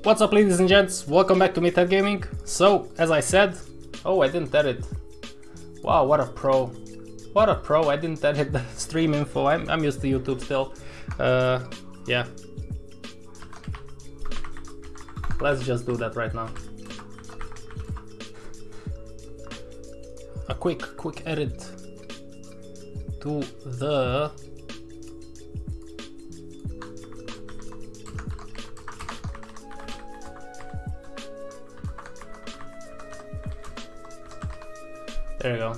What's up, ladies and gents? Welcome back to Meathead Gaming. So, as I said, oh, I didn't edit. Wow, what a pro. What a pro. I didn't edit the stream info. I'm used to YouTube still. Yeah. Let's just do that right now. A quick edit to the there you go.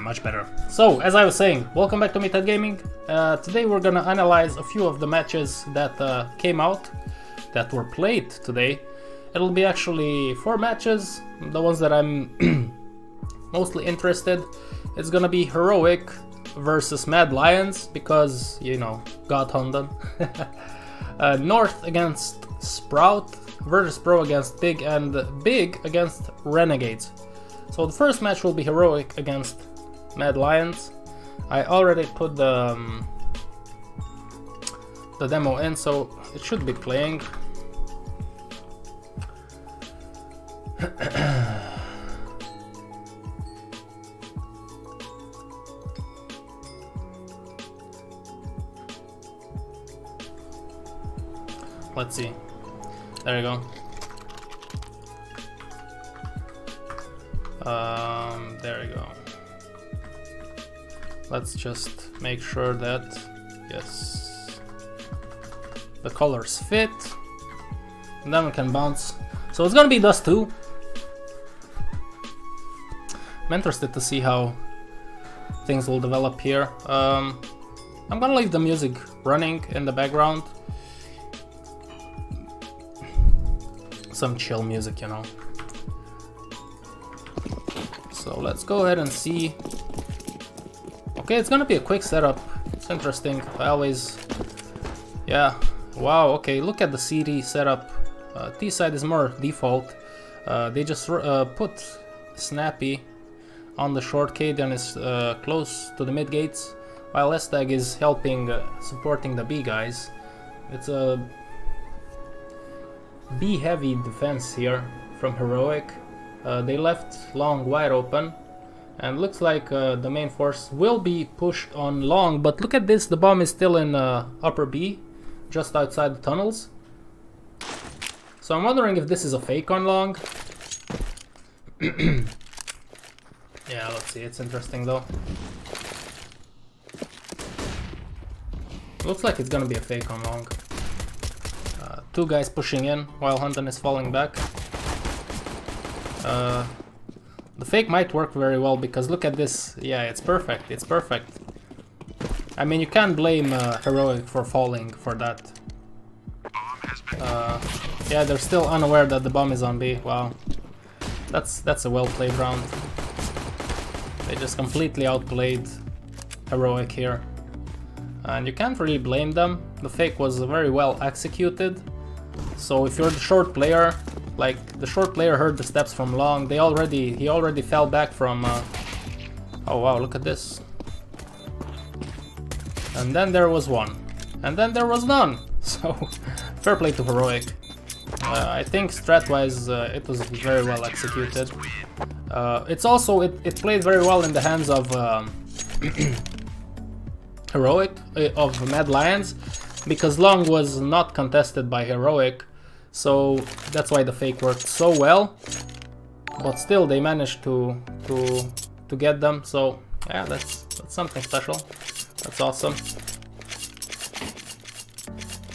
Much better. So, as I was saying, welcome back to Meathead Gaming. Today we're gonna analyze a few of the matches that came out, that were played today. It'll be actually 4 matches, the ones that I'm mostly interested. It's gonna be Heroic versus Mad Lions, because, you know, God Honda. North against Sprout, Virtus.Pro against Big, and Big against Renegades. So the first match will be Heroic against Mad Lions. I already put the demo in, so it should be playing. Let's see. There you go. There you go. Let's just make sure that, yes, the colors fit, and then we can bounce. So it's gonna be Dust 2. I'm interested to see how things will develop here. I'm gonna leave the music running in the background. Some chill music, you know. So let's go ahead and see. Okay, it's gonna be a quick setup. It's interesting. I always, yeah. Wow. Okay, look at the CD setup. T side is more default. They just put Snappy on the short K, then is close to the mid gates, while S tag is helping supporting the B guys. It's a B heavy defense here from Heroic. They left long wide open, and looks like the main force will be pushed on long, but look at this, the bomb is still in upper B, just outside the tunnels. So I'm wondering if this is a fake on long. Yeah, let's see, it's interesting though. Looks like it's gonna be a fake on long. 2 guys pushing in while Hunton is falling back. The fake might work very well, because look at this. Yeah, it's perfect. It's perfect. I mean, you can't blame Heroic for falling for that. Yeah, they're still unaware that the bomb is on B. Wow, that's a well-played round. They just completely outplayed Heroic here, and you can't really blame them. The fake was very well executed. So if you're the short player, like the short player heard the steps from long, he already fell back from oh wow, look at this. And then there was one, and then there was none. So fair play to Heroic. I think strat-wise it was very well executed. It's also it played very well in the hands of Heroic, of Mad Lions, because long was not contested by Heroic. So that's why the fake worked so well, but still they managed to get them. So yeah, that's something special. That's awesome.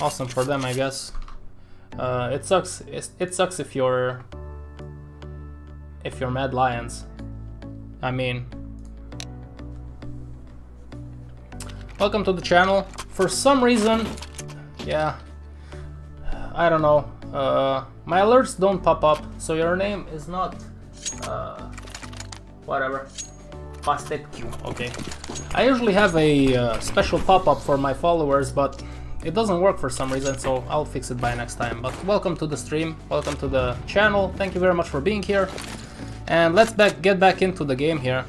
Awesome for them, I guess. It sucks. It sucks if you're Mad Lions. I mean, welcome to the channel. For some reason, yeah, I don't know. My alerts don't pop up, so your name is not whatever. Fasted Q. Okay. I usually have a special pop-up for my followers, but it doesn't work for some reason, so I'll fix it by next time. But welcome to the stream, welcome to the channel, thank you very much for being here. And let's get back into the game here.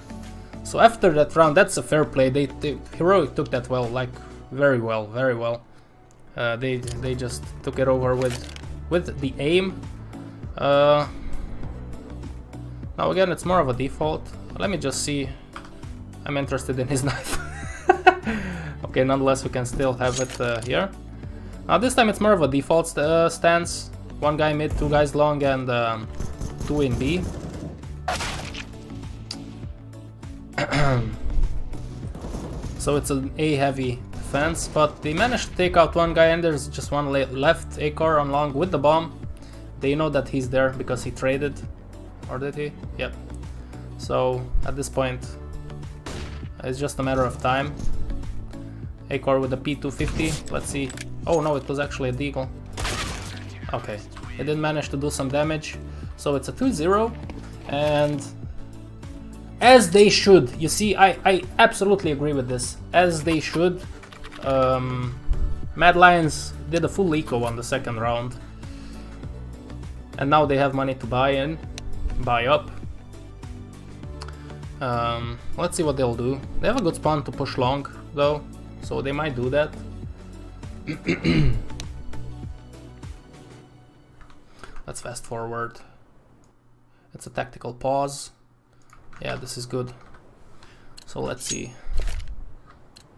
So after that round, that's a fair play. Heroic took that well, like very well, very well. They just took it over with the aim. Now again, it's more of a default. Let me just see. I'm interested in his knife. Okay, nonetheless, we can still have it here. Now this time it's more of a default stance. One guy mid, two guys long, and two in B. So it's an A-heavy defense, but they managed to take out one guy, and there's just one left A-core on long with the bomb. They know that he's there because he traded. Or did he? Yep. So at this point, it's just a matter of time. A-core with the P250. Let's see. Oh no, it was actually a deagle. Okay, it did manage to do some damage. So it's a 2-0, and as they should. You see, I absolutely agree with this. As they should. Mad Lions did a full eco on the second round. And now they have money to buy up. Let's see what they'll do. They have a good spawn to push long, though, so they might do that. Let's fast forward. It's a tactical pause. Yeah, this is good. So let's see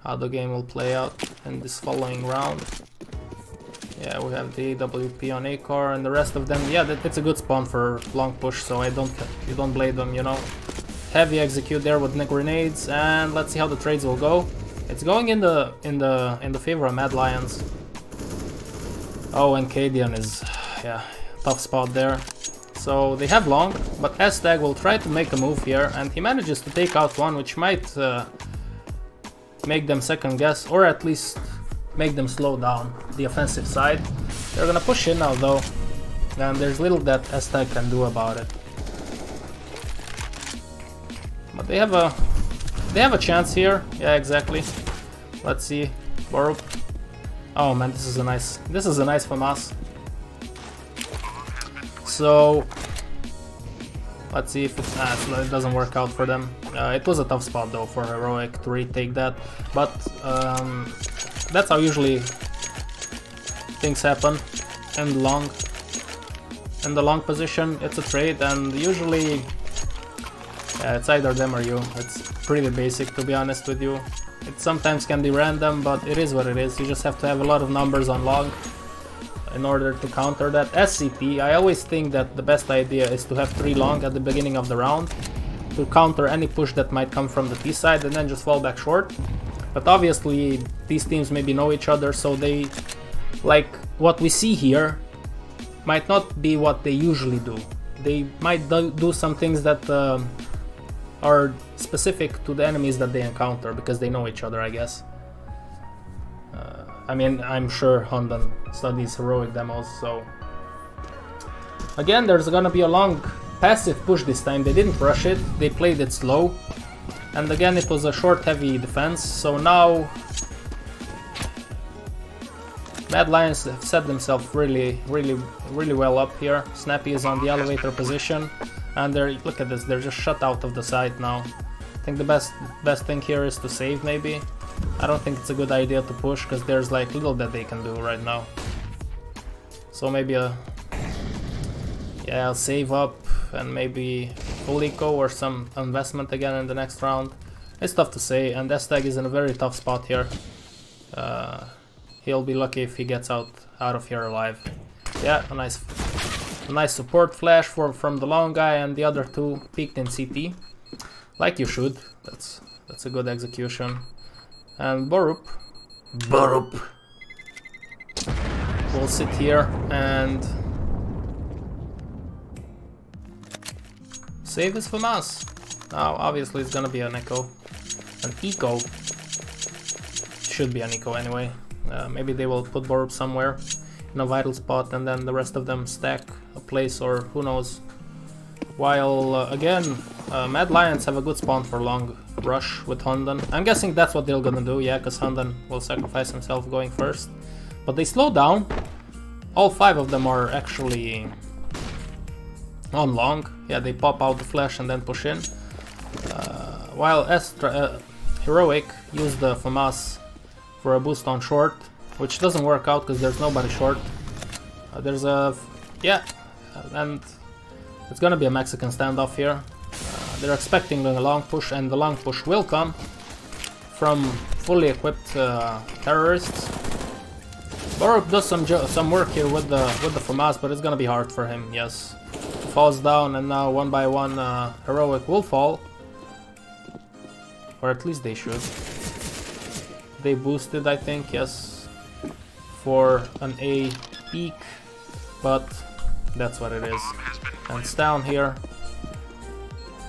how the game will play out in this following round. Yeah, we have the AWP on A-core and the rest of them. Yeah, it's a good spawn for long push, so you don't blame them, you know. Heavy execute there with grenades, and let's see how the trades will go. It's going in the favor of Mad Lions. Oh, and Cadian is, yeah, tough spot there. So they have long, but S-Tag will try to make a move here, and he manages to take out one, which might make them second guess, or at least make them slow down the offensive side. They're gonna push in now though, and there's little that S-Tag can do about it. But they have a chance here. Yeah, exactly. Let's see. Borup. Oh man, this is a nice FAMAS. So let's see if it doesn't work out for them. It was a tough spot though for Heroic to retake that, but that's how usually things happen in the long position. It's a trade, and usually it's either them or you. It's pretty basic, to be honest with you. It sometimes can be random, but it is what it is. You just have to have a lot of numbers on long in order to counter that. SCP, I always think that the best idea is to have 3 long at the beginning of the round to counter any push that might come from the T side, and then just fall back short. But obviously these teams maybe know each other, so they, like what we see here, might not be what they usually do. They might do some things that are specific to the enemies that they encounter, because they know each other, I guess. I mean, I'm sure Hondan studies Heroic demos, so... Again, there's gonna be a long passive push this time. They didn't rush it, they played it slow. And again, it was a short heavy defense, so now... Mad Lions have set themselves really well up here. Snappy is on the elevator position, and look at this, they're just shut out of the site now. I think the best thing here is to save, maybe. I don't think it's a good idea to push, because there's like little that they can do right now. So maybe I'll save up and maybe full eco or some investment again in the next round. It's tough to say, and S-Tag is in a very tough spot here. He'll be lucky if he gets out of here alive. Yeah, a nice support flash from the long guy, and the other two peeked in CT. Like you should. That's a good execution. And Borup will sit here and save his FAMAS. Now obviously it's gonna be an eco. An eco. Should be an eco anyway. Maybe they will put Borup somewhere in a vital spot, and then the rest of them stack a place, or who knows. While again, Mad Lions have a good spawn for long rush with Hunden. I'm guessing that's what they're gonna do, yeah, because Hunden will sacrifice himself going first. But they slow down. All 5 of them are actually on long. Yeah, they pop out the flash and then push in. While Heroic used the FAMAS for a boost on short, which doesn't work out because there's nobody short. There's a... yeah, and it's gonna be a Mexican standoff here. They're expecting a long push, and the long push will come from fully equipped terrorists. Borup does some work here with the FAMAS, but it's gonna be hard for him. Yes, he falls down, and now one by one Heroic will fall, or at least they should. They boosted, I think, yes, for an A peak, but that's what it is. And it's down here.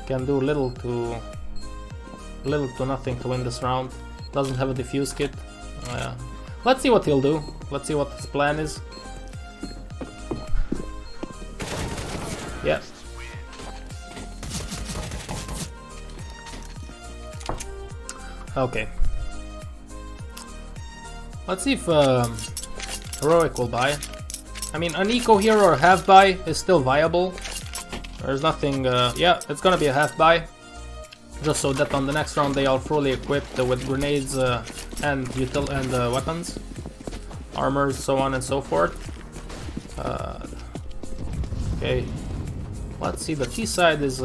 Can do little to nothing to win this round. Doesn't have a defuse kit. Let's see what he'll do. Let's see what his plan is. Yeah. Okay. Let's see if Heroic will buy. I mean, an eco here or a half buy is still viable. There's nothing, yeah, it's gonna be a half buy. Just so that on the next round they are fully equipped with grenades and weapons, armors, so on and so forth. Okay, let's see, the T side is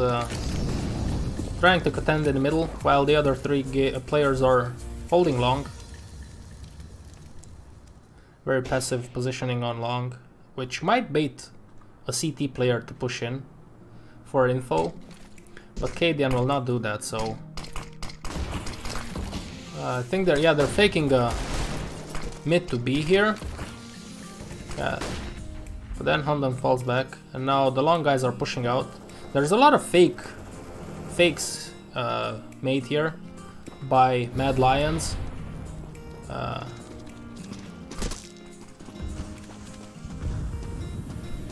trying to contend in the middle, while the other 3 players are holding long. Very passive positioning on long, which might bait a CT player to push in for info, but Cadian will not do that, so I think they're faking mid to B here. Yeah, but then Hunden falls back, and now the long guys are pushing out. There's a lot of fakes made here by Mad Lions.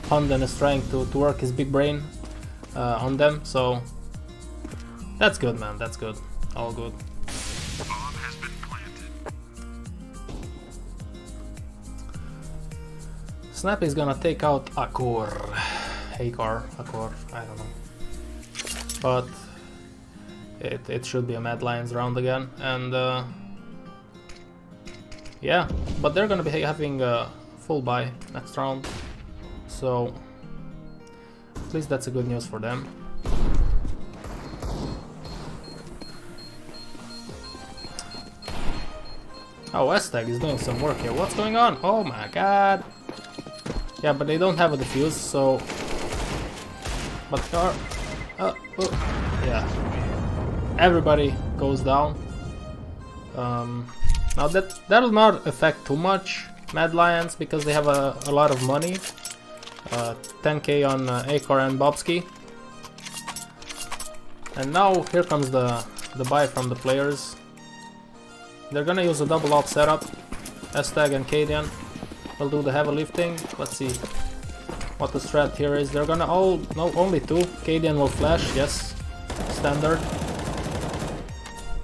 Hunden is trying to work his big brain on them, so that's good, man, that's good, all good. Snappy's gonna take out Akor, I don't know, but it should be a Mad Lions round again, and yeah, but they're gonna be having a full buy next round, so at least that's a good news for them. Oh, Estag is doing some work here. What's going on? Oh my god. Yeah, but they don't have a defuse, so... But yeah. Everybody goes down. Now that'll not affect too much Mad Lions, because they have a lot of money. 10k on Akor and Bobsky. And now here comes the buy from the players. They're gonna use a double op setup. Estag and Cadian will do the heavy lifting. Let's see what the strat here is. They're gonna only 2. Cadian will flash, yes, standard.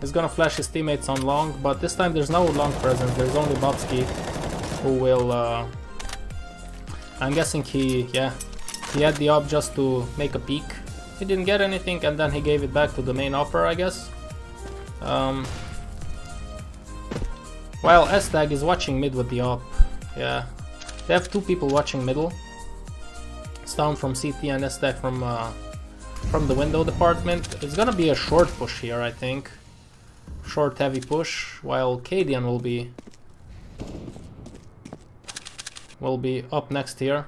He's gonna flash his teammates on long, but this time there's no long presence. There's only Bobsky, who will I'm guessing he had the op just to make a peek. He didn't get anything, and then he gave it back to the main offer, I guess. While Estag is watching mid with the op. Yeah, they have 2 people watching middle. Stone from CT and Estag from the window department. It's gonna be a short push here, I think. Short heavy push, while Cadian will be up next here.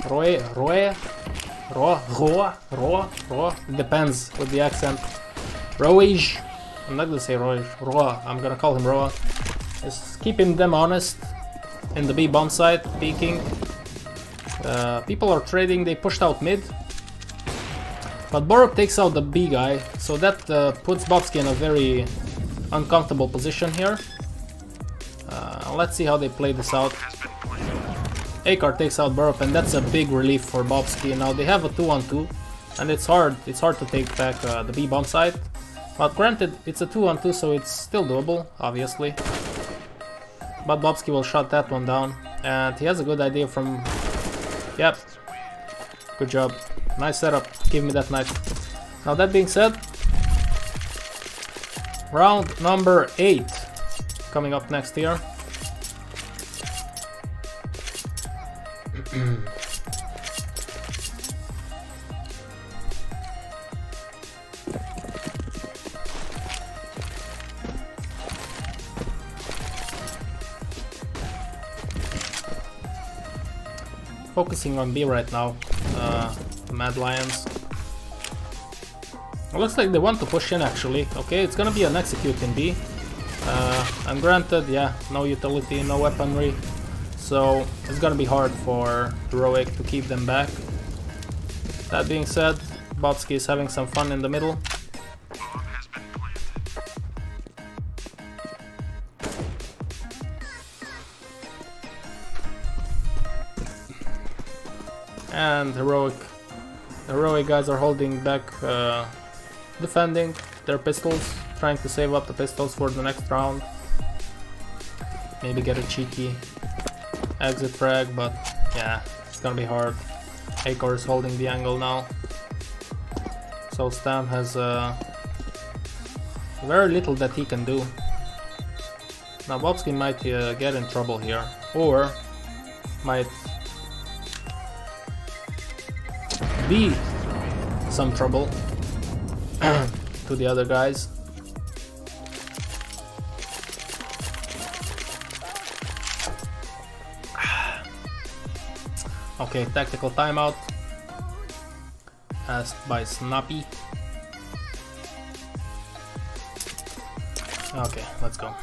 Roa. It depends with the accent. Roish. I'm not gonna say Roish. Roa. I'm gonna call him Roa. Just keeping them honest in the B bomb site, peeking. People are trading. They pushed out mid, but Borup takes out the B guy, so that puts Bobsky in a very uncomfortable position here. Let's see how they play this out. Akar takes out Burp, and that's a big relief for Bobski. Now they have a 2-on-2, and it's hard to take back the B bomb site. But granted, it's a 2-on-2, so it's still doable, obviously. But Bobski will shut that one down, and he has a good idea from... Yep. Good job. Nice setup. Give me that knife. Now that being said, round number 8 coming up next here. Focusing on B right now, the Mad Lions. It looks like they want to push in actually. Okay, it's gonna be an execute in B. And granted, yeah, no utility, no weaponry. So it's gonna be hard for Heroic to keep them back. That being said, Bobski is having some fun in the middle. And the heroic guys are holding back, defending their pistols, trying to save up the pistols for the next round. Maybe get a cheeky exit frag, but yeah, it's gonna be hard. Akar is holding the angle now, so Stam has very little that he can do. Now Bobski might get in trouble here, or might be some trouble to the other guys. Okay, tactical timeout asked by Snappy. Okay, let's go.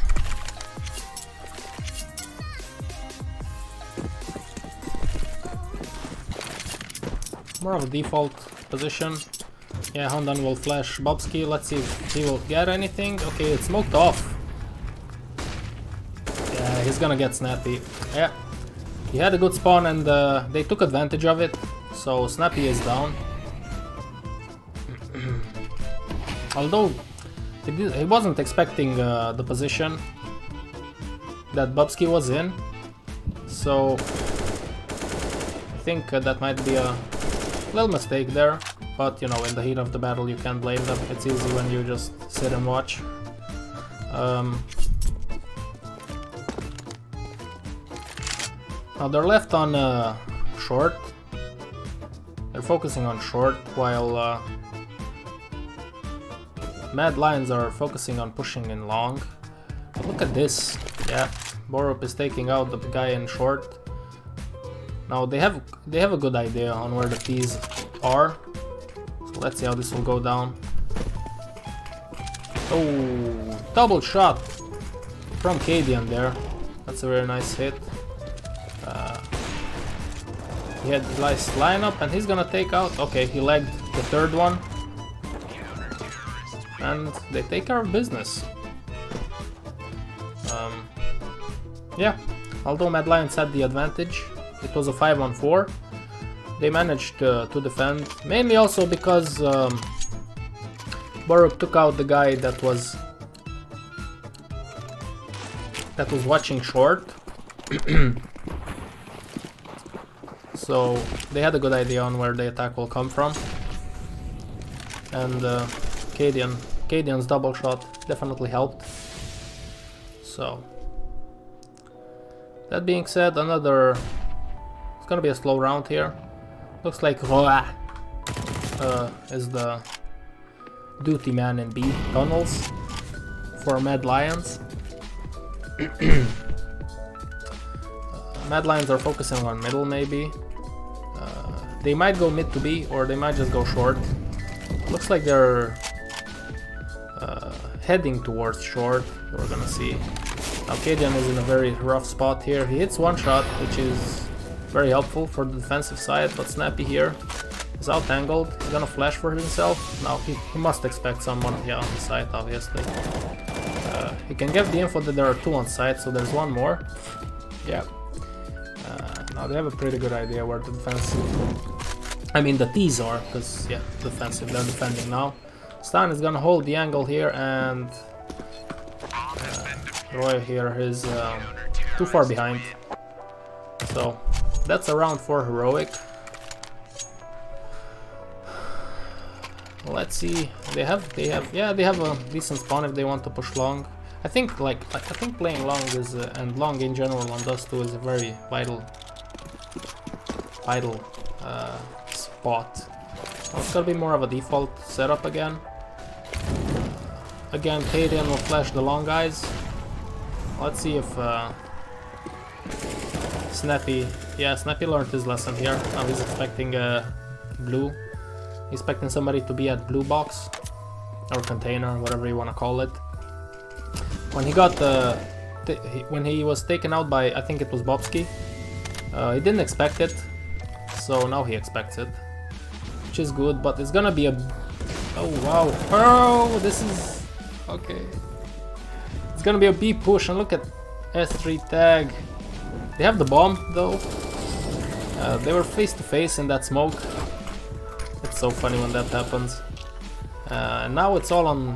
More of a default position. Yeah, Hondan will flash Bobski. Let's see if he will get anything. Okay, it's smoked off. Yeah, he's gonna get Snappy. Yeah, he had a good spawn and they took advantage of it. So Snappy is down. Although he wasn't expecting the position that Bobski was in. So I think that might be a little mistake there, but you know, in the heat of the battle you can't blame them. It's easy when you just sit and watch. Now they're left on short. They're focusing on short while Mad Lions are focusing on pushing in long. But look at this. Yeah, Borup is taking out the guy in short. Now they have a good idea on where the P's are, so let's see how this will go down. Oh, double shot from Cadian there. That's a very nice hit. He had a nice lineup and he's gonna take out. Okay, he legged the third one, and they take care of business. Yeah, although Mad Lions had the advantage. It was a 5-on-4. They managed to defend, mainly also because Borup took out the guy that was watching short. So they had a good idea on where the attack will come from. And Cadian's double shot definitely helped. So that being said, it's gonna be a slow round here. Looks like Roa is the duty man in B tunnels for Mad Lions. Mad Lions are focusing on middle maybe. They might go mid to B, or they might just go short. Looks like they're heading towards short. We're gonna see. Now Cadian is in a very rough spot here. He hits one shot, which is very helpful for the defensive side, but Snappy here is out-angled. He's gonna flash for himself. Now he must expect someone here on the site, obviously. He can get the info that there are two on site, so there's one more. Yeah. Now they have a pretty good idea where the defense... I mean the T's are, because yeah, defensive, they're defending now. Stan is gonna hold the angle here, and Roy here is too far behind. So that's a round for heroic. Let's see. They have a decent spawn if they want to push long. I think playing long is and long in general on Dust 2 is a very vital spot. Well, it's gonna be more of a default setup again. Again, Kaden will flash the long guys. Let's see if Snappy learned his lesson here. Now he's expecting blue. He's expecting somebody to be at blue box or container, whatever you want to call it. When he got when he was taken out by, I think it was Bobsky, he didn't expect it, so now he expects it, which is good. But it's gonna be a... Oh wow! Oh, this is okay. It's gonna be a B push, and look at S3 tag. They have the bomb though. They were face to face in that smoke. It's so funny when that happens. Now it's all on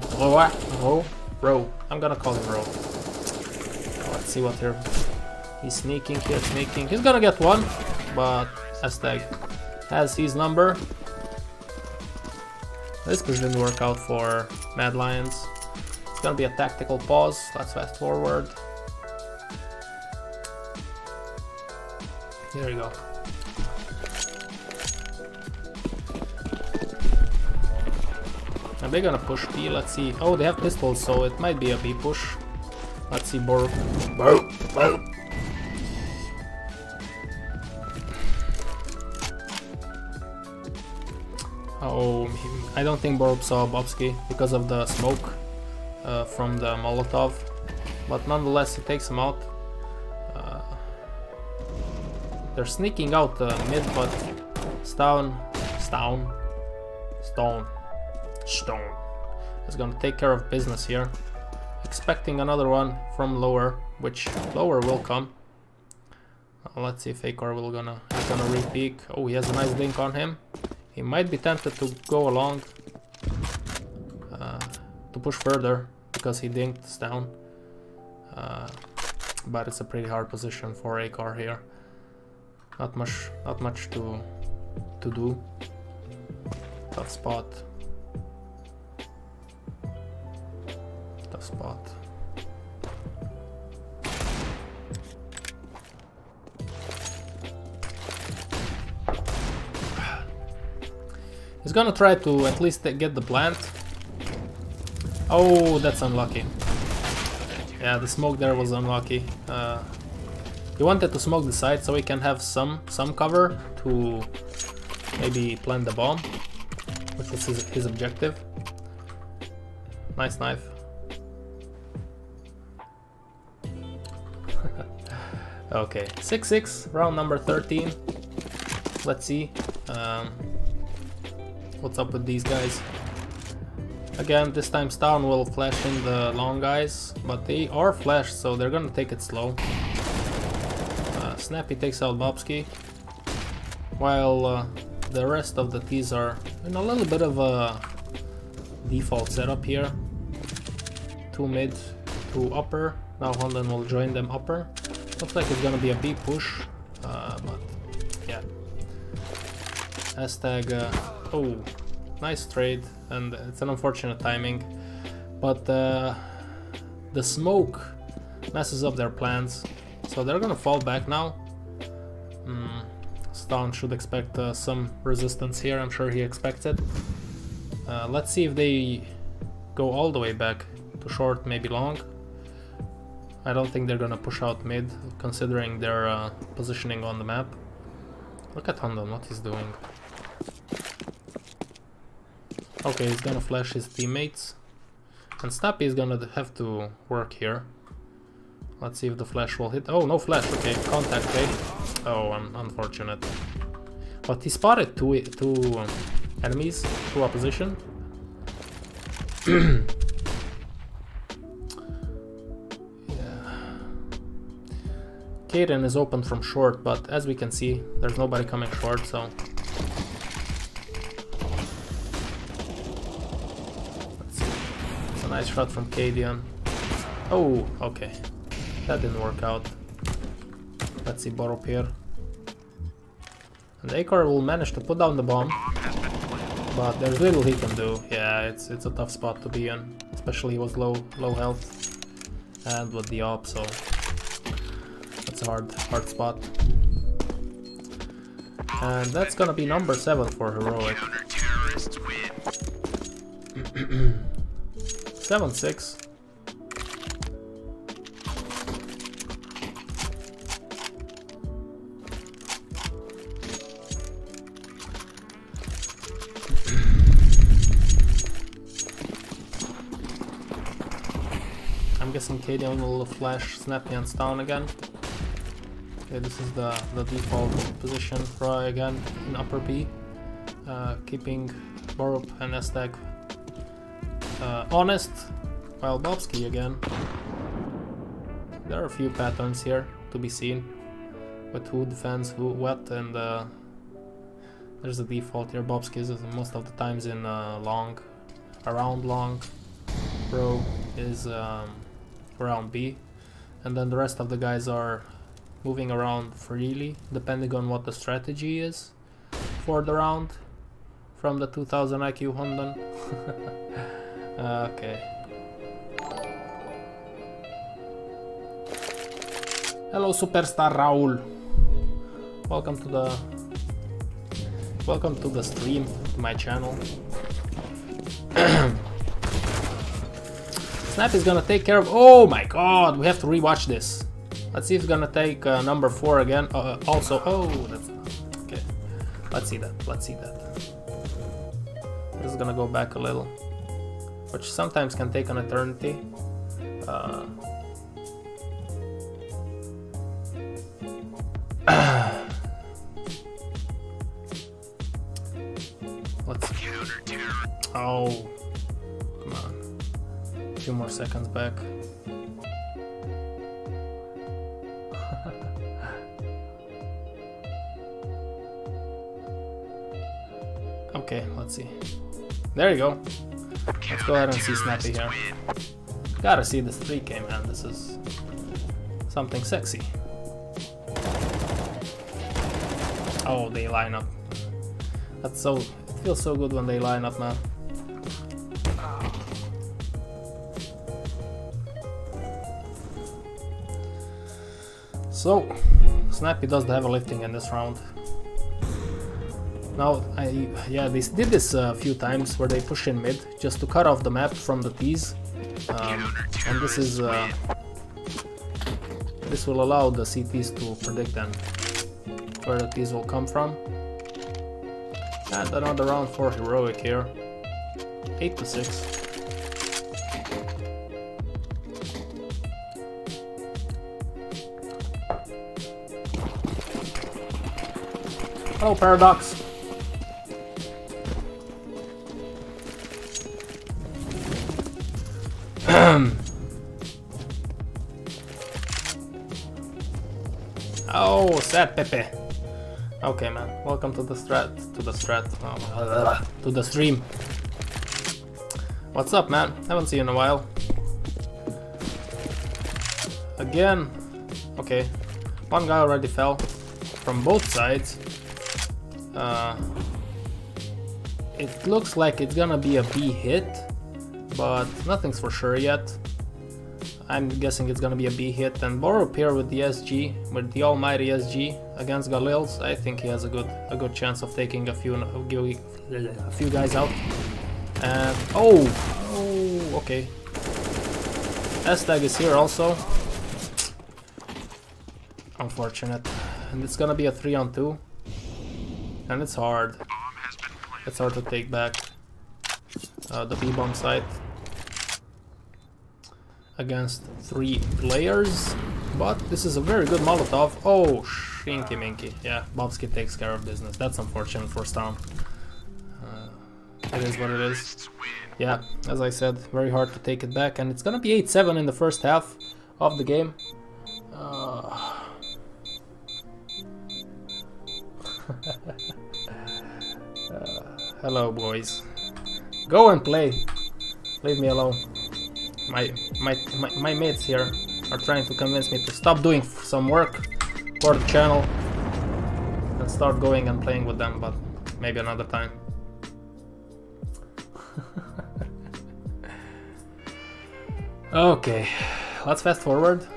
Ro. I'm gonna call him Ro. Let's see what here. He's sneaking here, sneaking. He's gonna get one, but Hashtag has his number. This push didn't work out for Mad Lions. It's gonna be a tactical pause. Let's fast forward. There you go. Are they gonna push B? Let's see. Oh, they have pistols, so it might be a B push. Let's see, Borg. Oh, I don't think Borg saw Bobsky because of the smoke from the Molotov, but nonetheless, he takes him out. They're sneaking out mid, but Stone is gonna take care of business here. Expecting another one from lower, which lower will come. Let's see if Akar he's gonna re-peek. Oh, he has a nice dink on him. He might be tempted to go along to push further because he dinked down. But it's a pretty hard position for Akar here. Not much to do. Tough spot. Tough spot. He's gonna try to at least get the plant. Oh, that's unlucky. Yeah, the smoke there was unlucky. He wanted to smoke the side so he can have some cover to maybe plant the bomb, which was his objective. Nice knife. Okay, 6-6, round number 13. Let's see what's up with these guys. Again, this time Stown will flash in the long guys, but they are flashed, so they're gonna take it slow. Snappy takes out Bobsky, while the rest of the T's are in a little bit of a default setup here. 2 mid, 2 upper. Now Hondan will join them upper. Looks like it's gonna be a B push, but yeah. Hashtag, oh, nice trade, and it's an unfortunate timing, but the smoke messes up their plans, so they're gonna fall back now. Stone should expect some resistance here. I'm sure he expects it. Let's see if they go all the way back to short, maybe long. I don't think they're gonna push out mid, considering their positioning on the map. Look at Hondan, what he's doing. Okay, he's gonna flash his teammates. And Snappy is gonna have to work here. Let's see if the flash will hit. Oh, no flash, okay, contact, eh? Oh, unfortunate. But he spotted two enemies, 2 opposition. Kaden is open from short, but as we can see, there's nobody coming short, so... Let's see. It's a nice shot from Kaden. Oh, okay. That didn't work out. Let's see Borup here. And Akar will manage to put down the bomb. But there's little he can do. Yeah, it's a tough spot to be in. Especially with low health. And with the op, so... That's a hard spot. And that's gonna be number 7 for Heroic. 7-6. I'm guessing Kaden will flash Snappy and Stone again. Okay, this is the default position for again in upper B, keeping Borup and Estag honest, while Bobsky again. There are a few patterns here to be seen with who defends who what, and there's a default here. Bobsky is most of the times in long, around long. Bro is around B, and then the rest of the guys are moving around freely depending on what the strategy is for the round from the 2000 IQ Hondan. Okay. Hello Superstar Raul. Welcome to the stream, to my channel. Snap is gonna take care of... Oh my god, we have to rewatch this. Let's see if it's gonna take number 4 again. Also, oh, that's okay. Let's see that. This is gonna go back a little, which sometimes can take an eternity. Let's see. Oh, come on. A few more seconds back. Okay, let's see. There you go. Let's go ahead and see Snappy here. Gotta see this 3K, man. This is something sexy. Oh, they line up. That's so... It feels so good when they line up, man. So, Snappy does the heavy lifting in this round. Now, yeah, they did this a few times where they push in mid just to cut off the map from the T's, and this is this will allow the CTs to predict then where the T's will come from. And another round for Heroic here, 8-6. Hello, Paradox. Oh, sad Pepe. Okay, man. Welcome to the to the stream. What's up, man? Haven't seen you in a while. Again. Okay. One guy already fell from both sides. It looks like it's gonna be a B hit, but nothing's for sure yet. I'm guessing it's gonna be a B hit, and Borup here with the SG, with the almighty SG against Galils. I think he has a good chance of taking a few guys out. And oh, okay. S-Tag is here also. Unfortunate. And it's gonna be a 3-on-2. And it's hard. It's hard to take back the B-bomb site against 3 players. But this is a very good Molotov. Oh, shinky minky. Yeah, Bobsky takes care of business. That's unfortunate for Storm. It is what it is. Yeah, as I said, very hard to take it back. And it's gonna be 8-7 in the first half of the game. Hello, boys. Go and play. Leave me alone. My mates here are trying to convince me to stop doing some work for the channel and start going and playing with them, but maybe another time. Okay, let's fast forward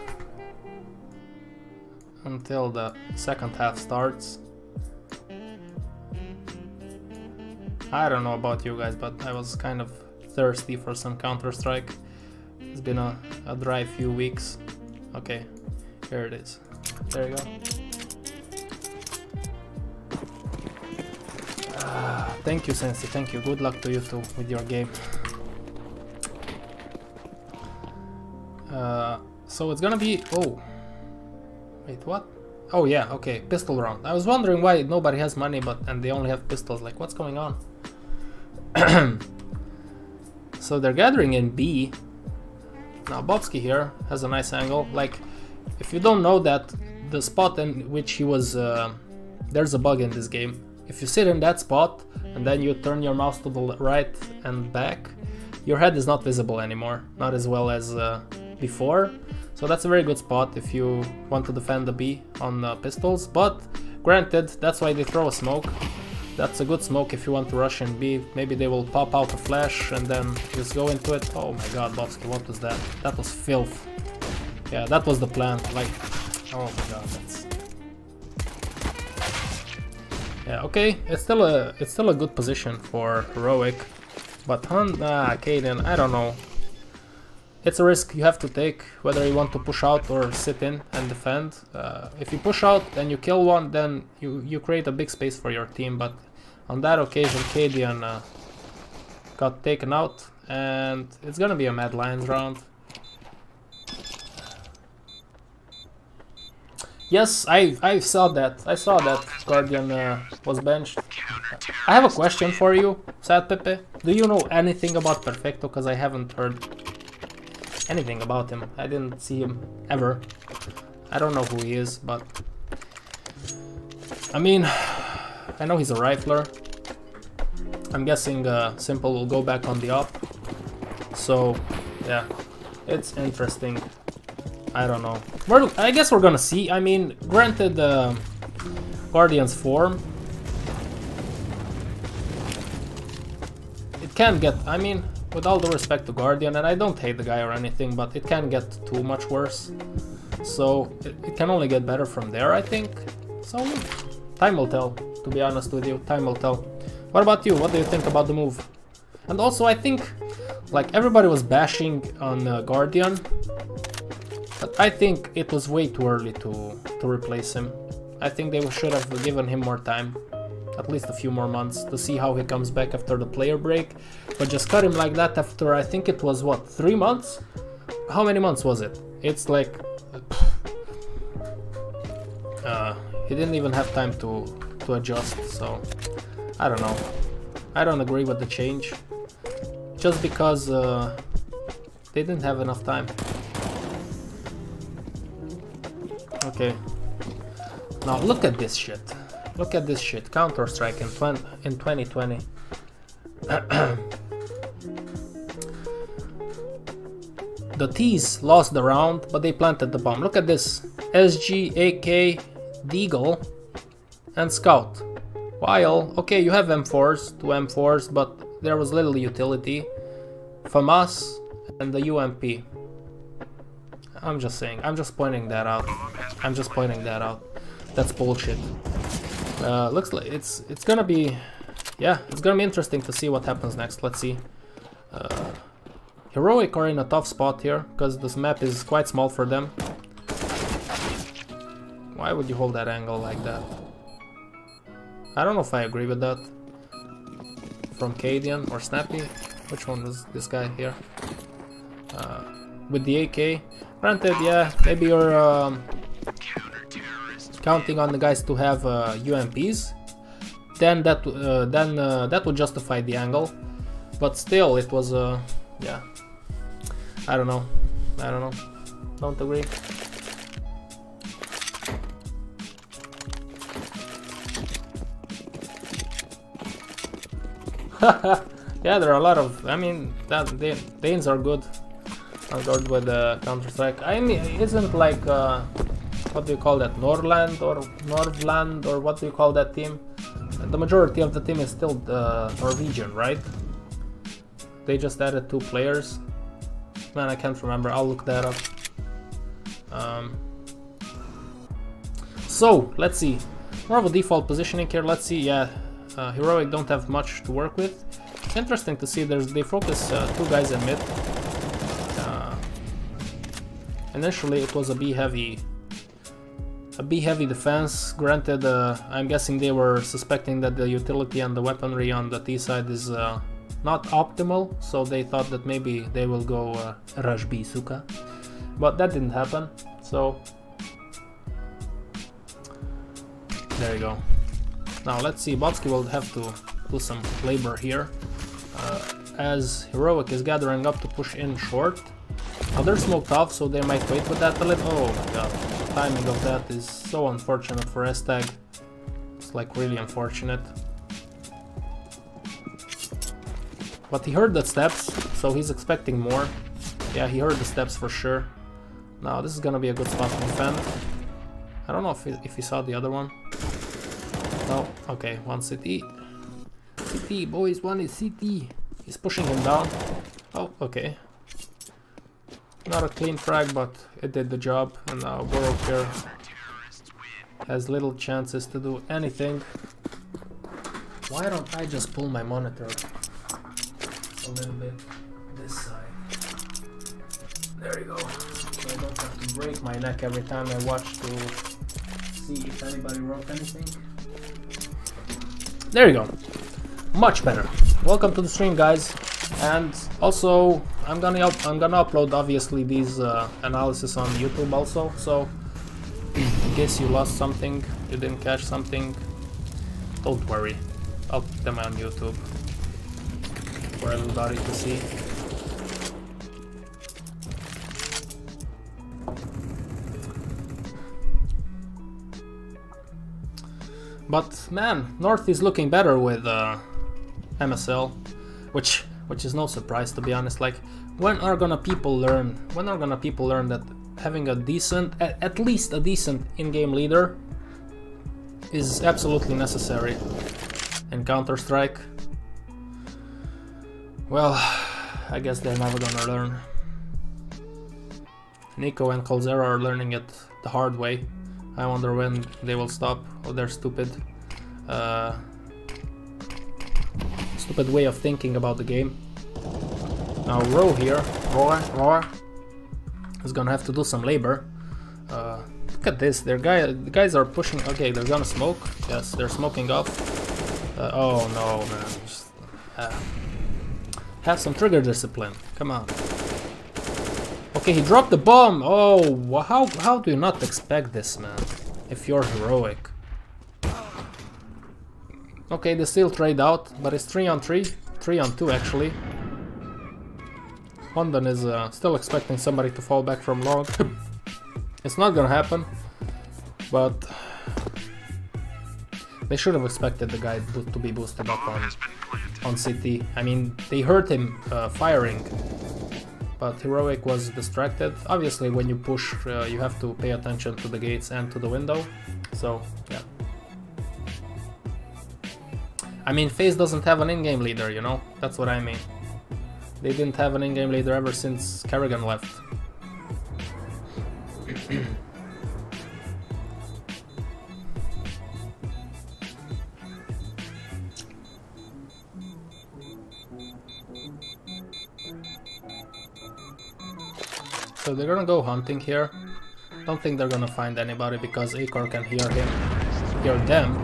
until the second half starts. I don't know about you guys, but I was kind of thirsty for some Counter-Strike. It's been a dry few weeks. Okay, here it is. There you go. Thank you, Sensei, thank you. Good luck to you too with your game. So it's gonna be... Oh. Wait, what? Oh yeah, okay, pistol round. I was wondering why nobody has money and they only have pistols. Like, what's going on? So they're gathering in B. Now Bobsky here has a nice angle. Like, if you don't know that, the spot in which he was... there's a bug in this game. If you sit in that spot and then you turn your mouse to the right and back, your head is not visible anymore. Not as well as before. So that's a very good spot if you want to defend the B on pistols. But granted, that's why they throw a smoke. That's a good smoke if you want to rush in B. Maybe they will pop out a flash and then just go into it. Oh my god, Bobsky, what was that? That was filth. Yeah, that was the plan. Like, oh my god, that's... Yeah, okay, it's still a good position for Heroic. But Kaden, I don't know. It's a risk you have to take, whether you want to push out or sit in and defend. If you push out and you kill one, then you create a big space for your team, but on that occasion Kaden got taken out, and it's gonna be a Mad Lions round. Yes, I saw that. I saw that Guardian was benched. I have a question for you, Sad Pepe. Do you know anything about Perfecto? Because I haven't heard anything about him. I didn't see him ever. I don't know who he is, but I mean, I know he's a rifler. I'm guessing Simple will go back on the op. So yeah, it's interesting. I don't know. I guess we're gonna see. I mean, granted, Guardian's form, it can get, I mean, with all the respect to Guardian, and I don't hate the guy or anything, but it can get too much worse. So it can only get better from there, I think. So time will tell, to be honest with you. Time will tell. What about you? What do you think about the move? And also, I think, like, everybody was bashing on Guardian, but I think it was way too early to replace him. I think they should have given him more time. At least a few more months to see how he comes back after the player break. But just cut him like that after, I think it was, what, 3 months? How many months was it? It's like... he didn't even have time to adjust, so... I don't know. I don't agree with the change. Just because they didn't have enough time. Okay. Now look at this shit. Look at this shit. Counter-Strike in 2020. The T's lost the round, but they planted the bomb. Look at this. SG, AK, Deagle, and Scout. While, okay, you have M4s, 2 M4s, but there was little utility. FAMAS and the UMP. I'm just saying. I'm just pointing that out. I'm just pointing that out. That's bullshit. Looks like it's gonna be, yeah, it's gonna be interesting to see what happens next. Let's see. Heroic are in a tough spot here because this map is quite small for them. Why would you hold that angle like that? I don't know if I agree with that. From Cadian or Snappy. Which one was this guy here? With the AK. Granted, yeah, maybe you're counting on the guys to have UMPs. Then that would justify the angle. But still, it was yeah. I don't know. I don't know. Don't agree. Yeah, there are a lot of. I mean, Danes are good. Are good with Counter-Strike. I mean, isn't like what do you call that? Norland or what do you call that team? The majority of the team is still Norwegian, right? They just added 2 players. Man, I can't remember. I'll look that up. So let's see. More of a default positioning here. Let's see. Yeah, Heroic don't have much to work with. It's interesting to see. They focus 2 guys in mid. Initially, it was a B heavy defense. Granted, I'm guessing they were suspecting that the utility and the weaponry on the T side is not optimal, so they thought that maybe they will go Rush B Suka, but that didn't happen. So there you go. Now let's see. Botsky will have to do some labor here, as Heroic is gathering up to push in short. Now they're smoked off, so they might wait with that a little. Oh my god, the timing of that is so unfortunate for S-Tag. It's like really unfortunate. But he heard the steps, so he's expecting more. Yeah, he heard the steps for sure. Now this is gonna be a good spot to defend. I don't know if he saw the other one. No, okay, one CT. CT, boys, one is CT. He's pushing him down. Oh, okay. Not a clean frag, but it did the job. And now Borok here has little chances to do anything. Why don't I just pull my monitor a little bit this side? There you go. So I don't have to break my neck every time I watch to see if anybody wrote anything. There you go. Much better. Welcome to the stream, guys. And also, I'm gonna upload obviously these analysis on YouTube also. So in case you lost something, you didn't catch something, don't worry. I'll put them on YouTube for everybody to see. But man, North is looking better with MSL, which is no surprise, to be honest. Like, when are gonna people learn that having a decent, at least a decent in-game leader is absolutely necessary in Counter-Strike? Well, I guess they're never gonna learn. Nico and Colzera are learning it the hard way. I wonder when they will stop. Oh, they're stupid. Stupid way of thinking about the game. Now Roar here, Roar is gonna have to do some labor. Look at this, the guys are pushing. Okay, they're gonna smoke. Yes, they're smoking off. Oh no, man. Just, have some trigger discipline. Come on. Okay, he dropped the bomb. Oh, how do you not expect this, man? If you're Heroic. Okay, they still trade out, but it's 3-on-3, 3-on-2 actually. London is still expecting somebody to fall back from long. It's not gonna happen, but they should have expected the guy to be boosted up on CT. I mean, they heard him firing, but Heroic was distracted. Obviously, when you push, you have to pay attention to the gates and to the window. So, yeah. I mean, FaZe doesn't have an in-game leader, you know? That's what I mean. They didn't have an in-game leader ever since Kerrigan left. So they're gonna go hunting here. Don't think they're gonna find anybody because Acor can hear them.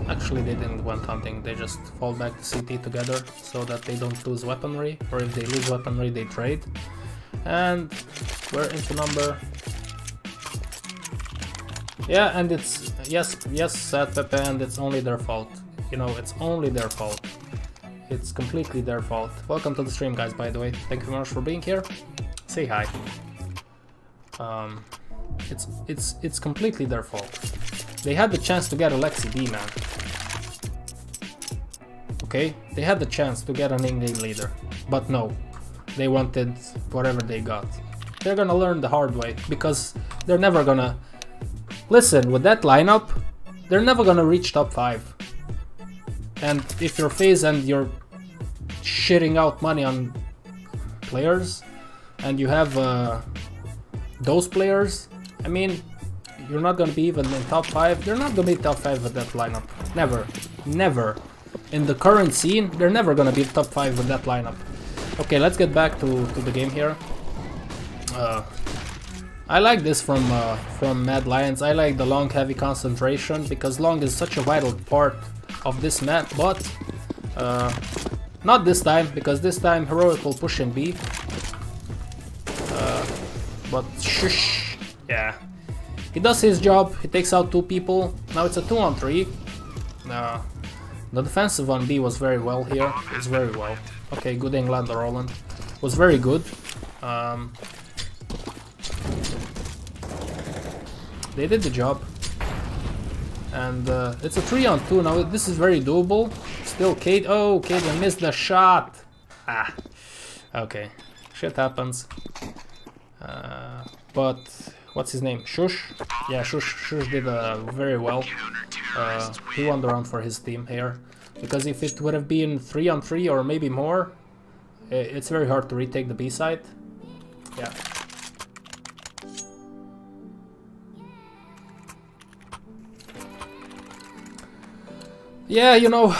Actually, they didn't went hunting, they just fall back to CT together so that they don't lose weaponry, or if they lose weaponry, they trade. And we're into number. Yeah, and it's yes, sad Pepe, and it's only their fault. You know, it's only their fault. It's completely their fault. Welcome to the stream, guys, by the way. Thank you very much for being here. Say hi. It's completely their fault. They had the chance to get a Lexi B, man. Okay, they had the chance to get an in-game leader, but no, they wanted whatever they got. They're gonna learn the hard way, because they're never gonna... Listen, with that lineup, they're never gonna reach top 5. And if you're FaZe and you're shitting out money on players, and you have those players, I mean, you're not gonna be even in top 5. They're not gonna be top 5 with that lineup. Never. Never. In the current scene, they're never gonna be top 5 with that lineup. Okay, let's get back to the game here. I like this from Mad Lions. I like the long heavy concentration, because long is such a vital part of this map, but not this time, because this time Heroic will push in B. But shush, yeah. He does his job, he takes out 2 people. Now it's a 2-on-3. The defensive on B was very well here. It's very well. Okay, good England, Roland. Was very good. They did the job. And it's a 3-on-2 now. This is very doable. Still Kate. Oh, Caitlyn missed the shot. Ah. Okay. Shit happens. But what's his name? Shush? Yeah, Shush did very well. He won the round for his team here. Because if it would have been 3-on-3 or maybe more, it's very hard to retake the B side. Yeah. Yeah, you know,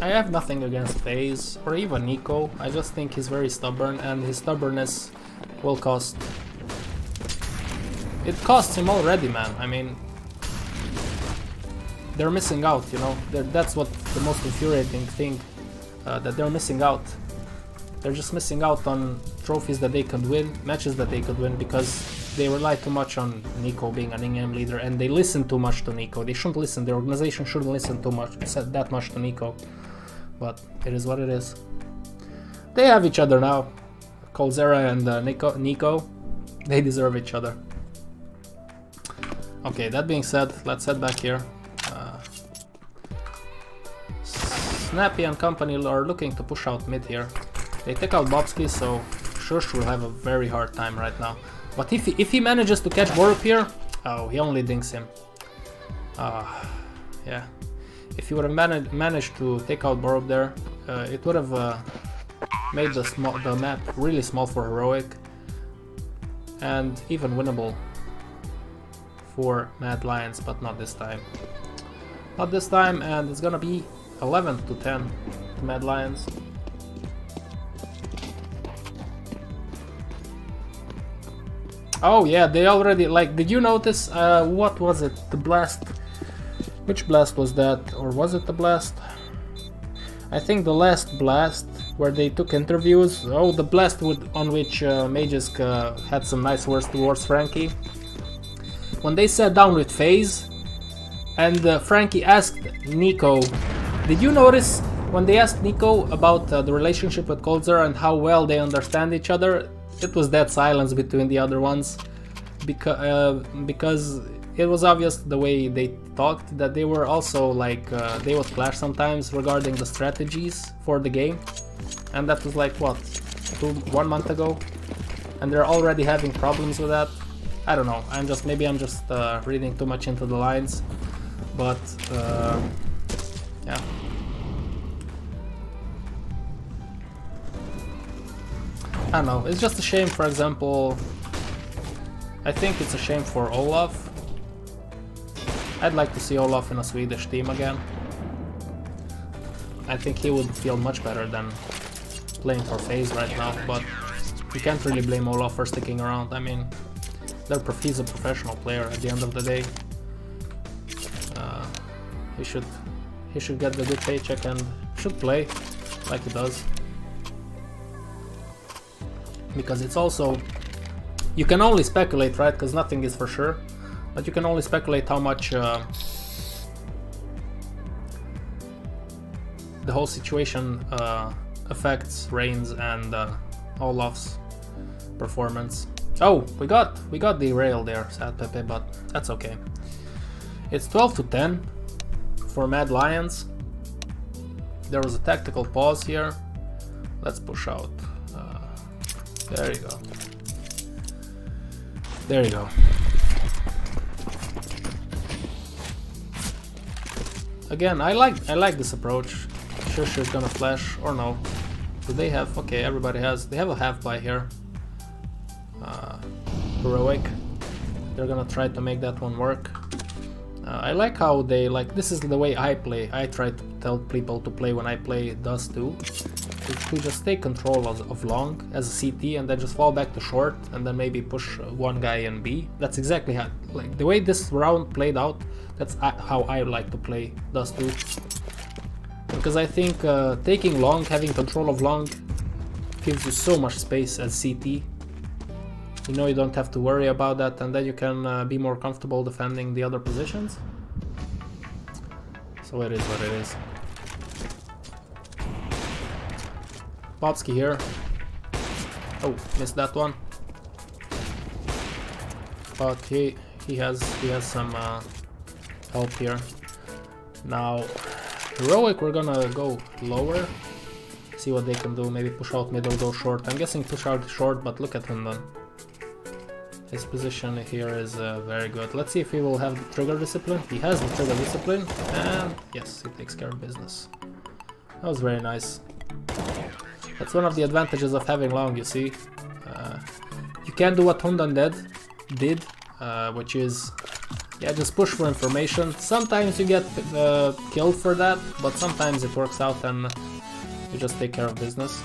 I have nothing against FaZe or even Nico. I just think he's very stubborn, and his stubbornness will cost. It costs him already, man. I mean, they're missing out, you know. That's what the most infuriating thing, that they're missing out. They're just missing out on trophies that they could win, matches that they could win, because they rely too much on Nico being an in-game leader, and they listen too much to Nico. They shouldn't listen. The organization shouldn't listen too much, that much to Nico. But it is what it is. They have each other now. Coldzera and Nico. They deserve each other. Okay, that being said, let's head back here. Snappy and company are looking to push out mid here. They take out Bobsky, so Shush will have a very hard time right now. But if he manages to catch Borup here, oh, he only dinks him. Yeah. If he would have managed to take out Borup there, it would have made the map really small for Heroic, and even winnable for Mad Lions, but not this time. Not this time, and it's gonna be 11-10 to Mad Lions. Oh yeah, they already, like, did you notice, what was it, the blast? Which blast was that, or was it the blast? I think the last blast, where they took interviews. Oh, the blast on which Mages had some nice words towards Frankie. When they sat down with FaZe, and Frankie asked Nico, did you notice when they asked Nico about the relationship with Coldzera and how well they understand each other? It was dead silence between the other ones, because it was obvious the way they talked that they were also like, they would clash sometimes regarding the strategies for the game, and that was like what, 1 month ago, and they're already having problems with that. I don't know, maybe I'm just reading too much into the lines, but yeah. I don't know, it's just a shame, for example, I think it's a shame for Olaf. I'd like to see Olaf in a Swedish team again. I think he would feel much better than playing for FaZe right now, but you can't really blame Olaf for sticking around. I mean, he's a professional player at the end of the day. He should get the good paycheck and should play like he does. Because it's also, you can only speculate, right? Because nothing is for sure, but you can only speculate how much the whole situation affects Reigns and Olaf's performance. Oh, we got derailed there, sad Pepe, but that's okay. It's 12-10 for Mad Lions. there was a tactical pause here. Let's push out. There you go. There you go. Again, I like this approach. Shush is gonna flash, or no. Do they have? Okay, everybody has. They have a half buy here. Heroic. They're gonna try to make that one work. I like how they like. This is the way I play. I try to tell people to play when I play Dust 2. To just take control of long as a CT and then just fall back to short and then maybe push one guy in B. That's exactly how, like the way this round played out. That's how I like to play Dust 2. Because I think taking long, having control of long, gives you so much space as CT. You know you don't have to worry about that, and then you can be more comfortable defending the other positions. So it is what it is. Popsky here. Oh, missed that one. But he has some help here. Now Heroic, we're gonna go lower. See what they can do. Maybe push out middle, go short. I'm guessing push out short, but look at him then. His position here is very good. Let's see if he will have the trigger discipline. He has the trigger discipline, and yes, he takes care of business. That was very nice. That's one of the advantages of having long, you see. You can do what Hundan did, which is, yeah, just push for information. Sometimes you get killed for that, but sometimes it works out and you just take care of business.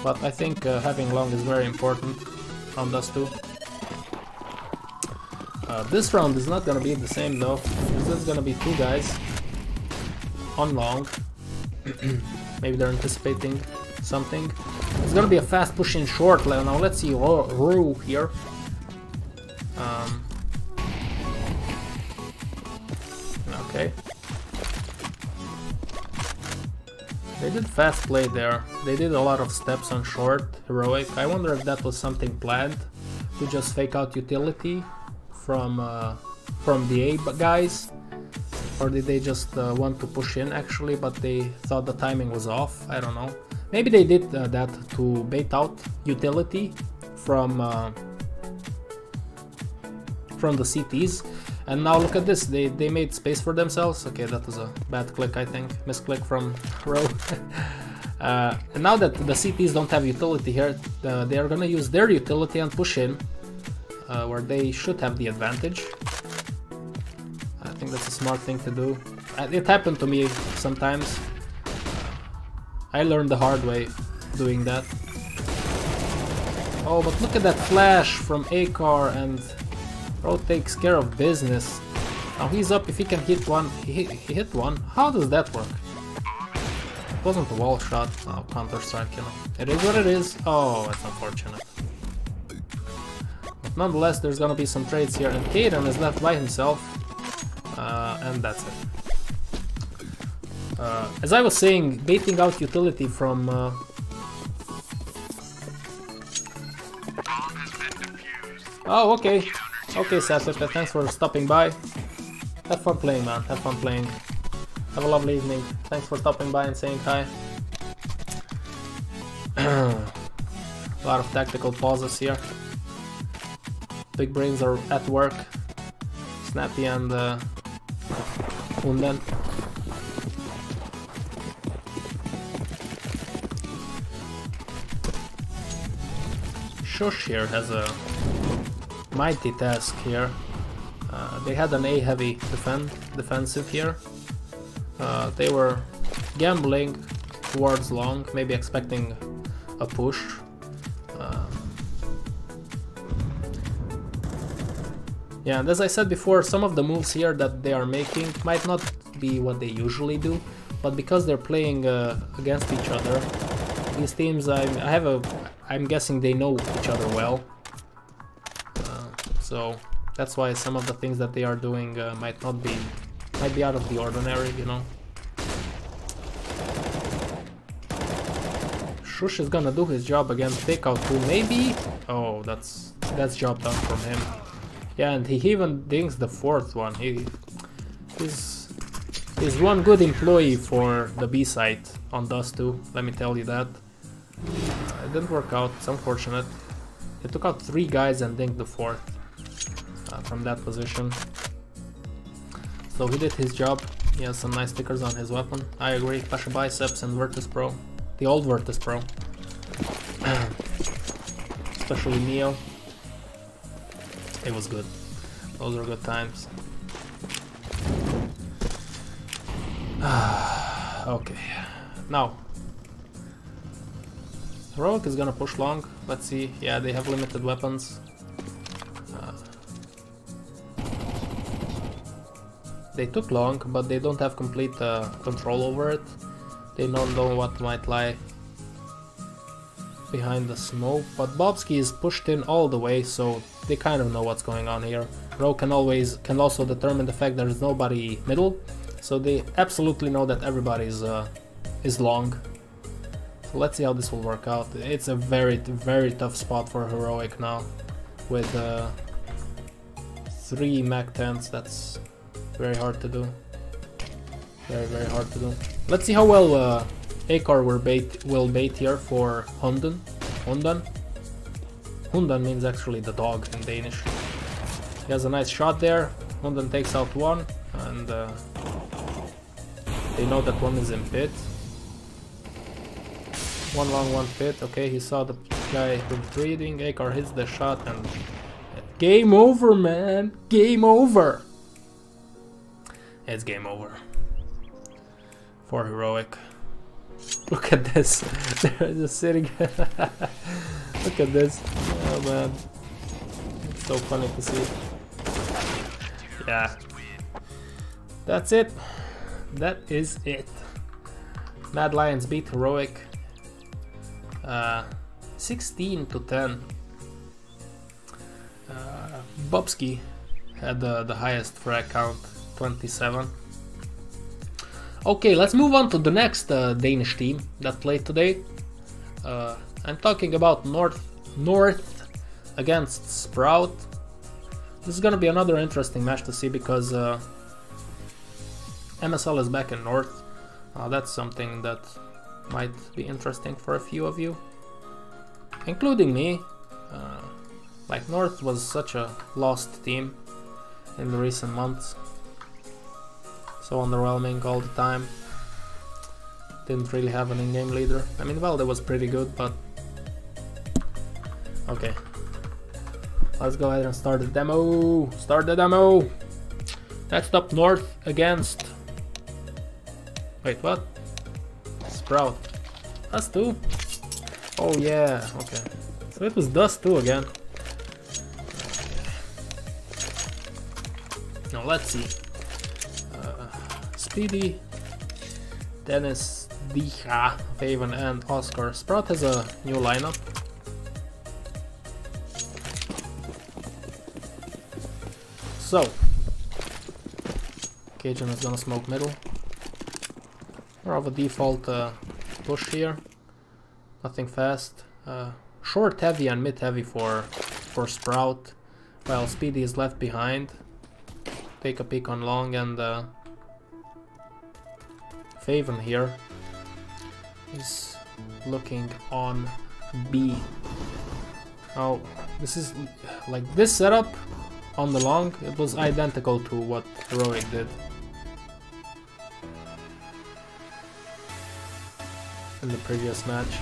But I think having long is very important on Dust 2. This round is not gonna be the same though. This is gonna be two guys on long. Maybe they're anticipating something. It's gonna be a fast push in short. Now let's see Ru here. Okay. They did fast play there. They did a lot of steps on short, Heroic. I wonder if that was something planned to just fake out utility from the A guys, or did they just want to push in actually, but they thought the timing was off? I don't know. Maybe they did that to bait out utility from the CTs. And now look at this, they made space for themselves. Okay, that was a bad click, I think. Misclick from Ro. And now that the CTs don't have utility here, they are gonna use their utility and push in, where they should have the advantage. I think that's a smart thing to do. It happened to me sometimes. I learned the hard way doing that. Oh, but look at that flash from Akar, and Ro takes care of business. Now he's up. If he can hit one, he hit one. How does that work? It wasn't a wall shot. Oh, counter strike, you know. It is what it is. Oh, it's unfortunate. But nonetheless, there's gonna be some trades here, and Kaden is left by himself, and that's it. As I was saying, baiting out utility from oh, okay. Okay, Sappheiros, thanks for stopping by. Have fun playing, man. Have fun playing. Have a lovely evening. Thanks for stopping by and saying hi. A lot of tactical pauses here. Big brains are at work. Snappy and Hunden. Shush here has a mighty task here. They had an A heavy defensive here. They were gambling towards long, maybe expecting a push. Yeah, and as I said before, some of the moves here that they are making might not be what they usually do, but because they're playing against each other, these teams, I'm guessing they know each other well. So that's why some of the things that they are doing might be out of the ordinary, you know. Shush is gonna do his job against Takeout 2, maybe. Oh, that's job done from him. Yeah, and he even dings the fourth one. He's He's one good employee for the B site on Dust 2, let me tell you that. It didn't work out, it's unfortunate. He took out 3 guys and dinked the 4th from that position. So he did his job. He has some nice stickers on his weapon. I agree, Pasha Biceps and Virtus.Pro. The old Virtus.Pro. Especially Neo. It was good. Those were good times. Okay, now Heroic is gonna push long. Let's see. Yeah, they have limited weapons. They took long, but they don't have complete control over it. They don't know what might lie behind the smoke, but Bobski is pushed in all the way, so they kind of know what's going on here. Ro can also determine the fact there is nobody middle, so they absolutely know that everybody is long. So let's see how this will work out. It's a very tough spot for Heroic now, with 3 Mac 10s. That's very hard to do. Very hard to do. Let's see how well Akar will bait here for Hunden. Hunden means actually the dog in Danish. He has a nice shot there. Hunden takes out 1, and they know that 1 is in pit. 1 long, 1 pit. Okay, he saw the guy retreating. Akar hits the shot, and game over, man. Game over. It's game over for Heroic. Look at this. They're just sitting. Look at this. Oh man, it's so funny to see. Yeah, that's it. That is it. Mad Lions beat Heroic 16-10. Bobski had the highest frag count, 27. Okay, let's move on to the next Danish team that played today. I'm talking about North against Sprout. This is gonna be another interesting match to see because MSL is back in North. That's something that might be interesting for a few of you, including me. Like, North was such a lost team in the recent months. So underwhelming all the time. Didn't really have an in-game leader. I mean, Valde was pretty good, but okay. Let's go ahead and start the demo. Start the demo. Next up, North against... Wait, what? Sprout. Dust 2? Oh yeah, okay. So it was Dust 2 again. Now let's see. Speedy, Dennis, Dicha, Faven, and Oscar. Sprout has a new lineup. So, Cajun is gonna smoke middle. More of a default push here. Nothing fast. Short heavy and mid heavy for Sprout, while Speedy is left behind. Take a peek on long, and Faven here is looking on B. Oh, this is like this setup on the long. It was identical to what Heroic did in the previous match,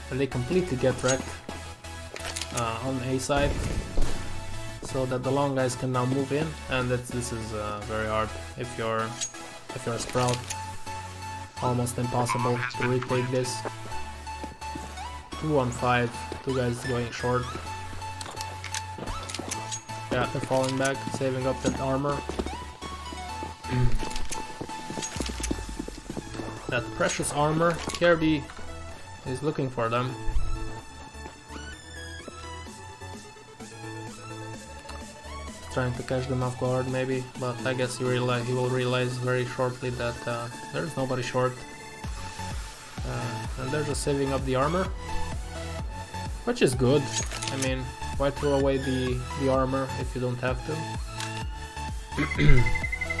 and they completely get wrecked on A side, so that the long guys can now move in, and this is very hard if you're a Sprout. Almost impossible to retake this. 2 on 5, 2 guys going short. Yeah, they're falling back, saving up that armor. That precious armor. Kirby is looking for them. Trying to catch them off guard maybe, but I guess he will realize very shortly that there's nobody short. And they're just saving up the armor, which is good. I mean, why throw away the armor if you don't have to?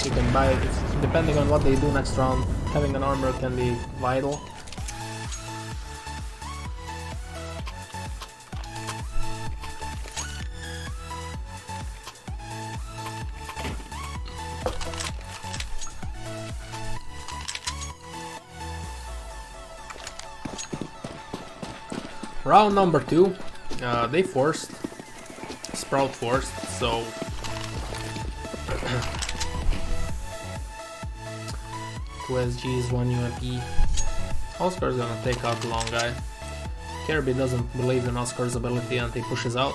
You can buy it, depending on what they do next round, having an armor can be vital. Round number 2, they forced, Sprout forced, so 2 SGs, 1 UMP. Oscar's gonna take out the long guy. Kirby doesn't believe in Oscar's ability and he pushes out.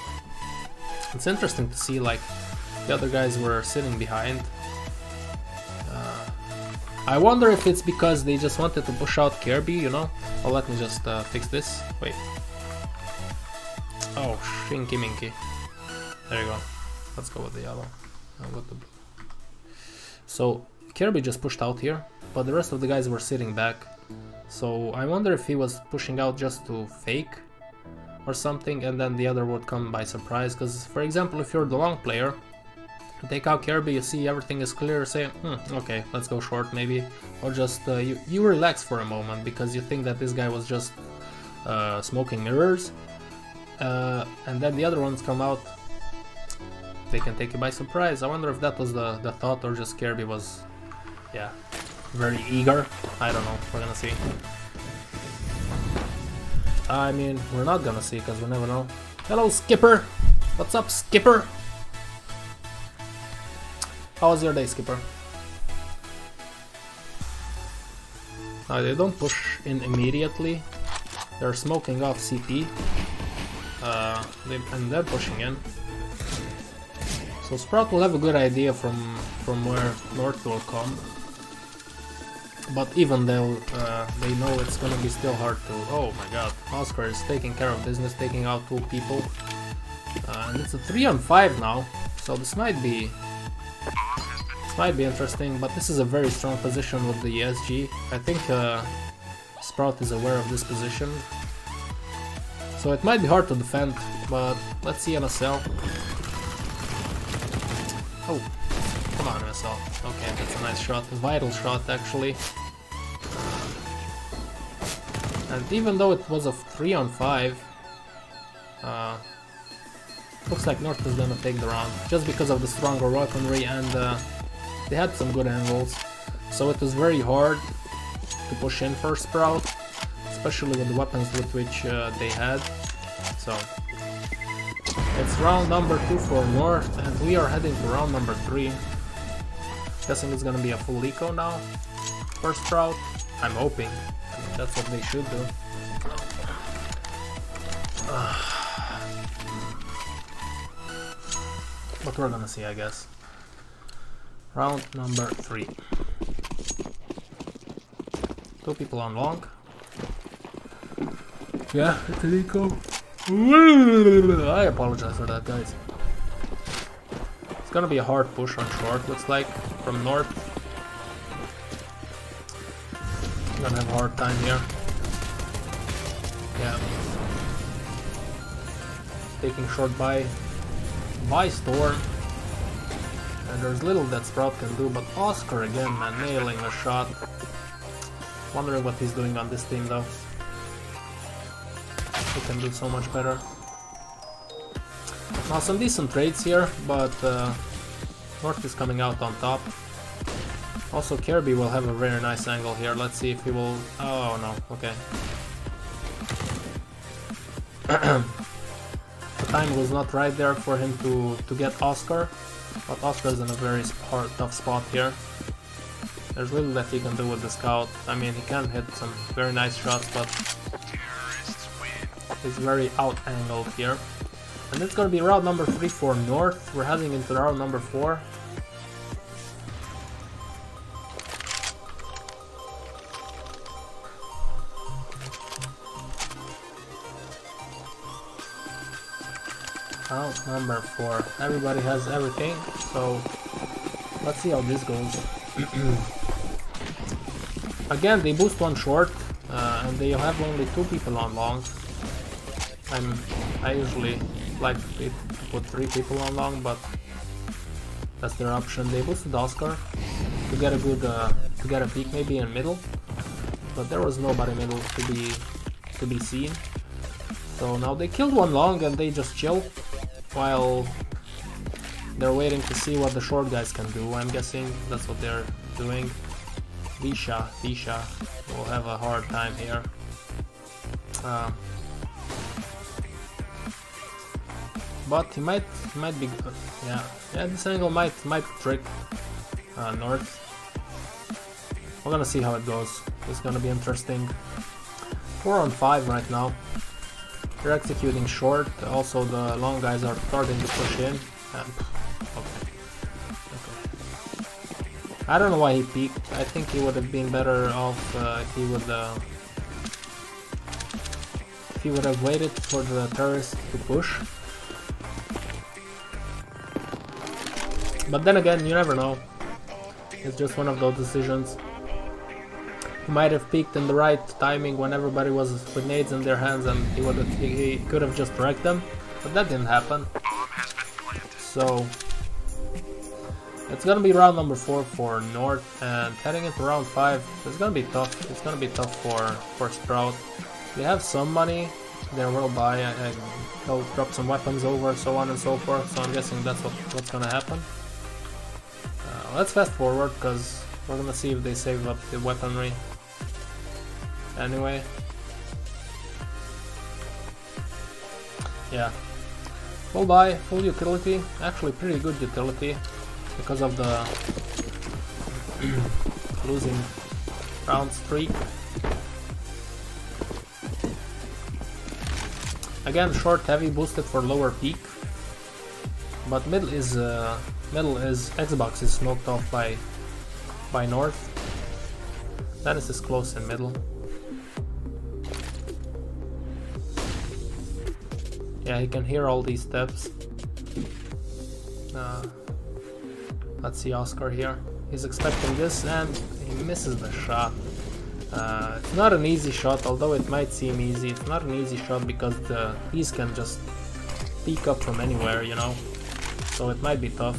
It's interesting to see like the other guys were sitting behind. I wonder if it's because they just wanted to push out Kirby, you know? Oh, let me just fix this. Wait. Oh, shinky minky. There you go. Let's go with the yellow. I'll go the blue. So Kirby just pushed out here, but the rest of the guys were sitting back. So I wonder if he was pushing out just to fake or something, and then the other would come by surprise. Because, for example, if you're the long player, you take out Kirby, you see everything is clear, say, okay, let's go short maybe, or just you relax for a moment because you think that this guy was just smoking mirrors. And then the other ones come out, they can take you by surprise. I wonder if that was the thought, or just Kirby was, yeah, very eager. I don't know, we're gonna see. I mean, we're not gonna see because we never know. Hello, Skipper! What's up, Skipper? How was your day, Skipper? They don't push in immediately. They're smoking off CT. And they're pushing in. So Sprout will have a good idea from where North will come. But even they know it's gonna be still hard to... Oh my god, Oscar is taking care of business, taking out 2 people. And it's a 3-on-5 now, so this might be interesting, but this is a very strong position with the SG. I think Sprout is aware of this position. So it might be hard to defend, but let's see NSL. Oh, come on NSL. Okay, that's a nice shot, a vital shot actually. And even though it was a 3-on-5, looks like North is gonna take the round, just because of the stronger weaponry, and they had some good angles. So it was very hard to push in for Sprout, especially with the weapons with which they had. So it's round number 2 for North, and we are heading to round number 3. Guessing it's gonna be a full eco now for Sprout. I'm hoping. I mean, that's what they should do. But we're gonna see, I guess. Round number 3. 2 people on long. Yeah, it's an eco. I apologize for that, guys. It's gonna be a hard push on short, looks like, from North. I'm gonna have a hard time here. Yeah. Taking short by Storm. And there's little that Sprout can do, but Oscar again, man, nailing a shot. Wondering what he's doing on this team though. He can do so much better. Now some decent trades here, but North is coming out on top. Also Kirby will have a very nice angle here. Let's see if he will... Oh no, okay. The time was not right there for him to get Oscar, but Oscar's in a very hard, tough spot here. There's little that he can do with the scout. I mean, he can hit some very nice shots, but he's very out-angled here. And it's gonna be round number 3 for North. We're heading into round number 4. Round number 4. Everybody has everything, so let's see how this goes. Again, they boost one short, and they have only 2 people on long. I usually like to put 3 people on long, but that's their option. They boosted Oscar. to get a good to get a peek maybe in middle, but there was nobody middle to be seen. So now they killed one long and they just chill while they're waiting to see what the short guys can do. I'm guessing that's what they're doing. Disha will have a hard time here. But he might be good. Yeah, this angle might trick North. We're gonna see how it goes. It's gonna be interesting. 4 on 5 right now. They're executing short. Also, the long guys are starting to push in. Okay. I don't know why he peeked. I think he would have been better off if he would have waited for the terrorist to push. But then again, you never know. It's just one of those decisions. He might have peeked in the right timing when everybody was with nades in their hands, and he could have just wrecked them, but that didn't happen. So it's gonna be round number 4 for North, and heading into round 5, it's gonna be tough. It's gonna be tough for Sprout. They have some money. They will buy and they'll drop some weapons over, so on and so forth. So I'm guessing that's what's gonna happen. Let's fast forward because we're gonna see if they save up the weaponry. Anyway, yeah, we'll buy full utility. Actually, pretty good utility because of the losing round streak. Again, short heavy boosted for lower peak, but middle is Xbox is smoked off by North. Dennis is close in middle. Yeah, he can hear all these steps. Let's see Oscar here. He's expecting this and he misses the shot. It's not an easy shot, although it might seem easy. It's not an easy shot because the piece can just peek up from anywhere, you know. So it might be tough.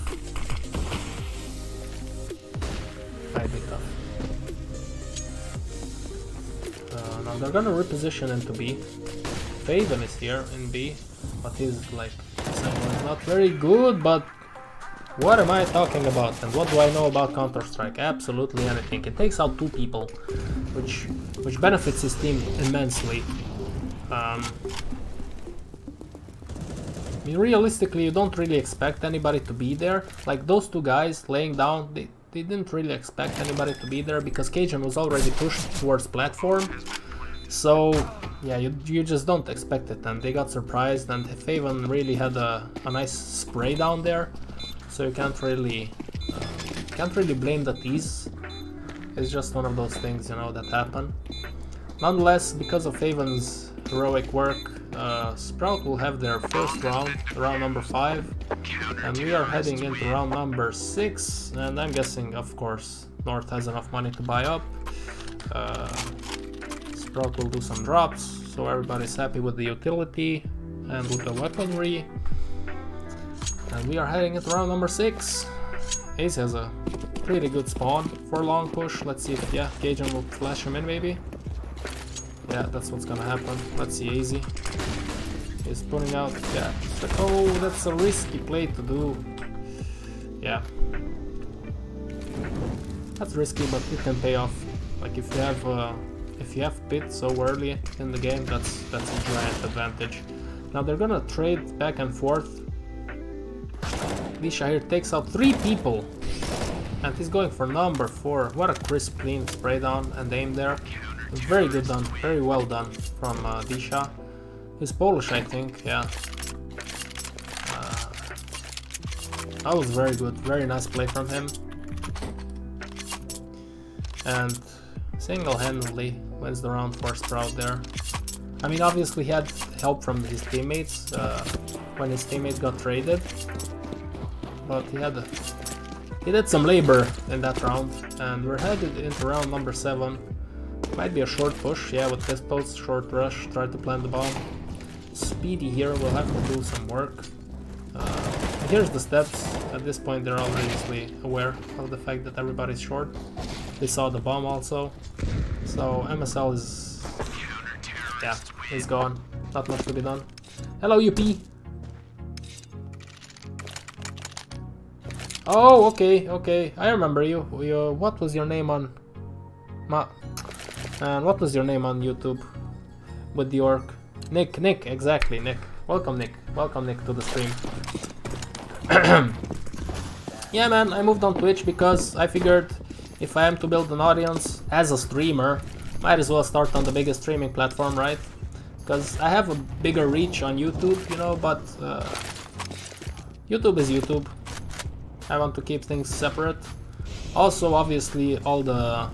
Now they're gonna reposition into B. Faven is here in B, but he's like, this angle is not very good, but what am I talking about? And what do I know about Counter-Strike? Absolutely anything. It takes out 2 people, which benefits his team immensely. I mean, realistically, you don't really expect anybody to be there. Like those 2 guys laying down, they didn't really expect anybody to be there because Cajun was already pushed towards platform. So yeah, you just don't expect it, and they got surprised, and Faven really had a nice spray down there. So you can't really blame the tease. It's just one of those things, you know, that happen. Nonetheless, because of Faven's heroic work, Sprout will have their first round number 5, and we are heading into round number 6. And I'm guessing, of course, North has enough money to buy up. Sprout will do some drops, so everybody's happy with the utility and with the weaponry. And we are heading into round number 6. Ace has a pretty good spawn for long push. Let's see if, yeah, Cajun will flash him in maybe. Yeah, that's what's gonna happen. Let's see Easy. He's putting out, yeah. Oh, that's a risky play to do. Yeah. That's risky, but it can pay off. Like if you have pit so early in the game, that's a giant advantage. Now they're gonna trade back and forth. Disha here takes out 3 people, and he's going for number 4. What a crisp, clean spray down and aim there. Very good done, very well done from Disha. He's Polish, I think, yeah. That was very good, very nice play from him. And single-handedly wins the round for Sprout there. I mean, obviously he had help from his teammates when his teammate got traded, but he did some labor in that round, and we're headed into round number 7. Might be a short push, yeah, with pistols, short rush, try to plant the bomb. Speedy here will have to do some work. Here's the steps. At this point they're obviously aware of the fact that everybody's short. They saw the bomb also. So MSL is... yeah, he's gone. Not much to be done. Hello UP! Oh, okay, okay. I remember you. What was your name on... And what was your name on YouTube? With the orc? Nick, exactly, Nick. Welcome Nick to the stream. Yeah man, I moved on Twitch because I figured if I am to build an audience as a streamer, might as well start on the biggest streaming platform, right? Because I have a bigger reach on YouTube, you know, but YouTube is YouTube. I want to keep things separate. Also, obviously, all the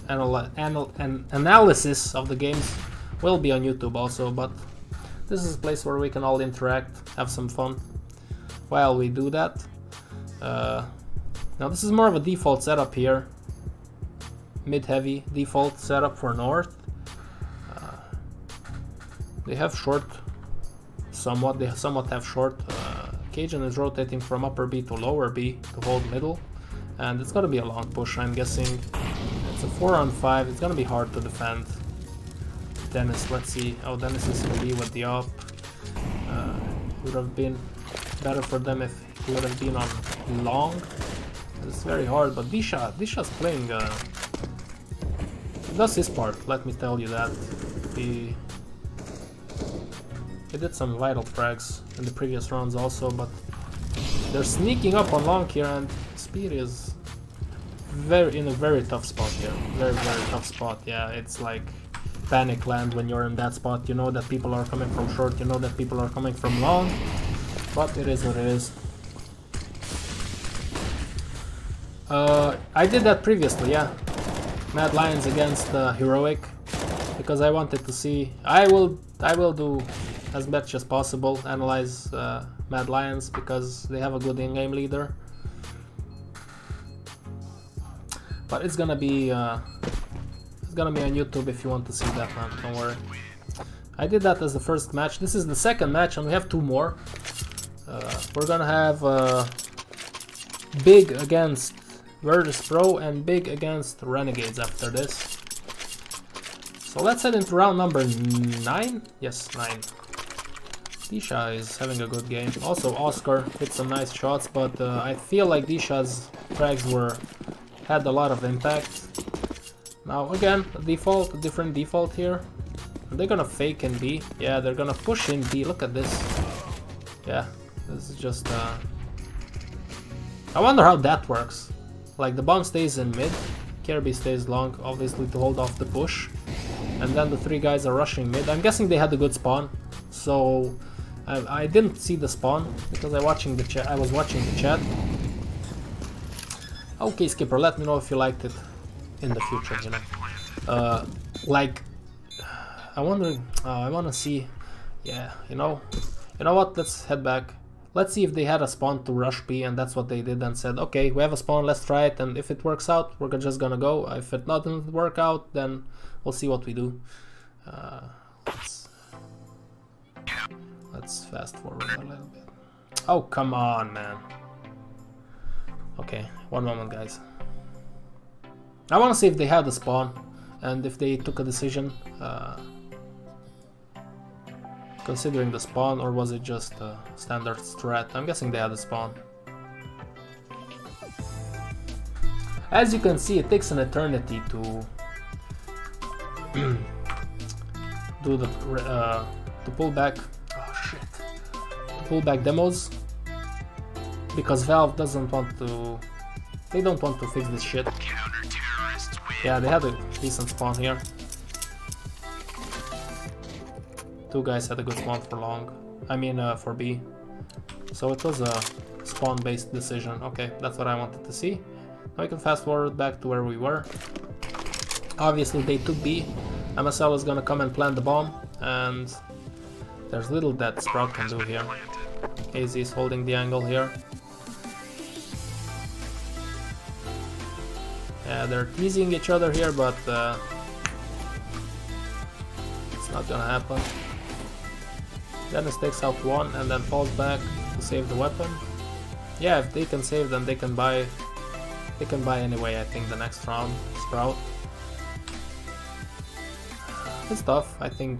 analysis of the games will be on YouTube also, but this is a place where we can all interact, have some fun while we do that. Now this is more of a default setup here. Mid-heavy default setup for North. They have short somewhat, they somewhat have short. Cajun is rotating from upper B to lower B to hold middle. And it's gonna be a long push, I'm guessing. It's a 4-on-5, it's gonna be hard to defend. Dennis, let's see. Oh, Dennis is in B with the op. Would have been better for them if he would have been on long. It's very hard, but Disha's playing... he does his part, let me tell you that. He did some vital frags in the previous rounds also, but they're sneaking up on long here, and Speed is in a very tough spot here. Very tough spot. Yeah, it's like panic land when you're in that spot. You know that people are coming from short, you know that people are coming from long, but it is what it is. I did that previously, yeah. Mad Lions against Heroic, because I wanted to see. I will do as much as possible, analyze Mad Lions, because they have a good in-game leader. But it's gonna be on YouTube if you want to see that, man. Don't worry. I did that as the first match. This is the second match, and we have two more. We're gonna have Big against Virtus.Pro and Big against Renegades after this. So let's head into round number 9. Yes, 9. Disha is having a good game. Also, Oscar hit some nice shots, but I feel like Disha's frags had a lot of impact. Now again, a different default here. Are they gonna fake in B? Yeah, they're gonna push in B. Look at this. Yeah, this is just... I wonder how that works. Like, the bomb stays in mid, Kirby stays long, obviously to hold off the push. And then the three guys are rushing mid. I'm guessing they had a good spawn, so I didn't see the spawn because I was watching the chat. Okay, Skipper, let me know if you liked it in the future, you know. Like, I wanna see, yeah, you know what, let's head back. Let's see if they had a spawn to rush B, and that's what they did, and said, okay, we have a spawn, let's try it, and if it works out, we're just gonna go. If it doesn't work out, then we'll see what we do. Let's fast forward a little bit. Oh, come on, man. Okay, one moment, guys. I want to see if they had a spawn, and if they took a decision considering the spawn, or was it just a standard strat. I'm guessing they had a spawn. As you can see, it takes an eternity to do the to pull back. Oh shit! To pull back demos, because Valve doesn't want to. They don't want to fix this shit. Yeah, they had a decent spawn here. Two guys had a good spawn for long. I mean, for B. So it was a spawn-based decision. Okay, that's what I wanted to see. Now we can fast forward back to where we were. Obviously, they took B. MSL is gonna come and plant the bomb, and there's little that Sprout can do here. AZ is holding the angle here. Yeah, they're teasing each other here, but it's not gonna happen. Dennis takes out one and then falls back to save the weapon. Yeah, if they can save, then they can buy. They can buy anyway. I think the next round, Sprout. It's tough. I think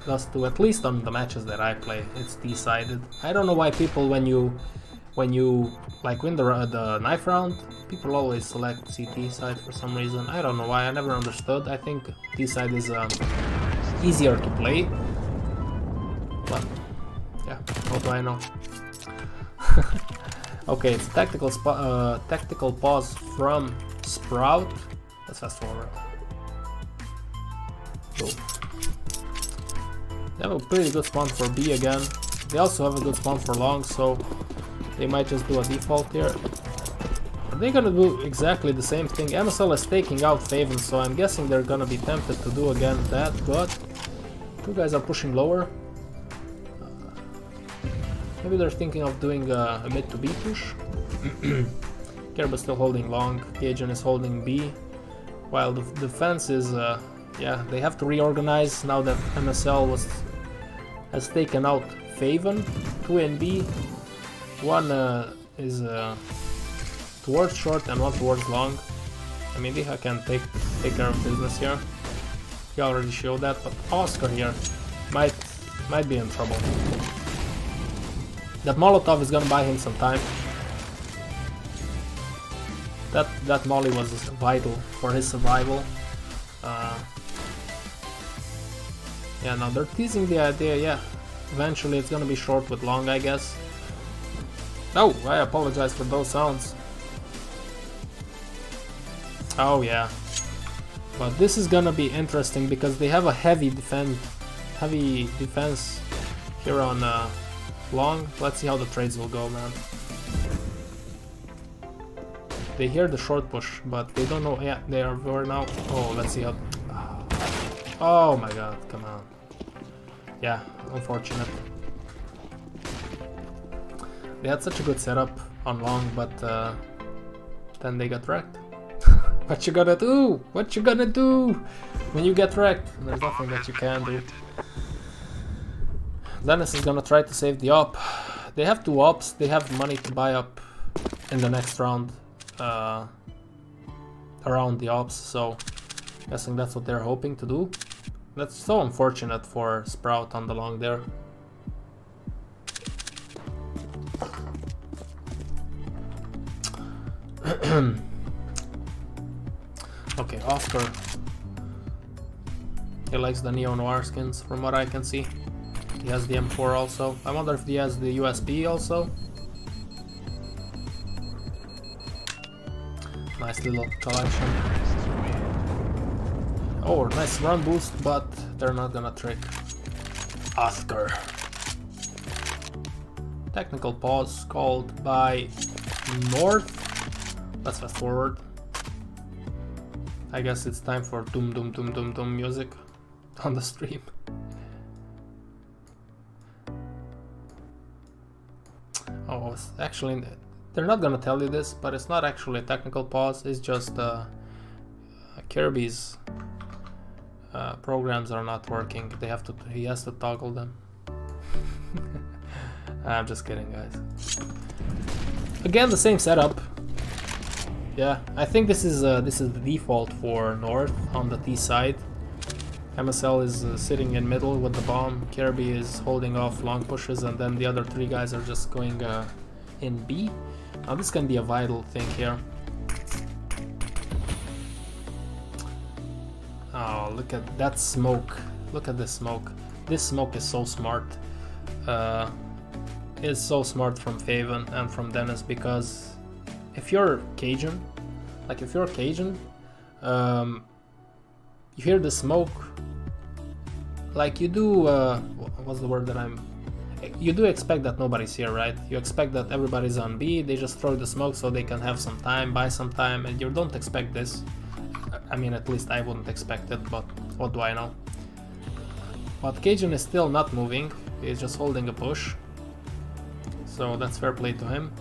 just to, at least on the matches that I play, it's D-sided. I don't know why people, when you like win the knife round, people always select CT side for some reason. I don't know why. I never understood. I think D-side is easier to play. But yeah, what do I know? Okay, it's tactical pause from Sprout. Let's fast forward. Cool. They have a pretty good spawn for B again. They also have a good spawn for long, so they might just do a default here. Are they gonna do exactly the same thing? MSL is taking out Faven, so I'm guessing they're gonna be tempted to do again that, but two guys are pushing lower. Maybe they're thinking of doing a mid to B push. Kerber's still holding long, Cajun is holding B, while the defense is, yeah, they have to reorganize now that MSL has taken out Faven. 2 in B, one is towards short and one towards long. I mean, they can take care of business here. He already showed that, but Oscar here might be in trouble. That Molotov is gonna buy him some time. That molly was vital for his survival. Yeah, now they're teasing the idea, yeah. Eventually it's gonna be short with long, I guess. Oh, I apologize for those sounds. Oh yeah. But this is gonna be interesting because they have a heavy defense here on long. Let's see how the trades will go, man. They hear the short push, but they don't know. Yeah, they are over now. Oh, let's see how. Oh my god, come on. Yeah, unfortunate. They had such a good setup on long, but then they got wrecked. What you gonna do? What you gonna do when you get wrecked? There's nothing that you can do. Dennis is gonna try to save the op. They have 2 ops. They have money to buy up in the next round around the ops, so guessing that's what they're hoping to do. That's so unfortunate for Sprout on the long there. Okay, Oscar. He likes the Neo Noir skins from what I can see. He has the M4 also. I wonder if he has the USB also. Nice little collection. Oh, nice run boost, but they're not gonna trick Oscar. Technical pause called by North. Let's fast forward. I guess it's time for doom doom doom doom doom music on the stream. Oh, actually, they're not gonna tell you this, but it's not actually a technical pause. It's just Kirby's programs are not working. He has to toggle them. I'm just kidding, guys. Again, the same setup. Yeah, I think this is the default for North on the T side. MSL is sitting in middle with the bomb. Kirby is holding off long pushes, and then the other 3 guys are just going in B. Now this can be a vital thing here. Oh, look at that smoke. Look at this smoke. This smoke is so smart. It's so smart from Faven and from Dennis, because if you're Cajun, you hear the smoke, like you do, what's the word that you do expect that nobody's here, right? You expect that everybody's on B, they just throw the smoke so they can have some time, buy some time, and you don't expect this. I mean, at least I wouldn't expect it, but what do I know? But Cajun is still not moving, he's just holding a push. So that's fair play to him.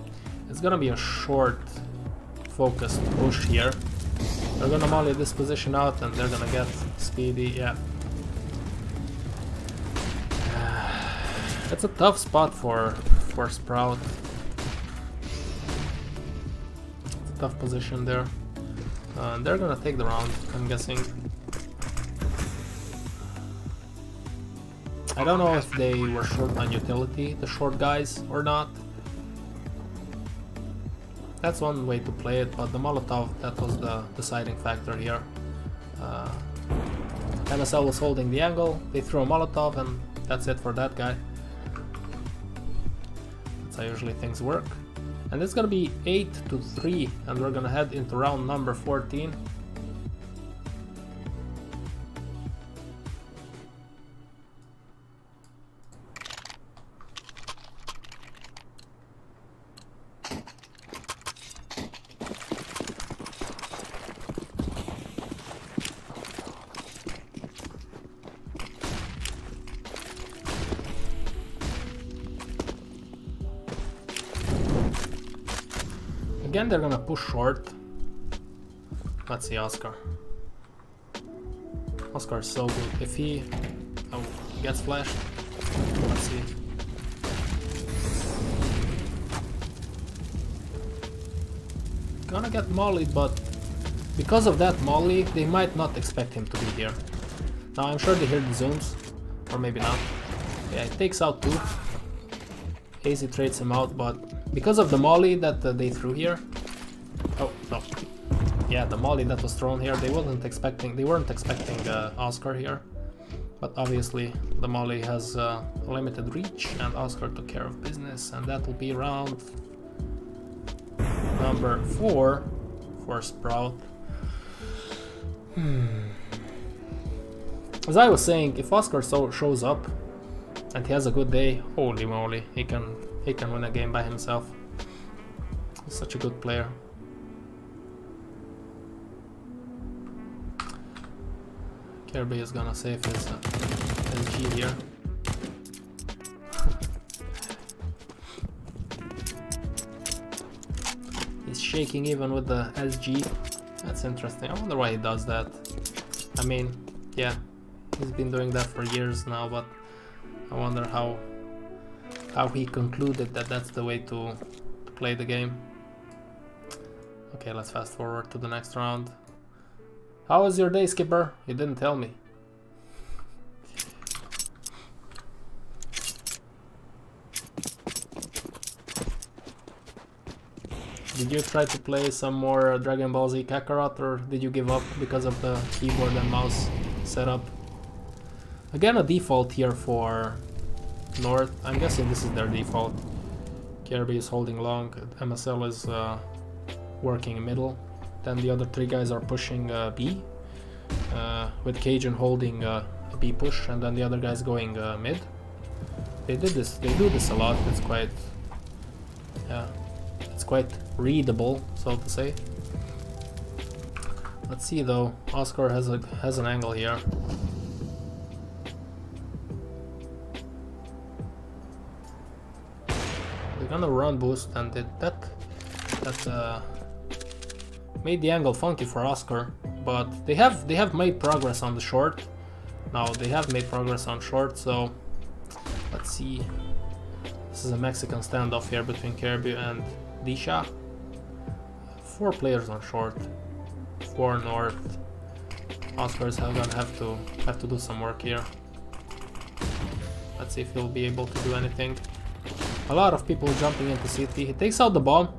It's gonna be a short, focused push here. They're gonna molly this position out and they're gonna get speedy, yeah. It's a tough spot for Sprout. tough position there. They're gonna take the round, I'm guessing. I don't know if they were short on utility, the short guys, or not. That's one way to play it, but the Molotov, that was the deciding factor here. MSL was holding the angle, they threw a Molotov, and that's it for that guy. That's how usually things work. And it's gonna be 8-3, and we're gonna head into round number 14. Again, they're gonna push short. Let's see Oscar. Oscar is so good. If he gets flashed, let's see. Gonna get mollied, but because of that molly, they might not expect him to be here. Now I'm sure they hear the zooms, or maybe not. Yeah, it takes out 2. Easy trades him out, but because of the molly that they threw here. Oh no. Yeah, the molly that was thrown here, they weren't expecting Oscar here. But obviously the molly has limited reach, and Oscar took care of business, and that will be round number 4 for Sprout. As I was saying, if Oscar shows up and he has a good day, holy moly, he can win a game by himself. He's such a good player. Kirby is gonna save his G here. He's shaking even with the SG. That's interesting. I wonder why he does that. I mean, yeah, he's been doing that for years now, but I wonder how he concluded that that's the way to play the game. Okay, let's fast forward to the next round. How was your day, Skipper? You didn't tell me. Did you try to play some more Dragon Ball Z Kakarot, or did you give up because of the keyboard and mouse setup? Again, a default here for North. I'm guessing this is their default. Kirby is holding long, MSL is working middle. Then the other 3 guys are pushing B, with Cajun holding a B push, and then the other guys going mid. They do this a lot. It's quite, yeah, it's quite readable, so to say. Let's see though. Oscar has an angle here. They're gonna run boost, and that made the angle funky for Oscar, but they have made progress on the short. Now they have made progress on short, so let's see. This is a Mexican standoff here between Kirby and Disha. 4 players on short, 4 north. Oscar is gonna have to do some work here. Let's see if he'll be able to do anything. A lot of people jumping into CT. He takes out the bomb,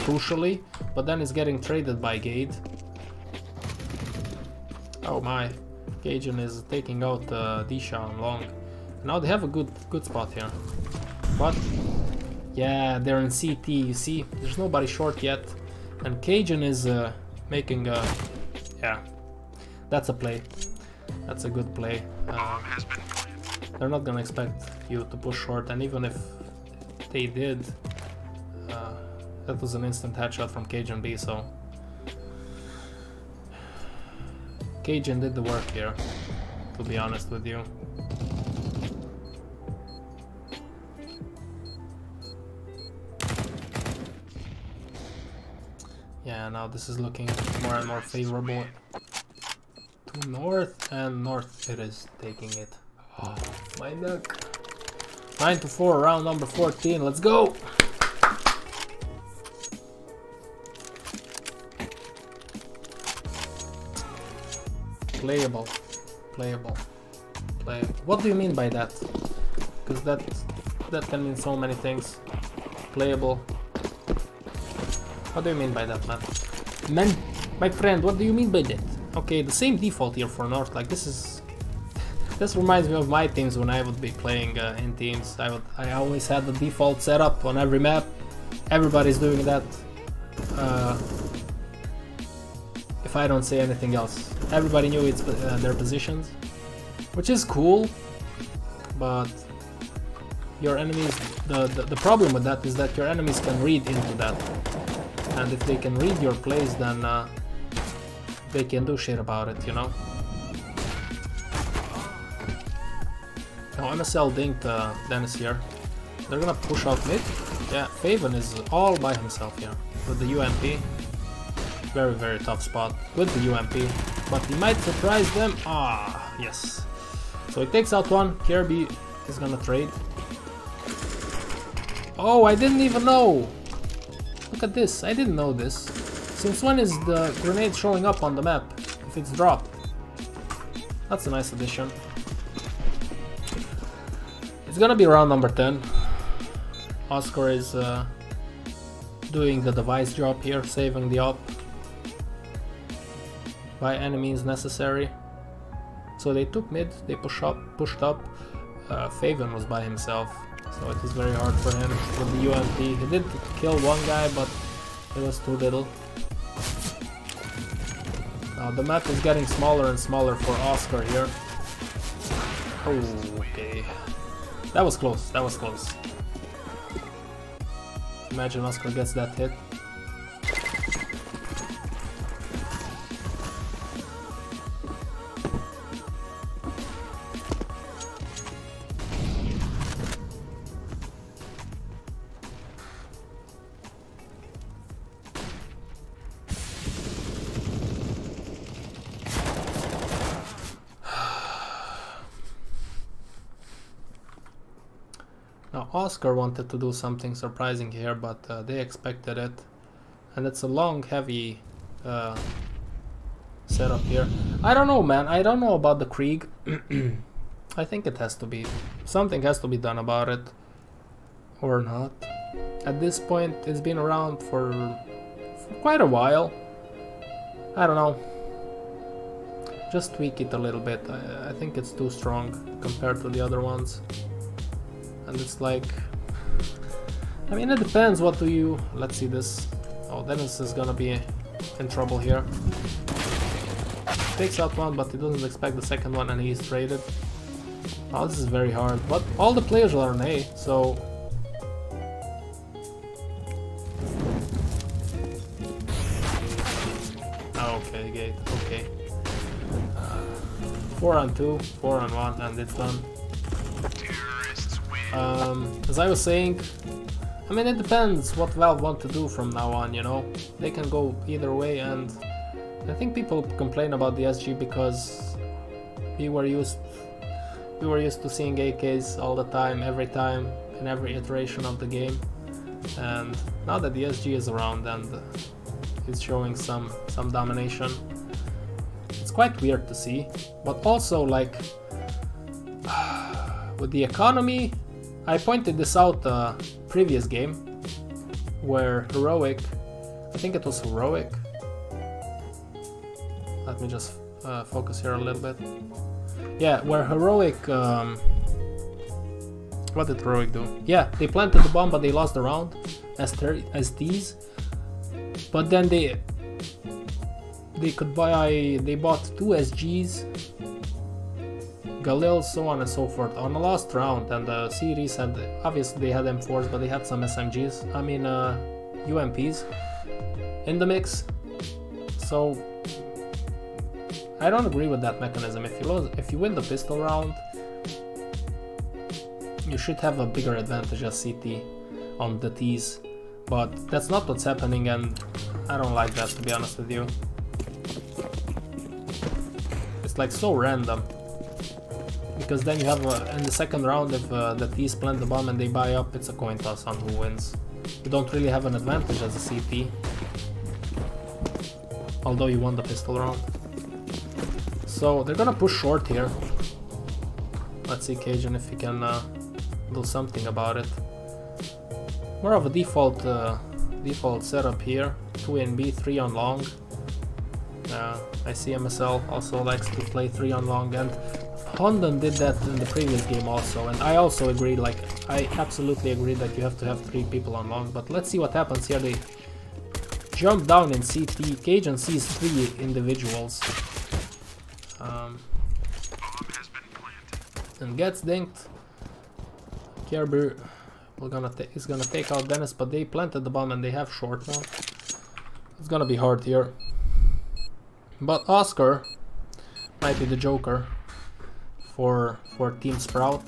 crucially, but then is getting traded by Gade. Oh my, Cajun is taking out Disha on long. Now they have a good spot here. But yeah, they're in CT, you see, there's nobody short yet. And Cajun is making a, yeah, that's a play. That's a good play. They're not gonna expect you to push short, and even if they did, that was an instant headshot from Cajun B, so Cajun did the work here, to be honest with you. Yeah, now this is looking more and more favorable to North, and North it is taking it. Oh, my neck. 9-4, round number 14, let's go! playable. What do you mean by that? Because that can mean so many things. Playable. What do you mean by that, man? Man, my friend, what do you mean by that? Okay, the same default here for North. Like this reminds me of my teams when I would be playing in teams. I always had the default setup on every map. Everybody's doing that. If I don't say anything else, everybody knew it's their positions, which is cool. But your enemies, the problem with that is that your enemies can read into that, and if they can read your plays, then they can do shit about it, you know. Now MSL dinked Dennis here. They're gonna push out mid. Yeah, Faven is all by himself here with the UMP. Very, very tough spot with the UMP, but he might surprise them. Ah, yes. So he takes out one. Kirby is gonna trade. Oh, I didn't even know. Look at this. I didn't know this. Since when is the grenade showing up on the map if it's dropped? That's a nice addition. It's gonna be round number 10. Oscar is doing the device job here, saving the op by any means necessary. So they took mid, they pushed up. Faven was by himself, so it was very hard for him with the UMP. He did kill one guy, but it was too little. Now the map is getting smaller and smaller for Oscar here. Oh, okay. That was close, that was close. Imagine Oscar gets that hit. Now Oscar wanted to do something surprising here, but they expected it, and it's a long, heavy setup here. I don't know, man. I don't know about the Krieg. I think it has to be, something has to be done about it, or not. At this point, it's been around for quite a while. I don't know. Just tweak it a little bit. I think it's too strong compared to the other ones. And it's like, I mean, it depends. What do you, let's see this. Oh, Dennis is gonna be in trouble here. Takes out one, but he doesn't expect the second one, and he's traded. Oh, this is very hard, but all the players are on A, so okay, gate, okay. 4 on 2, 4 on 1, and it's done. As I was saying, I mean, it depends what Valve want to do from now on, you know. They can go either way, and I think people complain about the SG because we were used to seeing AKs all the time, in every iteration of the game. And now that the SG is around and it's showing some domination, it's quite weird to see. But also, like, with the economy, I pointed this out previous game where Heroic, I think it was Heroic. Let me just focus here a little bit. Yeah, where Heroic, what did Heroic do? Yeah, they planted the bomb, but they lost the round as these. But then they bought 2 SGs, Galil, so on and so forth on the last round, and the series had, obviously they had M4s, but they had some SMGs, I mean UMPs in the mix. So I don't agree with that mechanism. If you win the pistol round, you should have a bigger advantage as CT on the Ts, but that's not what's happening, and I don't like that, to be honest with you. It's like so random. Because then you have, in the second round, if the T's plant the bomb and they buy up, it's a coin toss on who wins. You don't really have an advantage as a CT, although you won the pistol round. So they're gonna push short here. Let's see Cajun if he can do something about it. More of a default setup here. 2 in B, 3 on long. I see MSL also likes to play 3 on long, and Honden did that in the previous game also, and I also agree, like, I absolutely agree that you have to have 3 people on long, but let's see what happens here. They jump down in CT, Cajun sees 3 individuals, and gets dinked. Kjærby is gonna take out Dennis, but they planted the bomb and they have short now. It's gonna be hard here. But Oscar might be the joker for Team Sprout.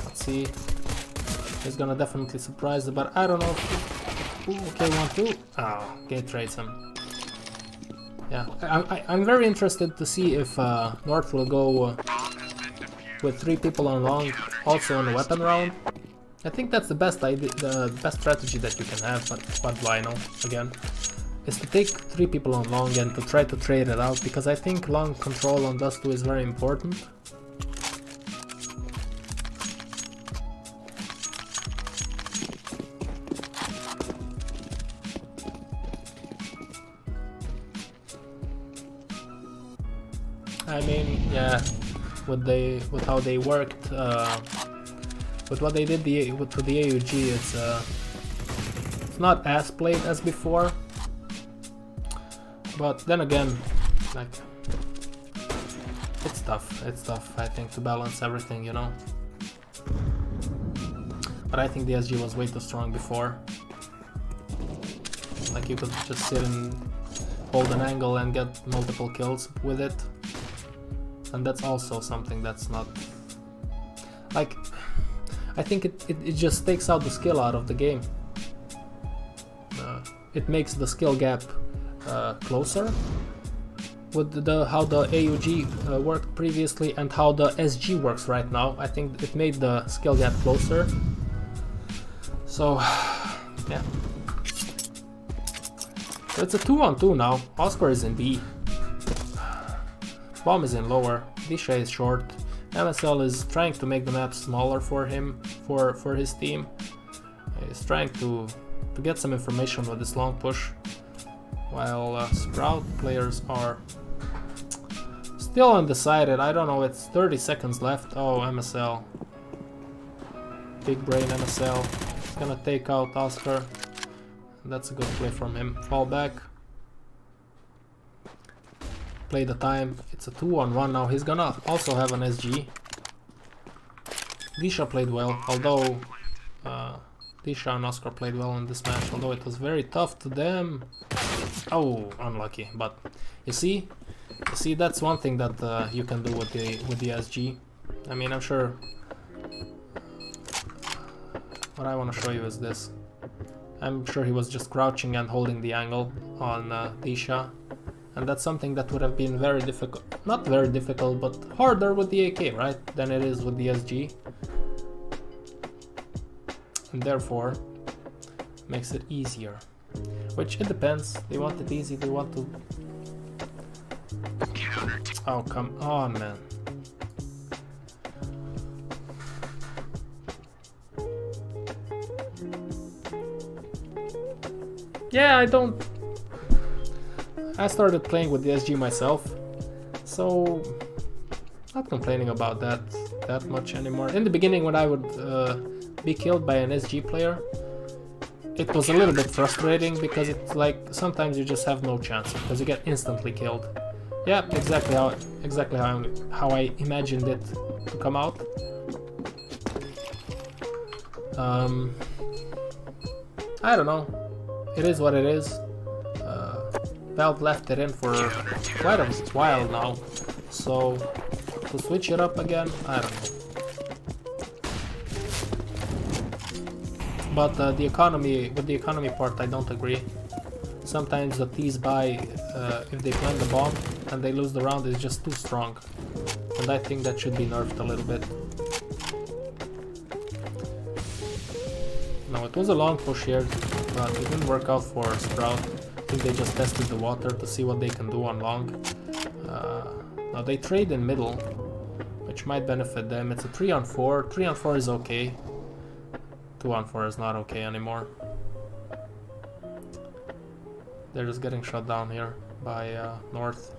Let's see. He's gonna definitely surprise it, but I don't know if... Ooh, okay, 1-2. Oh, Gate trades him. Yeah, I'm very interested to see if North will go with 3 people on long, also in a weapon round. I think that's the best idea, the best strategy that you can have, but what do I know, again, is to take 3 people on long and to try to trade it out, because I think long control on Dust 2 is very important. I mean, yeah, with how they worked, with what they did with the AUG, it's not as played as before. But then again, like, it's tough, I think, to balance everything, you know. But I think the SG was way too strong before. Like, you could just sit and hold an angle and get multiple kills with it. And that's also something that's not... Like, I think it just takes out the skill out of the game. It makes the skill gap closer with how the AUG worked previously and how the SG works right now. I think it made the skill gap closer. So, yeah. So it's a 2-on-2 now. Oscar is in B. Bomb is in lower. Disha is short. MSL is trying to make the map smaller for him, for his team. He's trying to get some information with this long push, while Sprout players are still undecided. I don't know, it's 30 seconds left. Oh, MSL. Big brain MSL. He's gonna take out Oscar. That's a good play from him. Fall back. Play the time. It's a 2-on-1 now. He's gonna also have an SG. Disha played well, although Disha and Oscar played well in this match, although it was very tough to them. Oh, unlucky. But you see, that's one thing that you can do with the SG. I mean, I'm sure. What I want to show you is this. I'm sure he was just crouching and holding the angle on Disha. And that's something that would have been very difficult, not very difficult, but harder with the AK, right, than it is with the SG. And therefore, makes it easier. Which, it depends. They want it easy, they want to... Oh, come on, man. Yeah, I started playing with the SG myself, so not complaining about that much anymore. In the beginning, when I would be killed by an SG player, it was a little bit frustrating, because it's like sometimes you just have no chance because you get instantly killed. Yeah, exactly how I imagined it to come out. I don't know. It is what it is. Valve left it in for quite a while now, so to switch it up again, I don't know. But with the economy part, I don't agree. Sometimes the tease buy, if they plant the bomb and they lose the round, is just too strong, and I think that should be nerfed a little bit. No, it was a long push here, but it didn't work out for Sprout. think they just tested the water to see what they can do on long. Now they trade in middle, which might benefit them. It's a 3-on-4. 3-on-4 is okay. 2-on-4 is not okay anymore. They're just getting shut down here by North.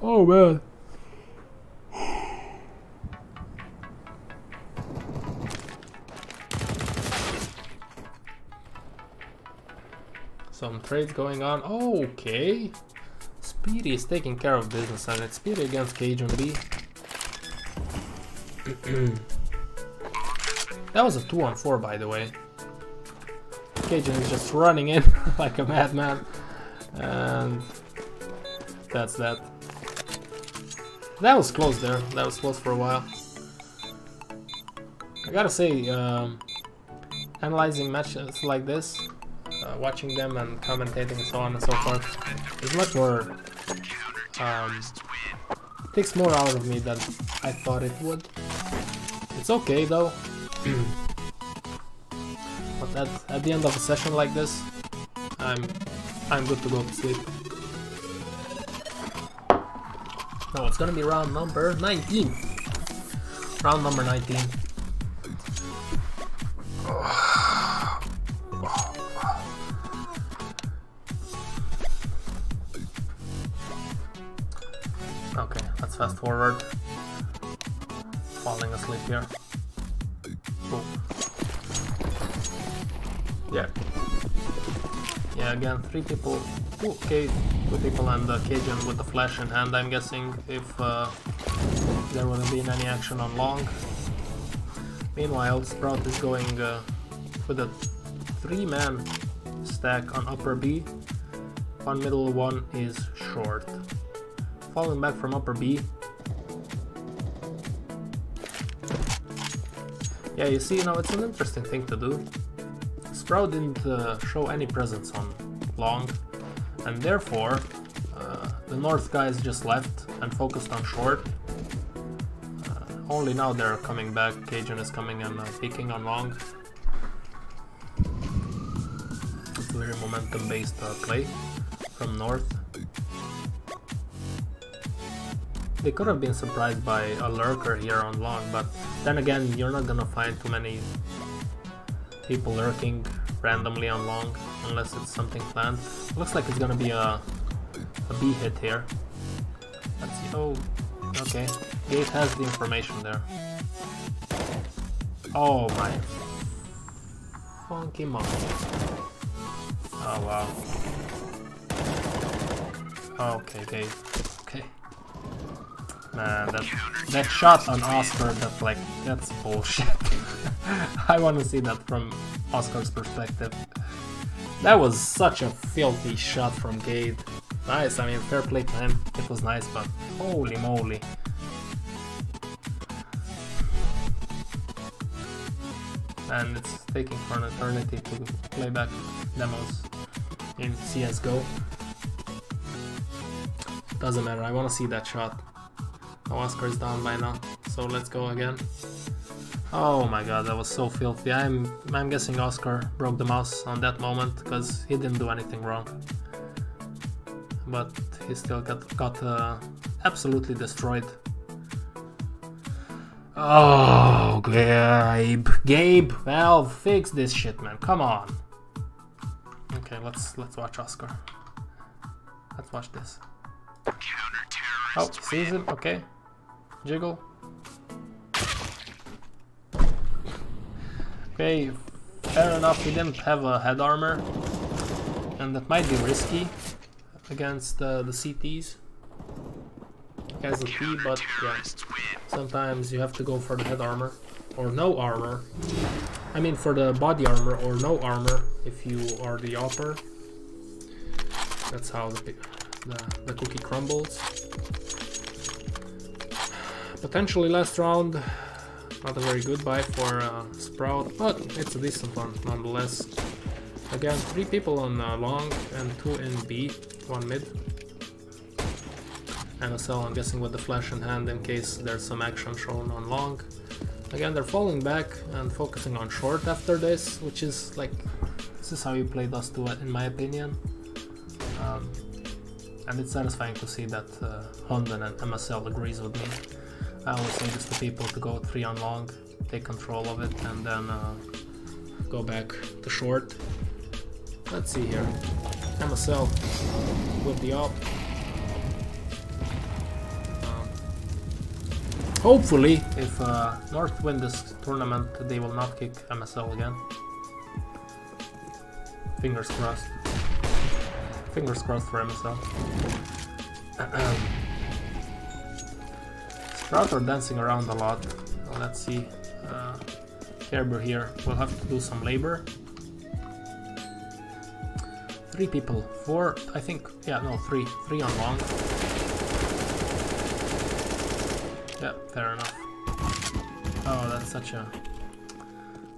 Oh man. Some trades going on. Oh, okay. Speedy is taking care of business, and it's Speedy against Cajun B. That was a 2-on-4, by the way. Cajun is just running in like a madman, and that's that. That was close there. That was close for a while. I gotta say, analyzing matches like this, watching them and commentating and so on and so forth, is much more, takes more out of me than I thought it would. It's okay though. But at the end of a session like this, I'm good to go to sleep. No, it's gonna be round number 19. Round number 19. Okay, let's fast forward. Falling asleep here. Cool. Yeah. Yeah, again, 3 people. Okay, 2 people and Cajun with the flash in hand, I'm guessing, if there wouldn't be any action on long. Meanwhile, Sprout is going with a 3-man stack on upper B. 1 middle, 1 is short. Falling back from upper B. Yeah, you see, it's an interesting thing to do. Sprout didn't show any presence on long, and therefore the North guys just left and focused on short. Only now they're coming back. Cajun is coming and peeking on long. It's a very momentum-based play from North. They could have been surprised by a lurker here on long, but then again, you're not gonna find too many people lurking randomly on long unless it's something planned. Looks like it's gonna be a B hit here. Let's see. Oh, okay. Gate has the information there. Oh my funky monkey. Oh wow. Okay, Gate. Okay. Man, that shot on Oscar, that's bullshit. I want to see that from Oscar's perspective. That was such a filthy shot from Gade. Nice, I mean, fair play to him. It was nice, but holy moly. And it's taking for an eternity to play back demos in CSGO. Doesn't matter, I want to see that shot. Oh, Oscar is down by now, so let's go again. Oh my god, that was so filthy. I'm guessing Oscar broke the mouse on that moment because he didn't do anything wrong. But he still got absolutely destroyed. Oh, Gabe, Valve, fix this shit, man. Come on. Okay, let's watch Oscar. Let's watch this. Oh, sees him. Okay. Jiggle. Okay, fair enough, he didn't have a head armor, and that might be risky against the CTs. He has a P, but yeah, sometimes you have to go for the head armor, or no armor. I mean for the body armor or no armor if you are the upper. That's how the cookie crumbles. Potentially last round. Not a very good buy for Sprout, but it's a decent one nonetheless. Again, 3 people on long and 2 in B, 1 mid. NSL, I'm guessing, with the flash in hand in case there's some action shown on long. Again, they're falling back and focusing on short after this, which is like This is how you play those two, in my opinion. And it's satisfying to see that Honden and MSL agrees with me. I always say this to people, to go 3 on long, take control of it, and then go back to short. Let's see here. MSL with the op. Hopefully, if North win this tournament, they will not kick MSL again. Fingers crossed. Fingers crossed for MSL. Sprout are dancing around a lot. Let's see. Kerber here will have to do some labor. 3 people. 4, I think. Yeah, no, 3. 3 on long. Yeah, fair enough. Oh, that's such a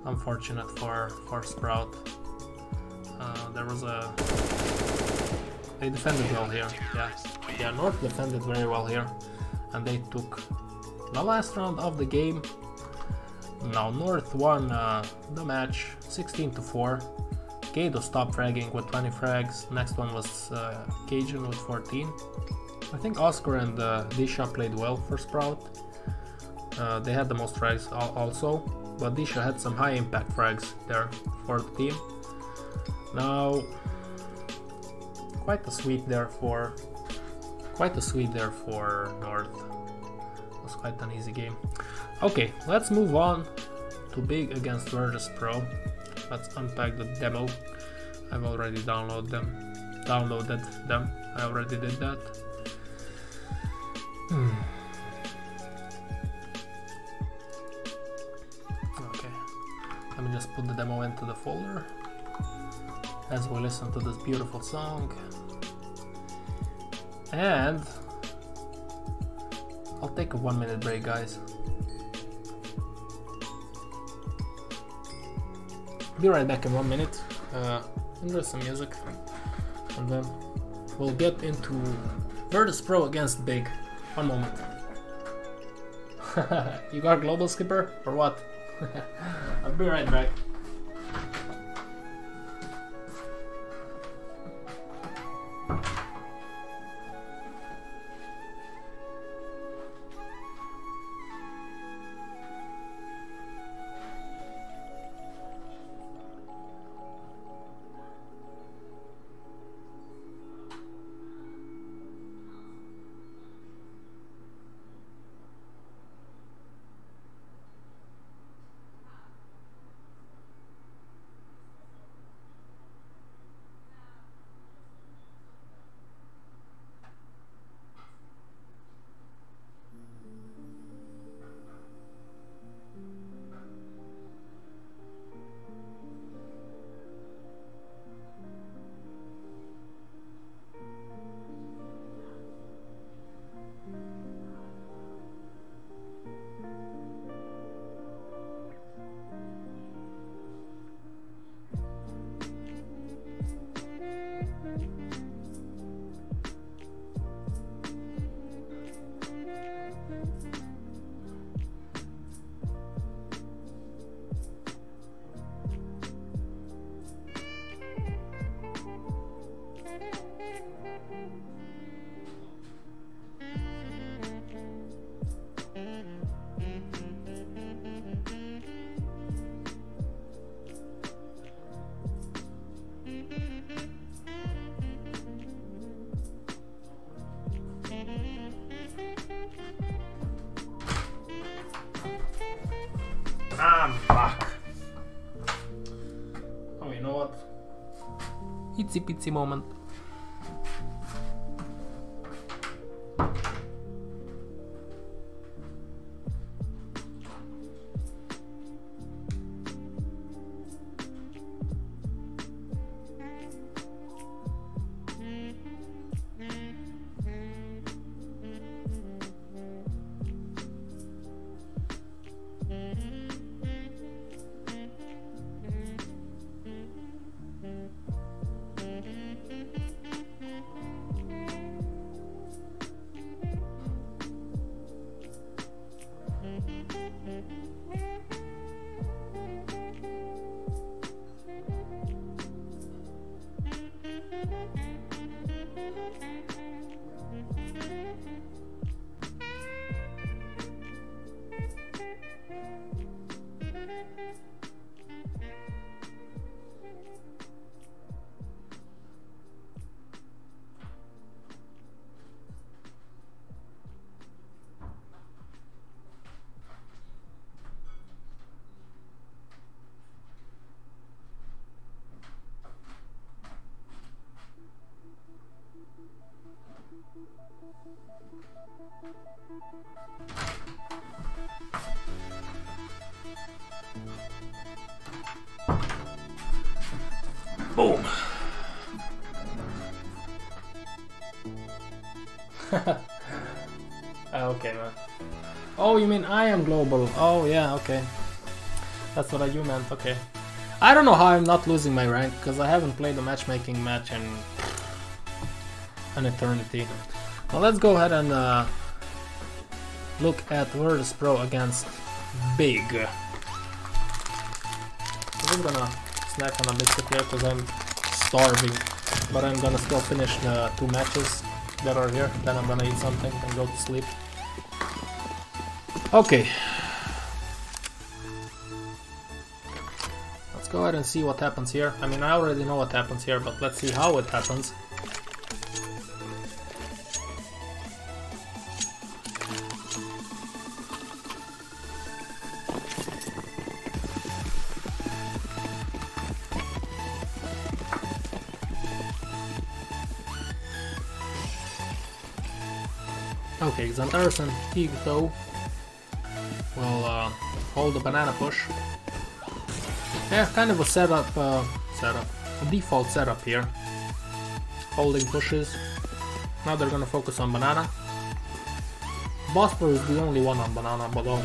unfortunate for Sprout. There was a... They defended well here. Yeah, North defended very well here. And they took the last round of the game. Now North won the match 16-4. Gado stopped fragging with 20 frags. Next one was Cajun with 14. I think Oscar and Disha played well for Sprout. They had the most frags also, but Disha had some high impact frags there for the team. Now, quite a sweep there for North. It was quite an easy game. Okay, let's move on to Big against Virtus.Pro. Let's unpack the demo. I've already downloaded them. I already did that. Okay, let me just put the demo into the folder as we listen to this beautiful song. And I'll take a 1-minute break, guys. Be right back in 1 minute. Enjoy some music, and then we'll get into Virtus.Pro against Big. 1 moment. You got global skipper or what? I'll be right back. I'm back. Oh, you know what? Itsy bitsy moment. Okay, man. Oh, you mean I am global? Oh, yeah, okay. That's what you meant, okay. I don't know how I'm not losing my rank, because I haven't played a matchmaking match in an eternity. Now let's go ahead and look at Virtus.Pro against Big. I'm just gonna snack on a biscuit here because I'm starving, but I'm gonna still finish the 2 matches that are here, then I'm gonna eat something and go to sleep. Okay. Let's go ahead and see what happens here. I mean, I already know what happens here, but let's see how it happens. Okay, Xantares and ChilledCow will hold the banana push. Yeah, kind of a a default setup here. Holding pushes. Now they're gonna focus on banana. Buster is the only one on banana below.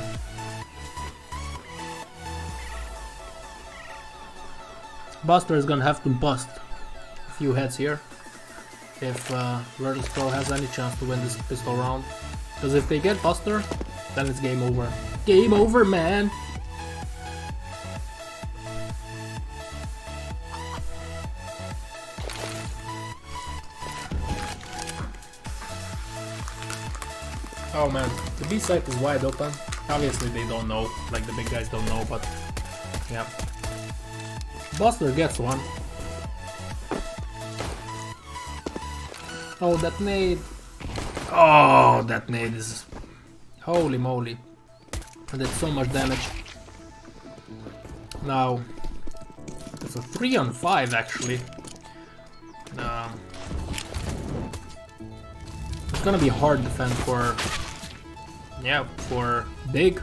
Buster is gonna have to bust a few heads here if Virtus.Pro has any chance to win this pistol round. Because if they get Buster, then it's game over. Game over, man! Oh man, the B site is wide open. Obviously they don't know, like the big guys don't know, but yeah. Buster gets one. Oh, that nade. Oh, that nade is... Holy moly. I did so much damage. Now, it's a 3-on-5 actually. It's gonna be hard defense for... Yeah, for Big.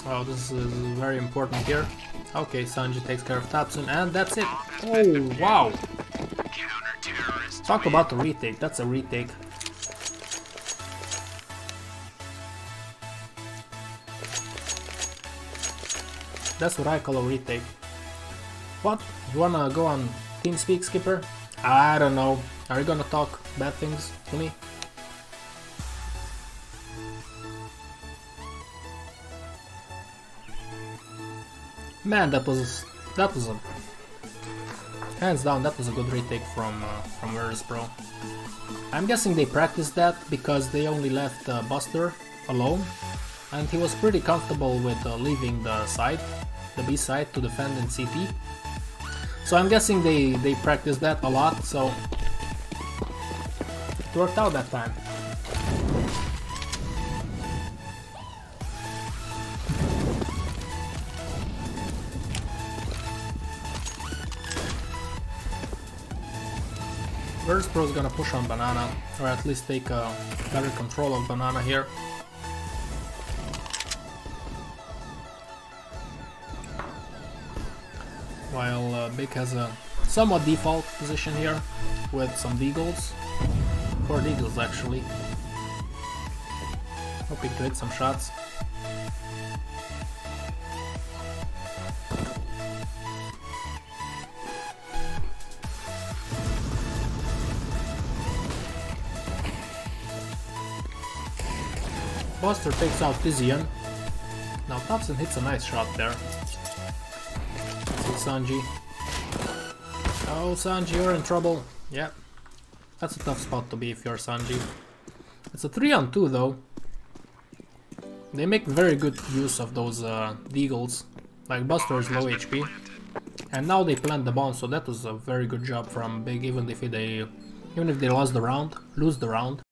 Oh, this is very important here. Okay, Sanji takes care of Tapsun, and that's it. Oh, wow. Talk about the retake. That's a retake. That's what I call a retake. What? You wanna go on TeamSpeak, Skipper? I don't know. Are you gonna talk bad things to me? Man, that was a hands down. That was a good retake from Virtus.Pro. I'm guessing they practiced that because they only left Buster alone, and he was pretty comfortable with leaving the side, the B side, to defend in CT. So I'm guessing they practiced that a lot. So it worked out that time. Virtus.Pro is gonna push on banana, or at least take better control of banana here. While Big has a somewhat default position here with some deagles. 4 deagles actually. Hoping to hit some shots. Buster takes out Tizian. Now Thompson hits a nice shot there. See Sanji. Oh, Sanji, you're in trouble. Yeah. That's a tough spot to be if you're Sanji. It's a 3-on-2 though. They make very good use of those deagles. Like Buster is low HP. And now they plant the bomb, so that was a very good job from Big, even if they lose the round.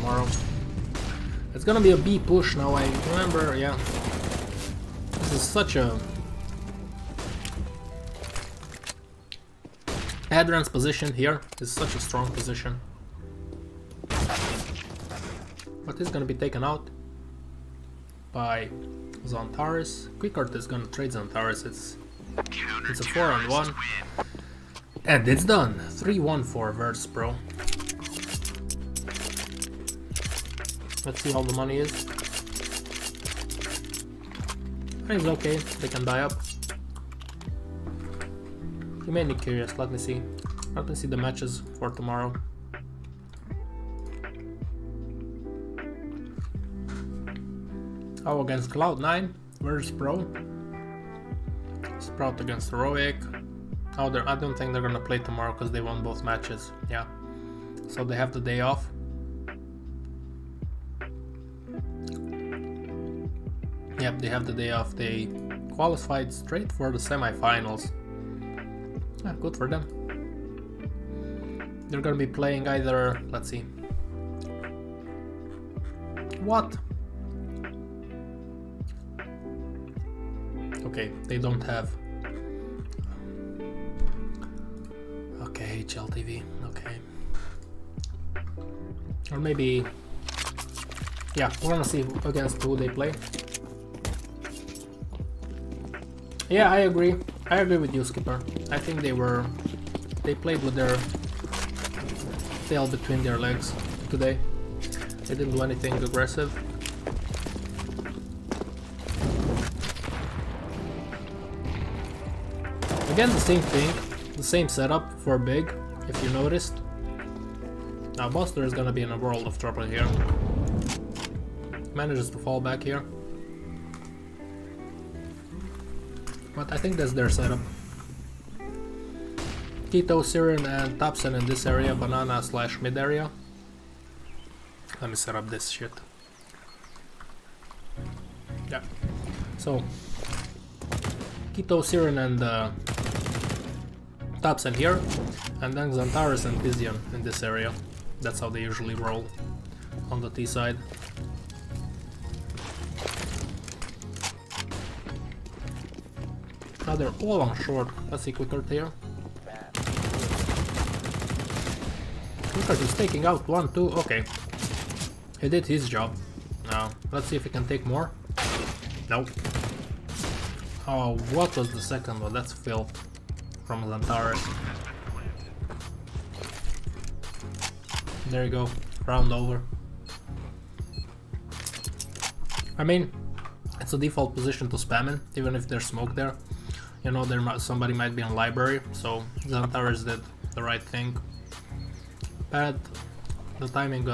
tomorrow. It's gonna be a B push now, I remember, yeah. This is such a... Adrian's position here is such a strong position. But he's gonna be taken out by Zantares. Quickart is gonna trade Zantares. It's a 4-on-1. And it's done. 3-1 for Virtus.Pro. Let's see how the money is. I think it's okay. They can die up. You made me curious. Let me see. Let me see the matches for tomorrow. Oh, against Cloud9, Virtus.Pro. Sprout against Heroic. Oh, I don't think they're gonna play tomorrow because they won both matches. Yeah. So they have the day off. Yep, they have the day off. They qualified straight for the semifinals. Yeah, good for them. They're gonna be playing either, let's see. What? Okay, they don't have. Okay, HLTV, okay. Or maybe, yeah, we're gonna see against who they play. Yeah, I agree. I agree with you, Skipper. I think they played with their tail between their legs today. They didn't do anything aggressive. Again, the same thing, the same setup for Big, if you noticed. Now Buster is gonna be in a world of trouble here. Manages to fall back here. But I think that's their setup. Keto, Siren and Thompson in this area, banana / mid area. Let me set up this shit. Yeah. So Keto, Siren and Thompson here, and then Xantares and Vision in this area. That's how they usually roll on the T side. Now they're all on short. Let's see Quickart here. Quickart is taking out 1, 2, okay. He did his job. Now, let's see if he can take more. Nope. Oh, what was the second one? That's filth from Xantares. There you go. Round over. I mean, it's a default position to spam in, even if there's smoke there. You know, somebody might be in library, so Xantares did the right thing. Bad. The timing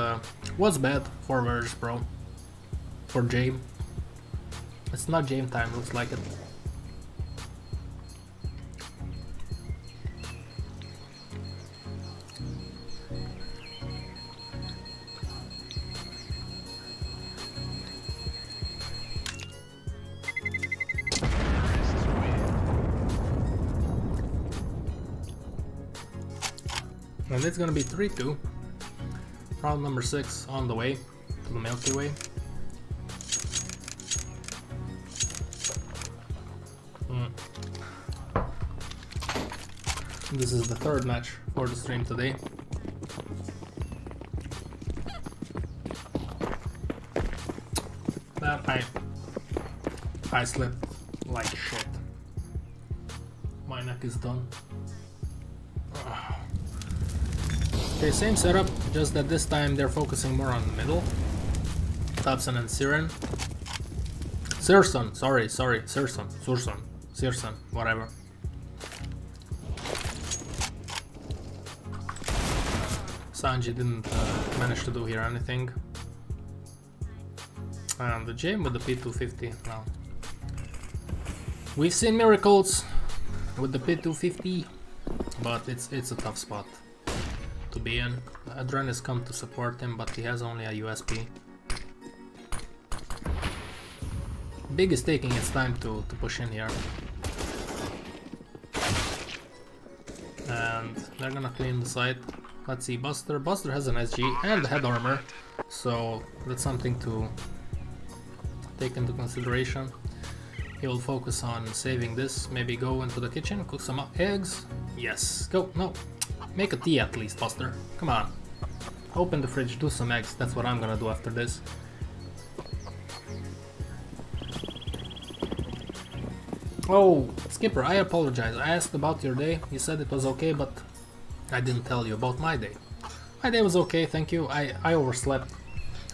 was bad for Virtus.Pro. For Jame. It's not Jame time, looks like it. And it's gonna be 3-2. Round number 6 on the way to the Milky Way. This is the third match for the stream today. That I slept like shit. My neck is done. Okay, same setup, just that this time they're focusing more on the middle. Thompson and Siren. Sirson, sorry, Surson, whatever. Sanji didn't manage to do here anything. And the Jame with the P250 now. We've seen miracles with the P250, but it's a tough spot to be in. Adren has come to support him, but he has only a USP. Big is taking its time to push in here. And they're gonna clean the site. Let's see, Buster. Buster has an SG and the head armor, so that's something to take into consideration. He will focus on saving this, maybe go into the kitchen, cook some eggs. Yes, go, no, make a tea at least, Buster. Come on, open the fridge, do some eggs. That's what I'm gonna do after this. Oh, Skipper, I apologize. I asked about your day. You said it was okay, but I didn't tell you about my day. My day was okay, thank you. I overslept.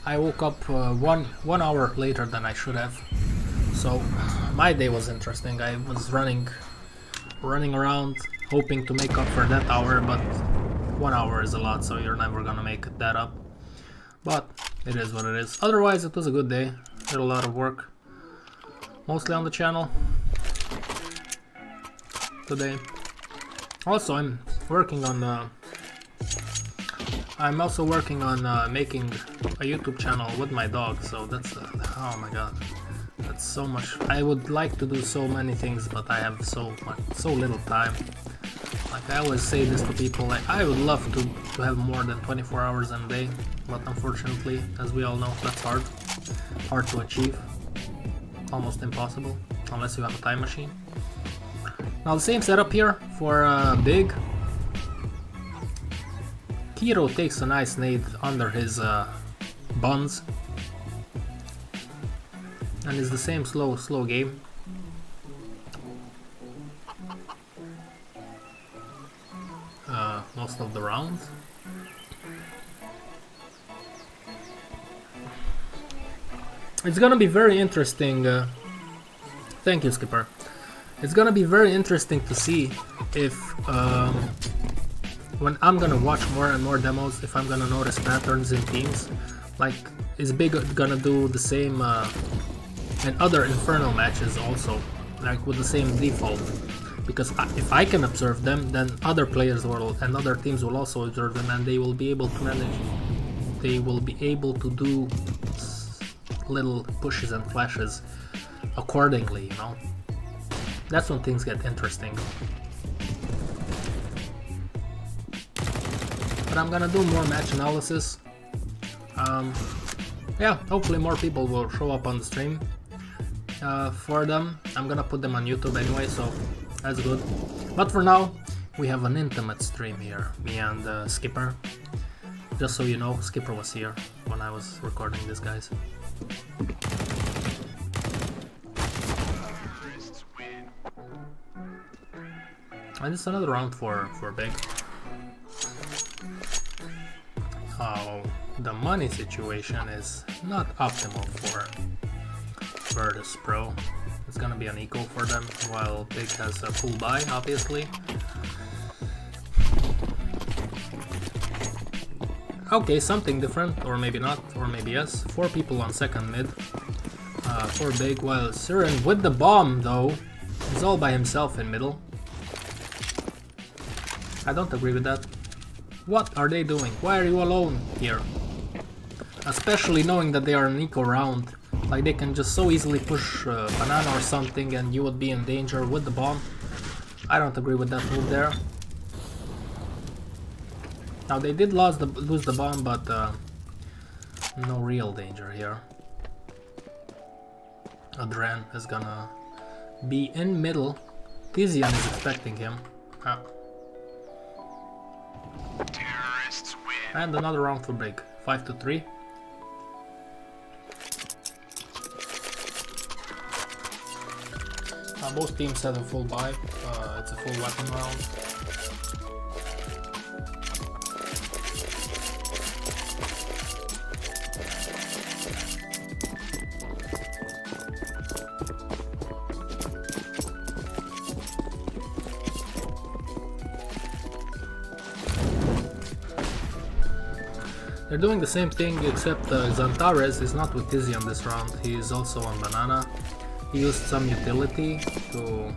I woke up one hour later than I should have. So my day was interesting. I was running around hoping to make up for that hour, but 1 hour is a lot, so you're never gonna make that up. But it is what it is. Otherwise, it was a good day. Did a lot of work, mostly on the channel today. Also, I'm also working on making a YouTube channel with my dog. So that's oh my god, that's so much. I would like to do so many things, but I have so little time. Like I always say this to people, like I would love to have more than 24 hours in a day, but unfortunately, as we all know, that's hard to achieve, almost impossible, unless you have a time machine. Now the same setup here for Big. Kiro takes a nice nade under his buns, and it's the same slow game. Most of the rounds. It's gonna be very interesting. Thank you, Skipper. It's gonna be very interesting to see if when I'm gonna watch more and more demos, if I'm gonna notice patterns in teams. Like, is Big gonna do the same in other Infernal matches also, like with the same default? Because if I can observe them, then other players will and other teams will also observe them, and they will be able to manage. They will be able to do little pushes and flashes accordingly, you know. That's when things get interesting. But I'm gonna do more match analysis. Yeah, hopefully more people will show up on the stream for them. I'm gonna put them on YouTube anyway, so that's good. But for now, we have an intimate stream here, me and Skipper. Just so you know, Skipper was here when I was recording this, guys. And it's another round for Big. Oh, the money situation is not optimal for Virtus.Pro. It's gonna be an eco for them, while Big has a full buy, obviously. Okay, something different, or maybe not, or maybe yes. 4 people on second mid for Big, while Siren with the bomb, though, is all by himself in middle. I don't agree with that. What are they doing? Why are you alone here? Especially knowing that they are an eco round. Like, they can just so easily push banana or something and you would be in danger with the bomb. I don't agree with that move there. Now, they did lose the bomb, but no real danger here. Adren is gonna be in middle. Tizian is expecting him. And another round for Big. 5-3. Both teams have a full buy. It's a full weapon round. They're doing the same thing, except Xantares is not with Tizzy on this round. He is also on banana. He used some utility to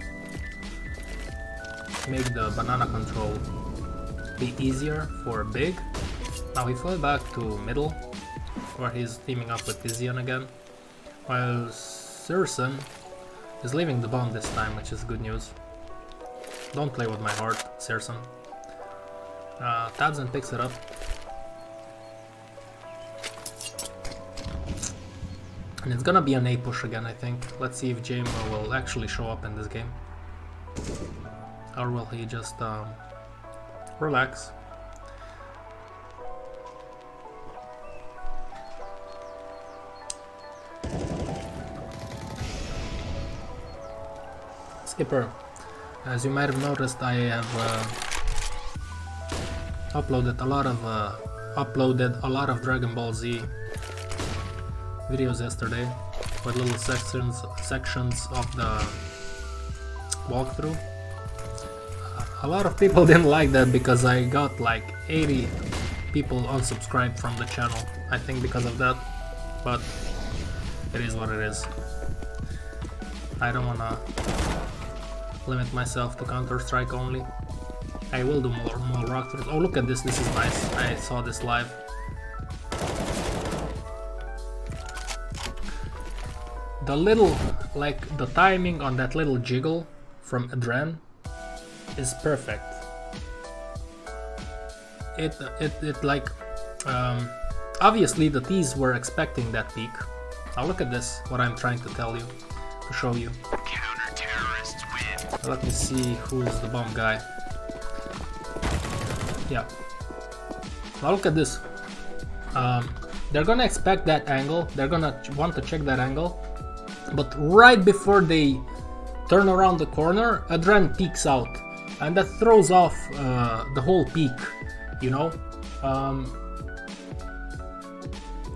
make the banana control be easier for Big. Now he fell back to middle, where he's teaming up with Tizian again, while Sirson is leaving the bomb this time, which is good news. Don't play with my heart, Sirson. Tabsen picks it up. And it's gonna be an A push again, I think. Let's see if Jambo will actually show up in this game. Or will he just relax? Skipper, as you might have noticed, I have uploaded a lot of Dragon Ball Z videos yesterday with little sections of the walkthrough. A lot of people didn't like that because I got like 80 people unsubscribed from the channel, I think because of that, but it is what it is. I don't wanna limit myself to Counter-Strike only. I will do more walkthroughs. Oh, look at this, this is nice. I saw this live. The little, like the timing on that little jiggle from Adren is perfect. It like, obviously the T's were expecting that peak. Now look at this, what I'm trying to tell you, to show you. Counter-terrorists win. Let me see who's the bomb guy. Yeah. Now look at this. They're gonna expect that angle, they're gonna want to check that angle, but right before they turn around the corner, Adren peeks out, and that throws off the whole peak, you know.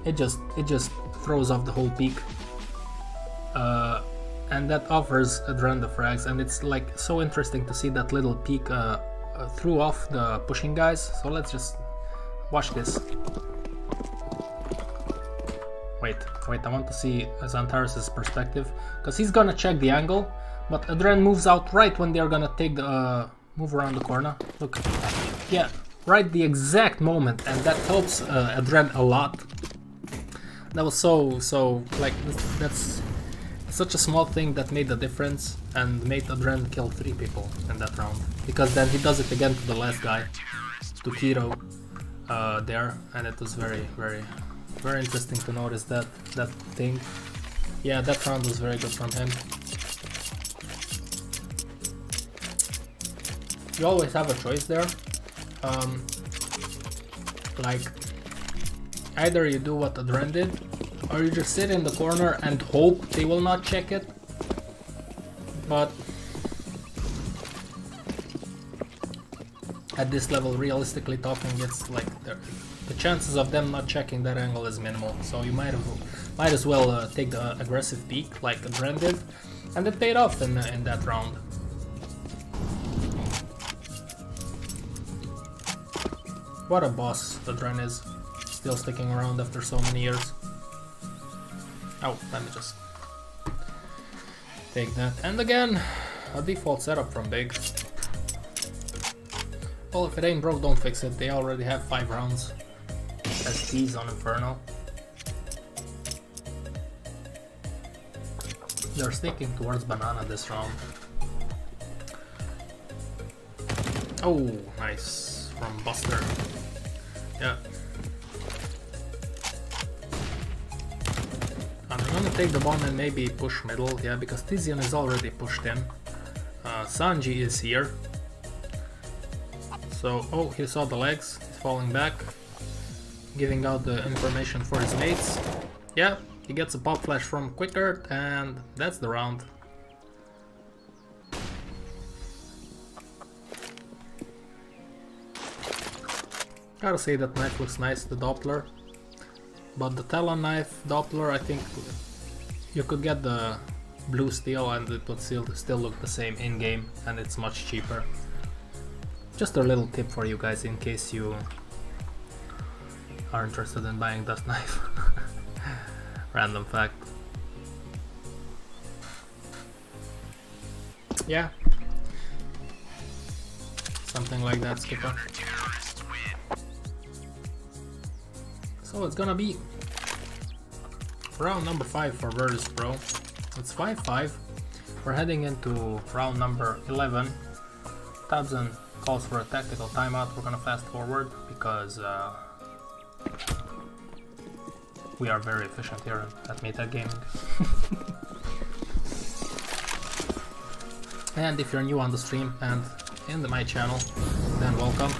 It just throws off the whole peak, and that offers Adren the frags, and it's like so interesting to see that little peak threw off the pushing guys. So let's just watch this. Wait, I want to see Xantares' perspective, because he's gonna check the angle, but Adren moves out right when they're gonna take the move around the corner. Look, yeah, right the exact moment, and that helps Adren a lot. That was so like that's such a small thing that made the difference and made Adren kill 3 people in that round, because then he does it again to the last guy, to Kiro there, and it was very interesting to notice that thing. Yeah, that round was very good from him. You always have a choice there. Like, either you do what Adren did, or you just sit in the corner and hope they will not check it. But at this level, realistically talking, it's like the chances of them not checking that angle is minimal. So you might as well take the aggressive peek like Adren did, and it paid off in that round. What a boss Adren is, still sticking around after so many years. Oh, let me just take that. And again, a default setup from Big. Well, if it ain't broke, don't fix it. They already have 5 rounds as T's on Inferno. They're sticking towards banana this round. Oh, nice from Buster. Yeah. And I'm gonna take the bomb and maybe push middle, yeah, because Tizian is already pushed in. Sanji is here. So, oh, he saw the legs, he's falling back, giving out the information for his mates. Yeah, he gets a pop flash from Quicker, and that's the round. Gotta say that knife looks nice, the Doppler. But the Talon knife Doppler, I think you could get the blue steel and it would still look the same in-game, and it's much cheaper. Just a little tip for you guys in case you are interested in buying that knife. Random fact. Yeah. Something like that, Skipper. So it's gonna be round number 5 for Virtus.Pro. It's 5-5. We're heading into round number 11. Tabsen calls for a tactical timeout. We're gonna fast forward because we are very efficient here at Meta Gaming. And if you're new on the stream and in my channel, then welcome.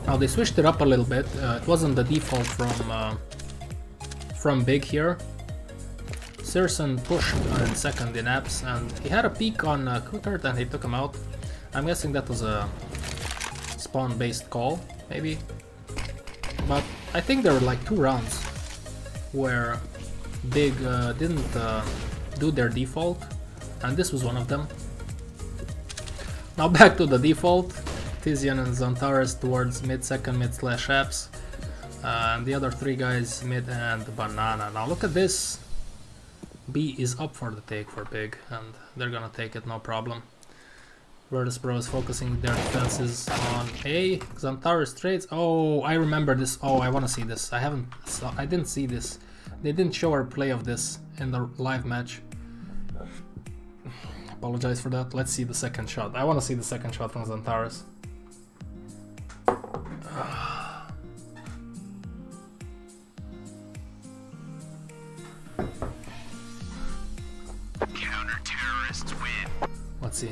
Now they switched it up a little bit. It wasn't the default from Big here. Searson pushed in second in apps, and he had a peek on Quickert and he took him out. I'm guessing that was a spawn-based call, maybe. But I think there were like 2 rounds where Big didn't do their default, and this was one of them. Now back to the default. Tizian and Zantares towards mid-second, mid/apps, and the other 3 guys mid and banana. Now look at this. B is up for the take for Big, and they're gonna take it no problem. Virtus.Pro is focusing their defenses on A. Zantares trades. Oh, I remember this. Oh, I want to see this. I didn't see this. They didn't show our play of this in the live match. Apologize for that. Let's see the second shot. I want to see the second shot from Zantares. Counter-terrorists win. Let's see.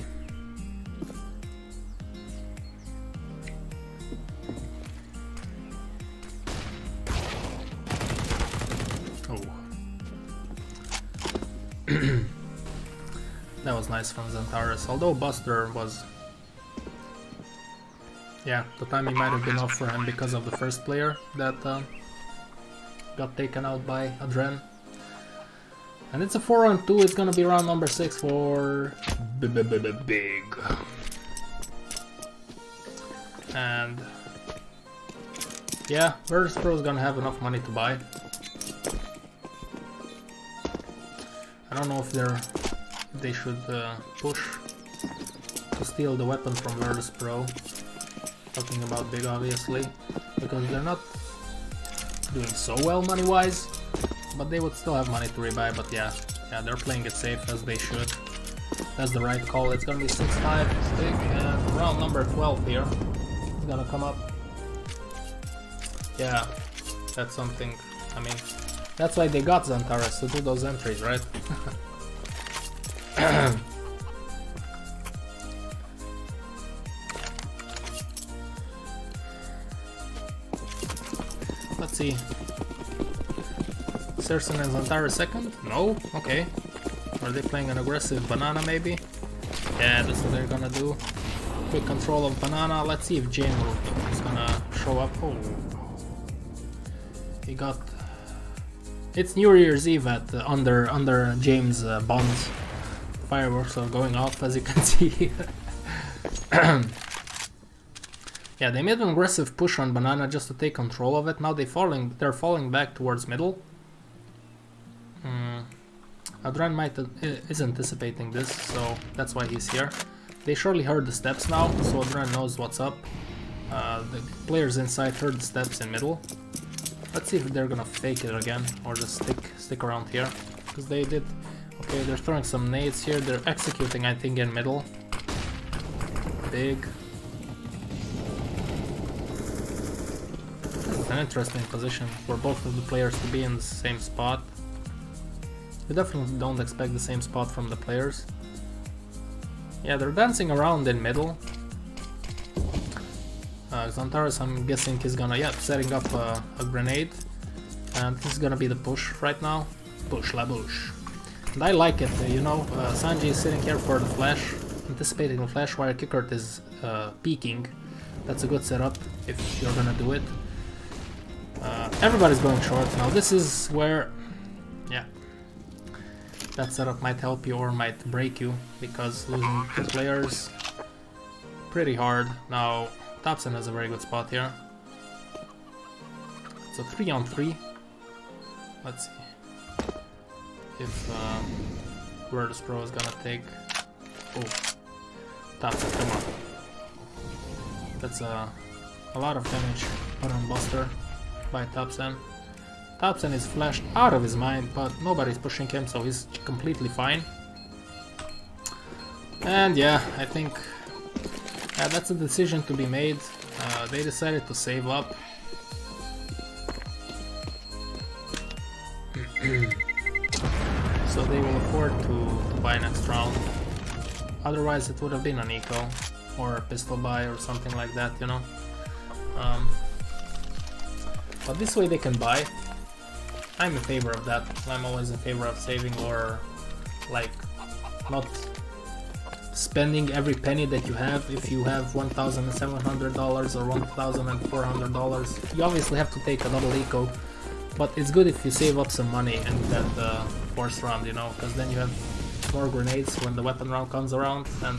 Oh. That was nice from Zantares, although Buster was... Yeah, the timing might have been off for him because of the first player that got taken out by Adren. And it's a 4-on-2, it's gonna be round number 6 for Big. And yeah, Virtus.Pro is gonna have enough money to buy. I don't know if they should push to steal the weapon from Virtus.Pro. Talking about Big, obviously, because they're not doing so well money-wise, but they would still have money to rebuy. But yeah, they're playing it safe as they should. That's the right call. It's gonna be 6-5 Big, and round number 12 here is gonna come up. Yeah, that's something. I mean, that's why they got Zantares to do those entries, right? Let's see. Searson and Zantares second? No? Okay. Are they playing an aggressive banana maybe? Yeah, that's what they're gonna do. Quick control of banana. Let's see if Jane is gonna show up. Oh. He got... It's New Year's Eve at under James' bonds. Fireworks are going off, as you can see. Yeah, they made an aggressive push on banana just to take control of it. Now they're falling back towards middle. Adren is anticipating this, so that's why he's here. They surely heard the steps now, so Adren knows what's up. The players inside heard the steps in middle. Let's see if they're gonna fake it again, or just stick around here, because they did. Okay, they're throwing some nades here. They're executing, I think, in middle. Big. An interesting position for both of the players to be in the same spot. You definitely don't expect the same spot from the players. Yeah, they're dancing around in middle. Zantares, I'm guessing he's gonna, setting up a grenade. And this is gonna be the push right now. Push la bush. And I like it, you know, Sanji is sitting here for the flash, anticipating the flash while Kickert is peeking. That's a good setup if you're gonna do it. Everybody's going short now. This is where, yeah, that setup might help you or might break you, because losing 2 players pretty hard. Now Thompson has a very good spot here. It's a 3-on-3. Let's see if Virtus.Pro is gonna take. Oh, Thompson, come on. That's a lot of damage put on Buster by Thompson. Thompson is flashed out of his mind, but nobody's pushing him, so he's completely fine. And yeah, I think that's a decision to be made. They decided to save up. So they will afford to buy next round. Otherwise it would have been an eco or a pistol buy or something like that, you know. But this way they can buy. I'm in favor of that. I'm always in favor of saving, or like not spending every penny that you have. If you have $1,700 or $1,400, you obviously have to take a double eco, but it's good if you save up some money in that force round, you know, because then you have more grenades when the weapon round comes around, and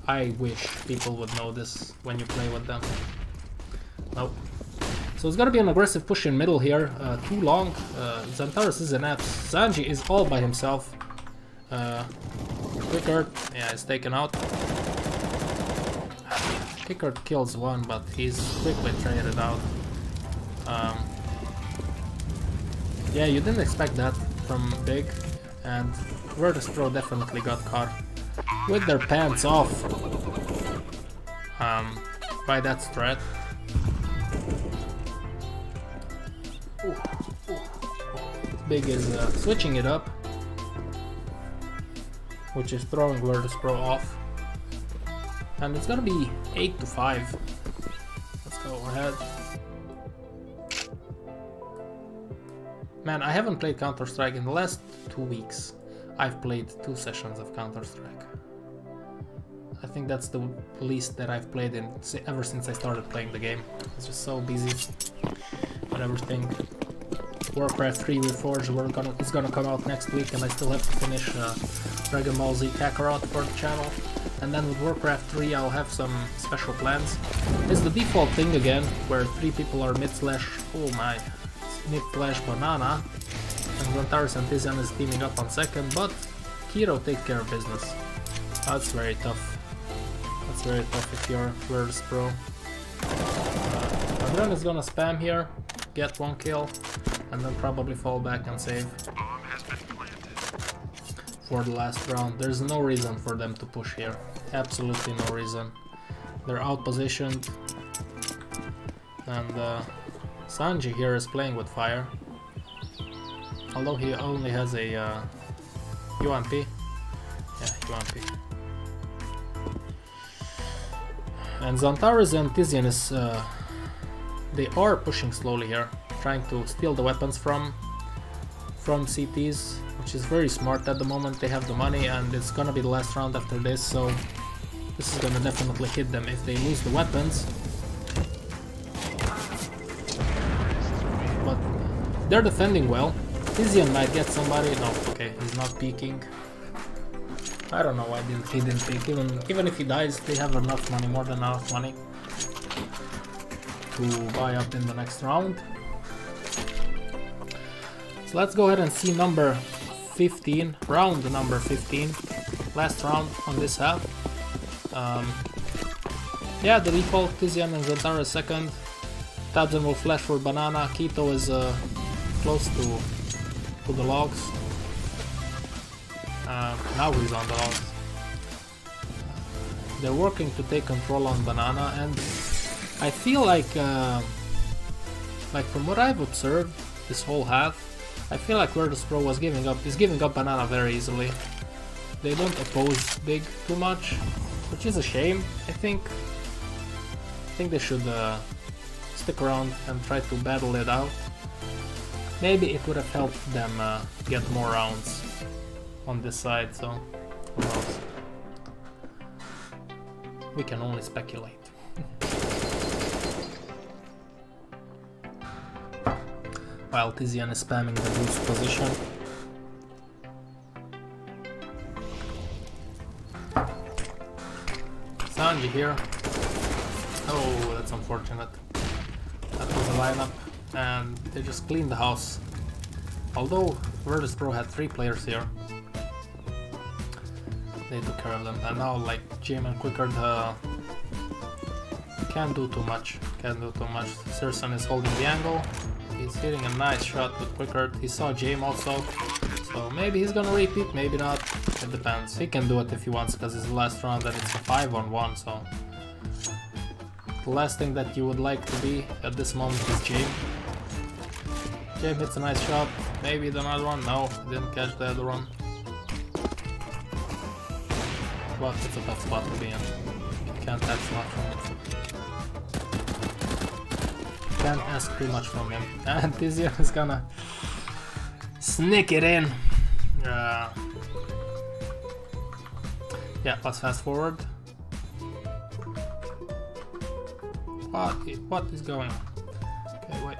I wish people would know this when you play with them. Nope. So it's gonna be an aggressive push in middle here, too long. Xantaros is an apps. Sanji is all by himself. Quickert, yeah, is taken out. Quickert kills one, but he's quickly traded out. Yeah, you didn't expect that from Big, and Virtus.Pro definitely got caught with their pants off by that strat. Big is switching it up, which is throwing Virtus.Pro off, and it's gonna be 8-5. Let's go ahead. Man, I haven't played Counter-Strike in the last 2 weeks. I've played 2 sessions of Counter-Strike. I think that's the least that I've played in ever since I started playing the game. It's just so busy with everything. Warcraft 3 Reforged is gonna come out next week, and I still have to finish Dragon Ball Z Kakarot for the channel. And then with Warcraft 3 I'll have some special plans. It's the default thing again, where 3 people are mid-slash, oh my, mid-slash banana, and Xantaros and Tizian is teaming up on second, but Kiro takes care of business. That's very tough. That's very tough if you're Virtus.Pro. Adren is gonna spam here, get 1 kill, and then probably fall back and save for the last round. There's no reason for them to push here. Absolutely no reason. They're outpositioned, and Sanji here is playing with fire, although he only has a UMP. Yeah, UMP. And Xantaros and Tizian is they are pushing slowly here, trying to steal the weapons from CTs, which is very smart at the moment. They have the money, and it's gonna be the last round after this, so this is gonna definitely hit them if they lose the weapons. But they're defending well. Tizian might get somebody. No, okay, he's not peeking. I don't know why he didn't peek. Even if he dies, they have enough money, more than enough money, to buy up in the next round. So let's go ahead and see number 15, round number 15, last round on this half. Yeah, the default, Tizian and Xantaros second. Tabzen will flash for banana. Keto is close to the logs. Now he's on the logs. They're working to take control on banana, and I feel like from what I've observed this whole half, I feel like Virtus.Pro is giving up banana very easily. They don't oppose Big too much, which is a shame. I think they should stick around and try to battle it out. Maybe it would have helped them get more rounds on this side, so who knows? We can only speculate. While Tizian is spamming the boost position. Sanji here. Oh, that's unfortunate. That was a lineup, and they just cleaned the house. Although Virtus.Pro had 3 players here, they took care of them, and now like Jim and Quickard can't do too much. Serson is holding the angle. He he's hitting a nice shot with quicker. He saw James also, so maybe he's gonna repeat, maybe not. It depends. He can do it if he wants because it's the last round and it's a 5-on-1, so the last thing that you would like to be at this moment is James. James hits a nice shot. Maybe another one. No, didn't catch the other one. But it's a tough spot to be in. Can't ask much from him. Can't ask too much from him. And Tizia is gonna sneak it in. Yeah, let's fast forward. What is going on? Okay, wait.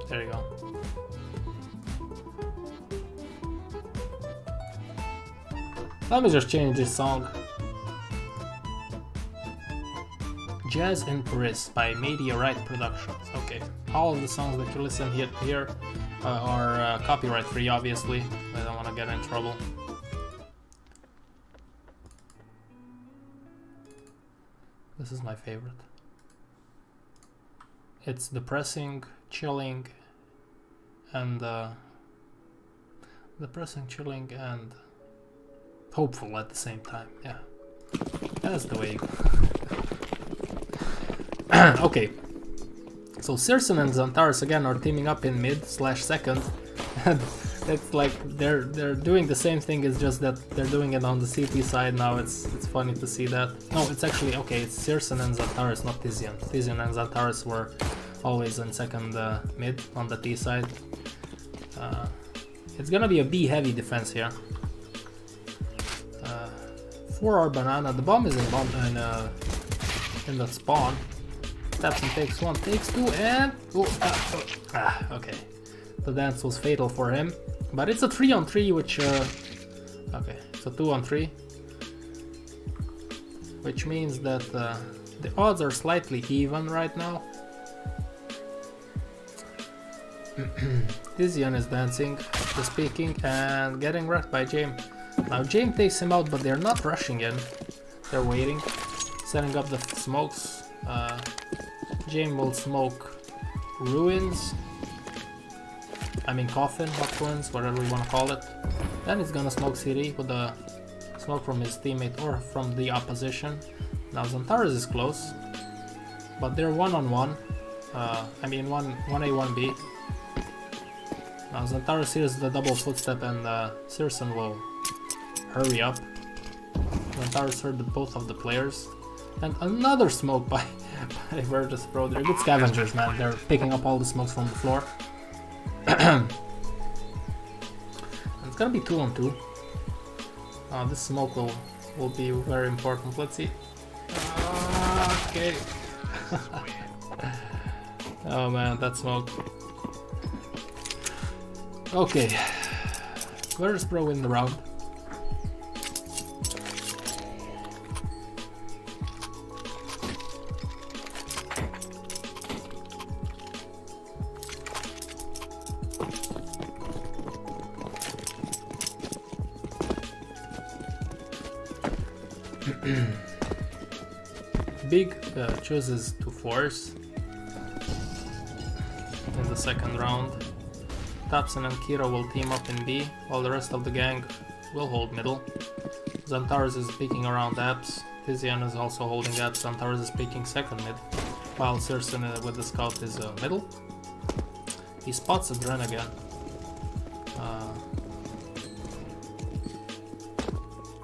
There you go. Let me just change this song. Jazz in Paris by Meteorite Productions. Okay, all of the songs that you listen here are copyright free, obviously. I don't want to get in trouble. This is my favorite. It's depressing, chilling, and hopeful at the same time. Yeah, that's the way you go. Okay, so Circen and Xantares again are teaming up in mid/second. It's like they're doing the same thing, it's just that they're doing it on the CT side now. It's funny to see that. No, it's actually okay, it's Circen and Xantares, not Tizian. Tizian and Xantares were always in second mid on the T side. It's gonna be a B heavy defense here. 4R banana, the bomb is in the spawn. Taps and takes one, takes two, and okay. The dance was fatal for him, but it's a 3-on-3, which okay, it's a 2-on-3, which means that the odds are slightly even right now. Tizian is dancing, just peeking, and getting wrecked by James. Now James takes him out, but they're not rushing in. They're waiting, setting up the smokes. James will smoke ruins. I mean coffin, hot ruins, whatever you want to call it. Then he's gonna smoke CD with a smoke from his teammate or from the opposition. Now Xantares is close, but they're 1-on-1. I mean 1A, 1B. Now Xantares hears the double footstep and Circen will hurry up. Xantares heard both of the players. And another smoke by Virtus.Pro. They're good scavengers, man. They're picking up all the smokes from the floor. It's gonna be 2-on-2. This smoke will be very important. Let's see. Okay. Oh man, that smoke. Okay. Virtus.Pro win the round. Big chooses to force in the second round. Tapsen and Kira will team up in B, while the rest of the gang will hold middle. Xantares is peeking around apps. Tizian is also holding apps. Xantares is peeking second mid, while Circen with the scout is middle. He spots a Dren again.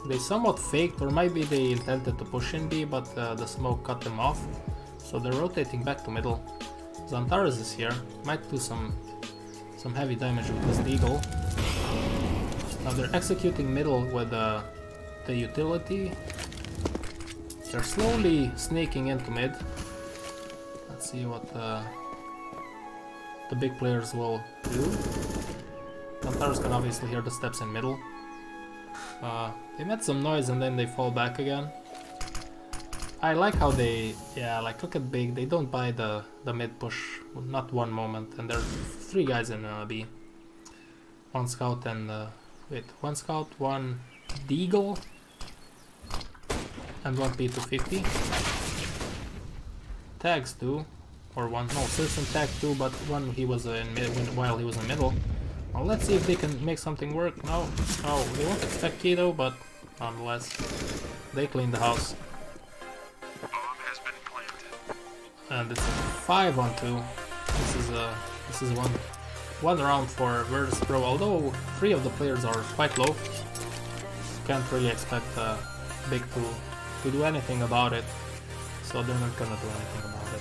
They somewhat faked, or maybe they intended to push in B, but the smoke cut them off. So they're rotating back to middle. Xantares is here, might do some heavy damage with this deagle. Now they're executing middle with the utility. They're slowly sneaking into mid. Let's see what the big players will do. Xantares can obviously hear the steps in middle. They made some noise and then they fall back again. I like how they, yeah, like look at Big, they don't buy the mid push, not one moment, and there are 3 guys in B. 1 scout and, wait, 1 scout, 1 deagle, and 1 P250. Tags 2, or one, no, Citizen Tag 2, but when he was in while he was in middle. Well, let's see if they can make something work. No, oh, they won't expect key though, but nonetheless, they clean the house. Bomb has been planted. And it's a 5-on-2. This is one round for Virtus.Pro. Although 3 of the players are quite low, can't really expect Big to do anything about it. So they're not gonna do anything about it.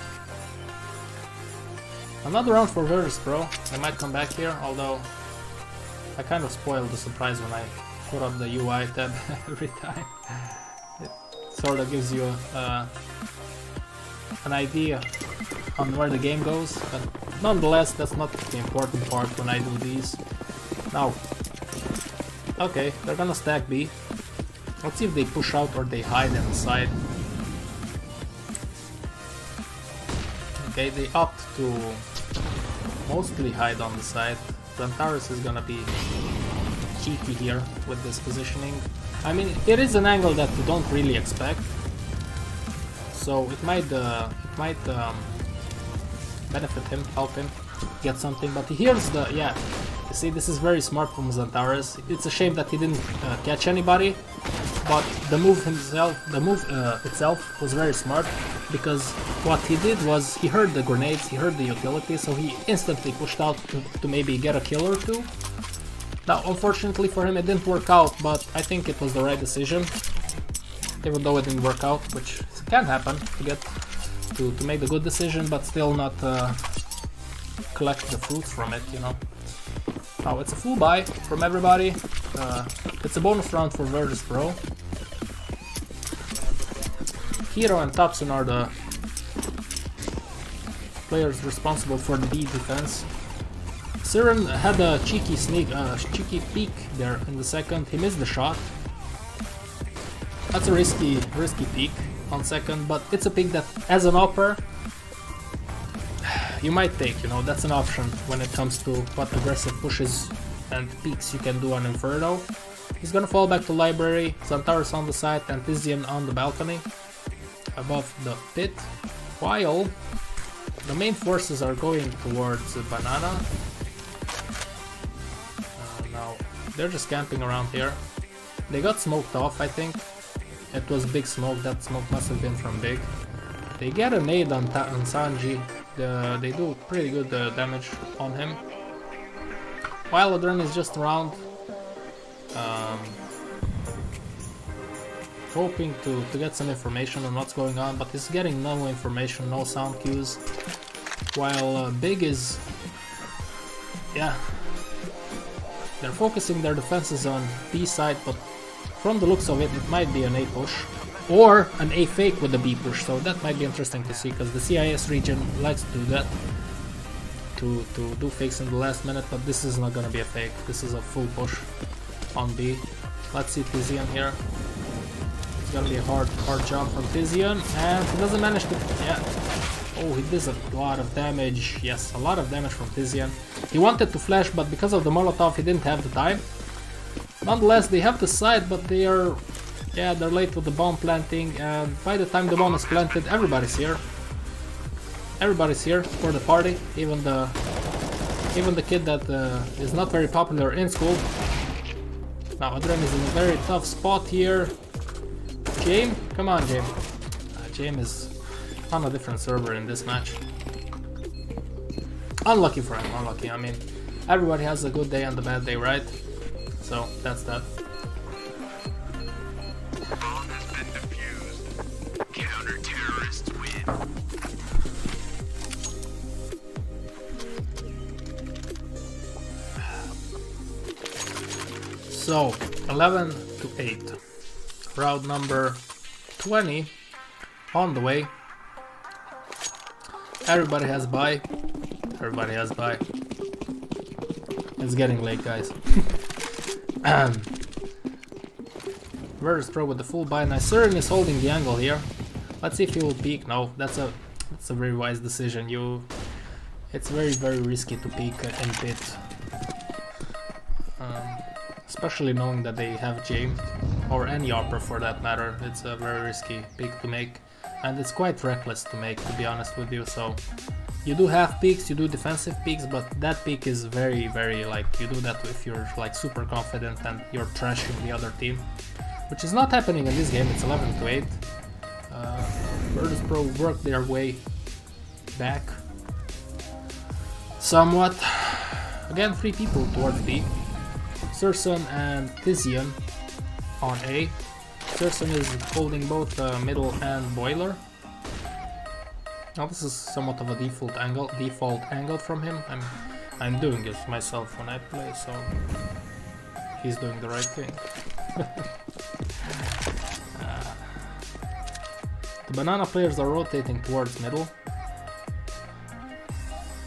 Another round for Virtus.Pro. I might come back here, although I kind of spoiled the surprise when I put up the UI tab every time. It sort of gives you an idea on where the game goes, but nonetheless, that's not the important part when I do these. Now, okay, they're gonna stack B. Let's see if they push out or they hide in the side. Okay, they opt to mostly hide on the side. Sappheiros is gonna be cheeky here with this positioning. I mean, it is an angle that you don't really expect, so it might benefit him, help him get something. But here's the, yeah, you see, this is very smart from Sappheiros. It's a shame that he didn't catch anybody, but the move itself was very smart, because what he did was he heard the grenades, he heard the utility, so he instantly pushed out to maybe get a kill or two. Now, unfortunately for him, it didn't work out, but I think it was the right decision, even though it didn't work out, which can happen, to make the good decision, but still not collect the fruits from it, you know. Now, it's a full buy from everybody. It's a bonus round for Virtus.Pro. Hero and Thompson are the players responsible for the B defense. Siren had a cheeky peek there in the second. He missed the shot. That's a risky peek on second, but it's a pick that, as an opper, you might take, you know, that's an option when it comes to what aggressive pushes and peeks you can do on Inferno. He's gonna fall back to library, Sappheiros on the side and Tizian on the balcony above the pit, while the main forces are going towards Banana. Now they're just camping around here. They got smoked off, I think. It was big smoke, that smoke must have been from Big. They get a nade on Sanji. They do pretty good damage on him. While Adren is just around, hoping to get some information on what's going on, but he's getting no information, no sound cues. While Big is, yeah, they're focusing their defenses on B side, but from the looks of it, it might be an A push or an A fake with a B push, so that might be interesting to see, because the CIS region likes to do that, to do fakes in the last minute, but this is not gonna be a fake, this is a full push on B. Let's see Tizian here. It's gonna be a hard jump from Tizian, and he doesn't manage to, yeah. Oh, he does a lot of damage, yes, a lot of damage from Tizian. He wanted to flash, but because of the Molotov, he didn't have the time. Nonetheless, they have the side, but they are, yeah, they're late with the bomb planting, and by the time the bomb is planted, everybody's here. Everybody's here for the party, even the kid that is not very popular in school. Now Adren is in a very tough spot here. James, come on, James. James is on a different server in this match. Unlucky for him, unlucky. I mean, everybody has a good day and a bad day, right? So that's that. Bomb has been defused. Counter-terrorists win. So 11-8. Round number 20 on the way. Everybody has buy. Everybody has buy. It's getting late, guys. Virtus.Pro with the full buy. Now Siren is holding the angle here. Let's see if he will peek. No, that's a very wise decision. It's very risky to peek in pit, especially knowing that they have James or any opera for that matter. It's a very risky peek to make, and it's quite reckless to make, to be honest with you. So you do half peaks, you do defensive peaks, but that peak is very, like, you do that if you're like super confident and you're trashing the other team, which is not happening in this game. It's 11-8. Virtus.Pro worked their way back somewhat. Again, 3 people towards B. Surson and Tizian on A. Surson is holding both middle and boiler. Now this is somewhat of a default angle from him. I'm doing this myself when I play, so he's doing the right thing. The banana players are rotating towards middle.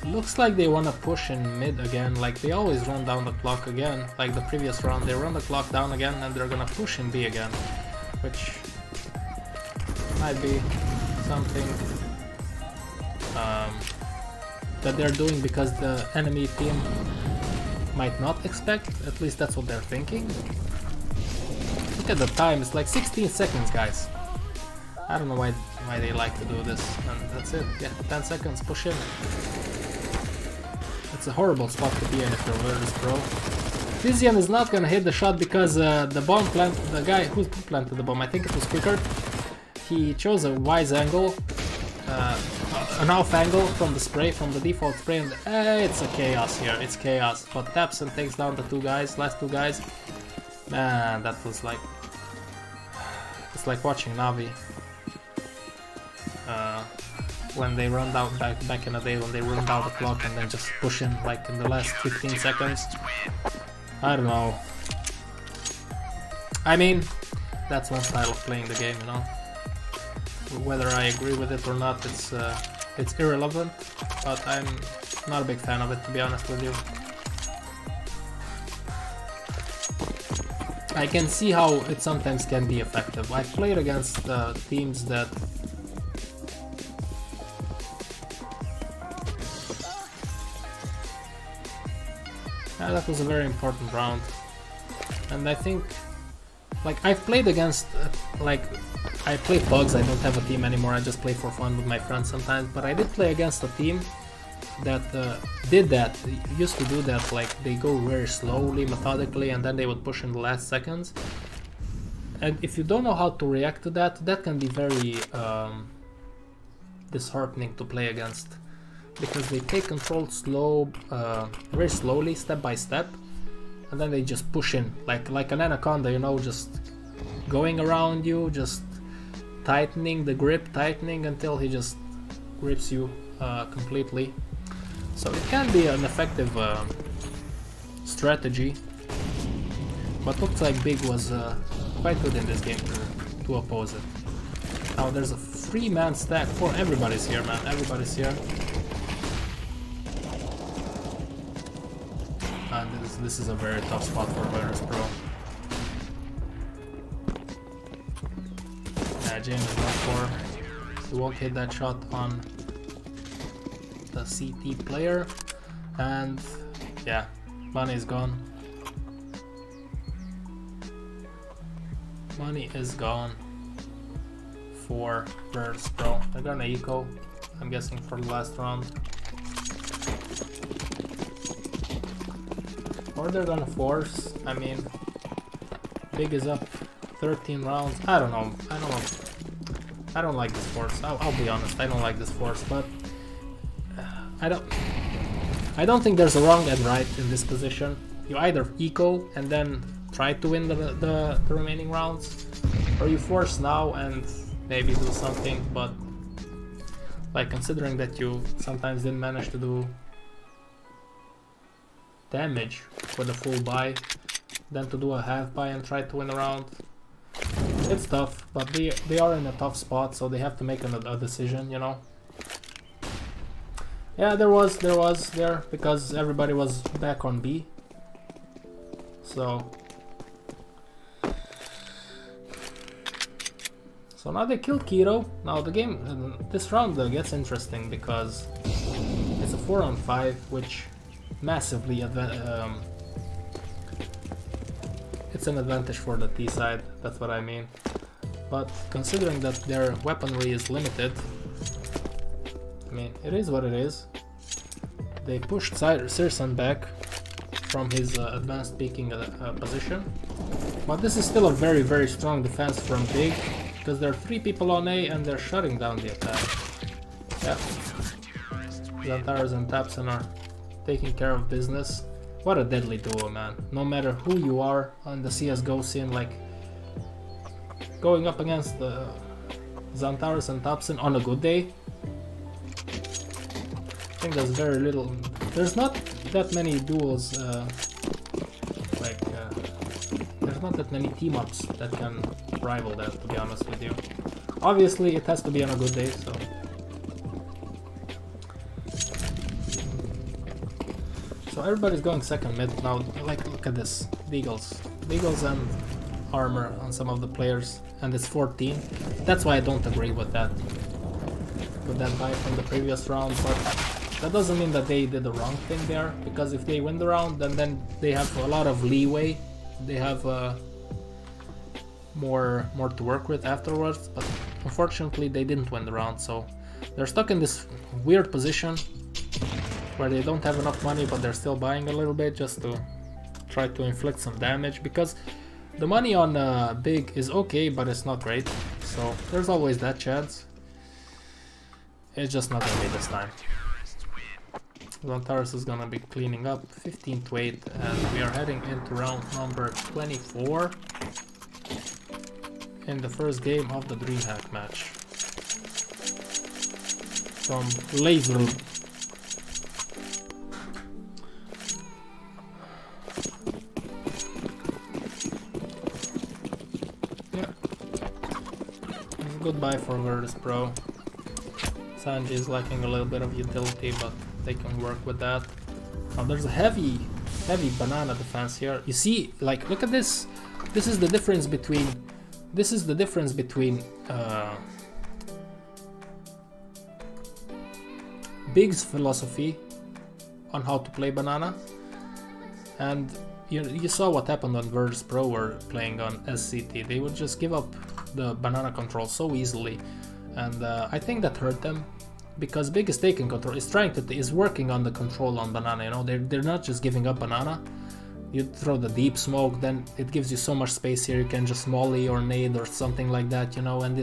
Looks like they want to push in mid again, like they always run down the clock again, like the previous round. They run the clock down again and they're gonna push in B again, which might be something that they're doing because the enemy team might not expect. At least that's what they're thinking. Look at the time, it's like 16 seconds, guys. I don't know why they like to do this, and that's it. Yeah, 10 seconds, push in. It's a horrible spot to be in if you're Virtus.Pro. Tizian is not gonna hit the shot because the guy who planted the bomb, I think it was Quicker, he chose a wise angle, an off angle from the spray, from the default spray, and it's a chaos here, it's chaos. But taps and takes down the last two guys. Man, that was like, it's like watching Navi. When they run down back in the day, when they run down the clock and then just push in like in the last 15 seconds. I don't know. I mean, that's one style of playing the game, you know. Whether I agree with it or not, it's irrelevant. But I'm not a big fan of it, to be honest with you. I can see how it sometimes can be effective. I've played against teams that that was a very important round, and I think, like, I've played against, like, I play Bugs, I don't have a team anymore, I just play for fun with my friends sometimes, but I did play against a team that used to do that, like, they go very slowly, methodically, and then they would push in the last seconds. And if you don't know how to react to that, that can be very disheartening to play against. Because they take control very slowly, step by step, and then they just push in, like an anaconda, you know, just going around you, just tightening the grip, until he just grips you completely. So it can be an effective strategy, but looks like Big was quite good in this game to oppose it. Now there's a 3-man stack for everybody's here, man, everybody's here. And this is a very tough spot for Virtus.Pro. Yeah, James is not for. He won't hit that shot on the CT player. And yeah, money is gone. Money is gone for Virtus.Pro. They're gonna eco, I'm guessing, for the last round. Or they're gonna force. I mean, Big is up 13 rounds. I don't know. I don't like this force. I'll be honest. I don't like this force, but I don't think there's a wrong and right in this position. You either eco and then try to win the remaining rounds, or you force now and maybe do something. But like, considering that you sometimes didn't manage to do damage for the full buy, then to do a half buy and try to win a round, it's tough. But they are in a tough spot, so they have to make a decision, you know. Yeah, there was because everybody was back on B. So now they killed Keto. Now the game, this round gets interesting because it's a 4-on-5, which massively it's an advantage for the T side, that's what I mean. But considering that their weaponry is limited, I mean, it is what it is. They pushed Searson back from his advanced peeking position. But this is still a very, very strong defense from Big, because there are 3 people on A and they're shutting down the attack. Yeah. Xantares and Tapson are taking care of business. What a deadly duo, man. No matter who you are on the CSGO scene, like going up against the Xantares and Tapson on a good day, I think there's very little. There's not that many duels, there's not that many team-ups that can rival that, to be honest with you. Obviously, it has to be on a good day, so. So everybody's going second mid now. Like, look at this, Deagles and armor on some of the players, and it's 14. That's why I don't agree with that buy from the previous round, but that doesn't mean that they did the wrong thing there, because if they win the round, then they have a lot of leeway. They have more to work with afterwards, but unfortunately they didn't win the round, so they're stuck in this weird position where they don't have enough money, but they're still buying a little bit just to try to inflict some damage, because the money on Big is okay, but it's not great, so there's always that chance. It's just not gonna be this time. Xantares is gonna be cleaning up 15-8, and we are heading into round number 24 in the first game of the DreamHack match from Leipzig. Yeah, goodbye for Virtus.Pro. Sanji is lacking a little bit of utility, but they can work with that. Now there's a heavy banana defense here. You see, like, look at this. This is the difference between Big's philosophy on how to play banana, and you saw what happened when Virtus.Pro were playing on SCT. They would just give up the banana control so easily, and I think that hurt them, because Big is taking control, is working on the control on banana. You know, they're not just giving up banana. You throw the deep smoke, then it gives you so much space here. You can just molly or nade or something like that, you know. And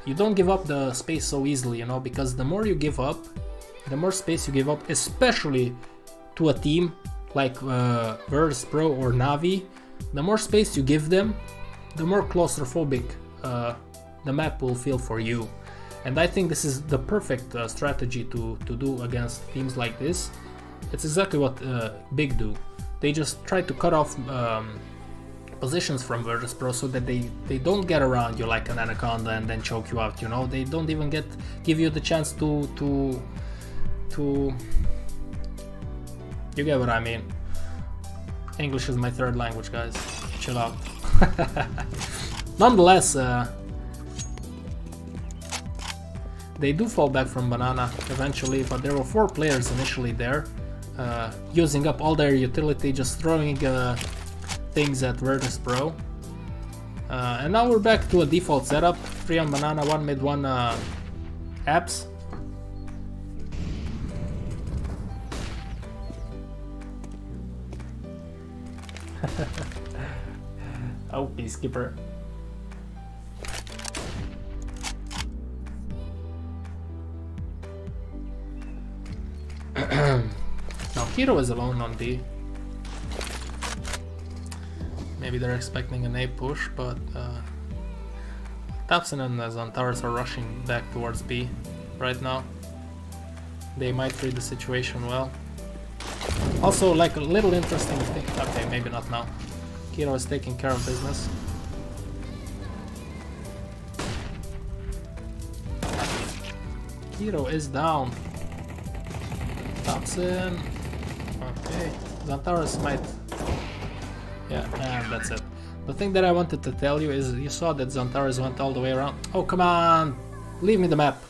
you don't give up the space so easily, you know, because the more you give up, the more space you give up, especially to a team like Virtus.Pro or Navi. The more space you give them, the more claustrophobic the map will feel for you. And I think this is the perfect strategy to do against teams like this. It's exactly what Big do. They just try to cut off positions from Virtus.Pro so that they don't get around you like an anaconda and then choke you out, you know. They don't even give you the chance to you get what I mean. English is my third language, guys. Chill out. Nonetheless, they do fall back from banana eventually, but there were 4 players initially there, using up all their utility, just throwing things at Virtus.Pro. And now we're back to a default setup: 3 on banana, 1 mid, 1 apps. Oh, peacekeeper. Now Hero is alone on B. Maybe they're expecting an A push, but Tapson and Xantares are rushing back towards B right now. They might read the situation well. Also, like, a little interesting thing. Okay, maybe not now. Hero is taking care of business. Hero is down. Tapson. Okay. Xantares might. Yeah, and that's it. The thing that I wanted to tell you is, you saw that Xantares went all the way around. Oh, come on! Leave me the map.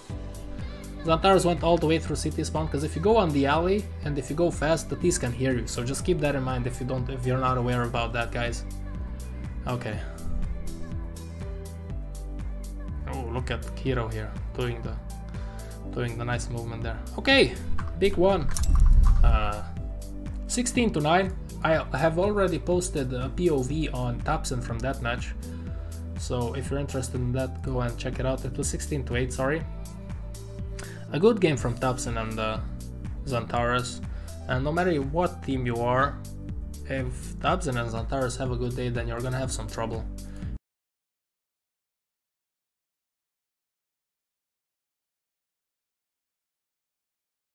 Xantares went all the way through CT spawn, because if you go on the alley and if you go fast, the T's can hear you. So just keep that in mind if you're not aware about that, guys. Okay. Oh, look at Hero here doing doing the nice movement there. Okay, big one. 16-9. I have already posted a POV on Tapsen from that match, so if you're interested in that, go and check it out. It was 16-8, sorry. A good game from Tapsen and Xantares, and no matter what team you are, if Tapsen and Xantares have a good day, then you're gonna have some trouble.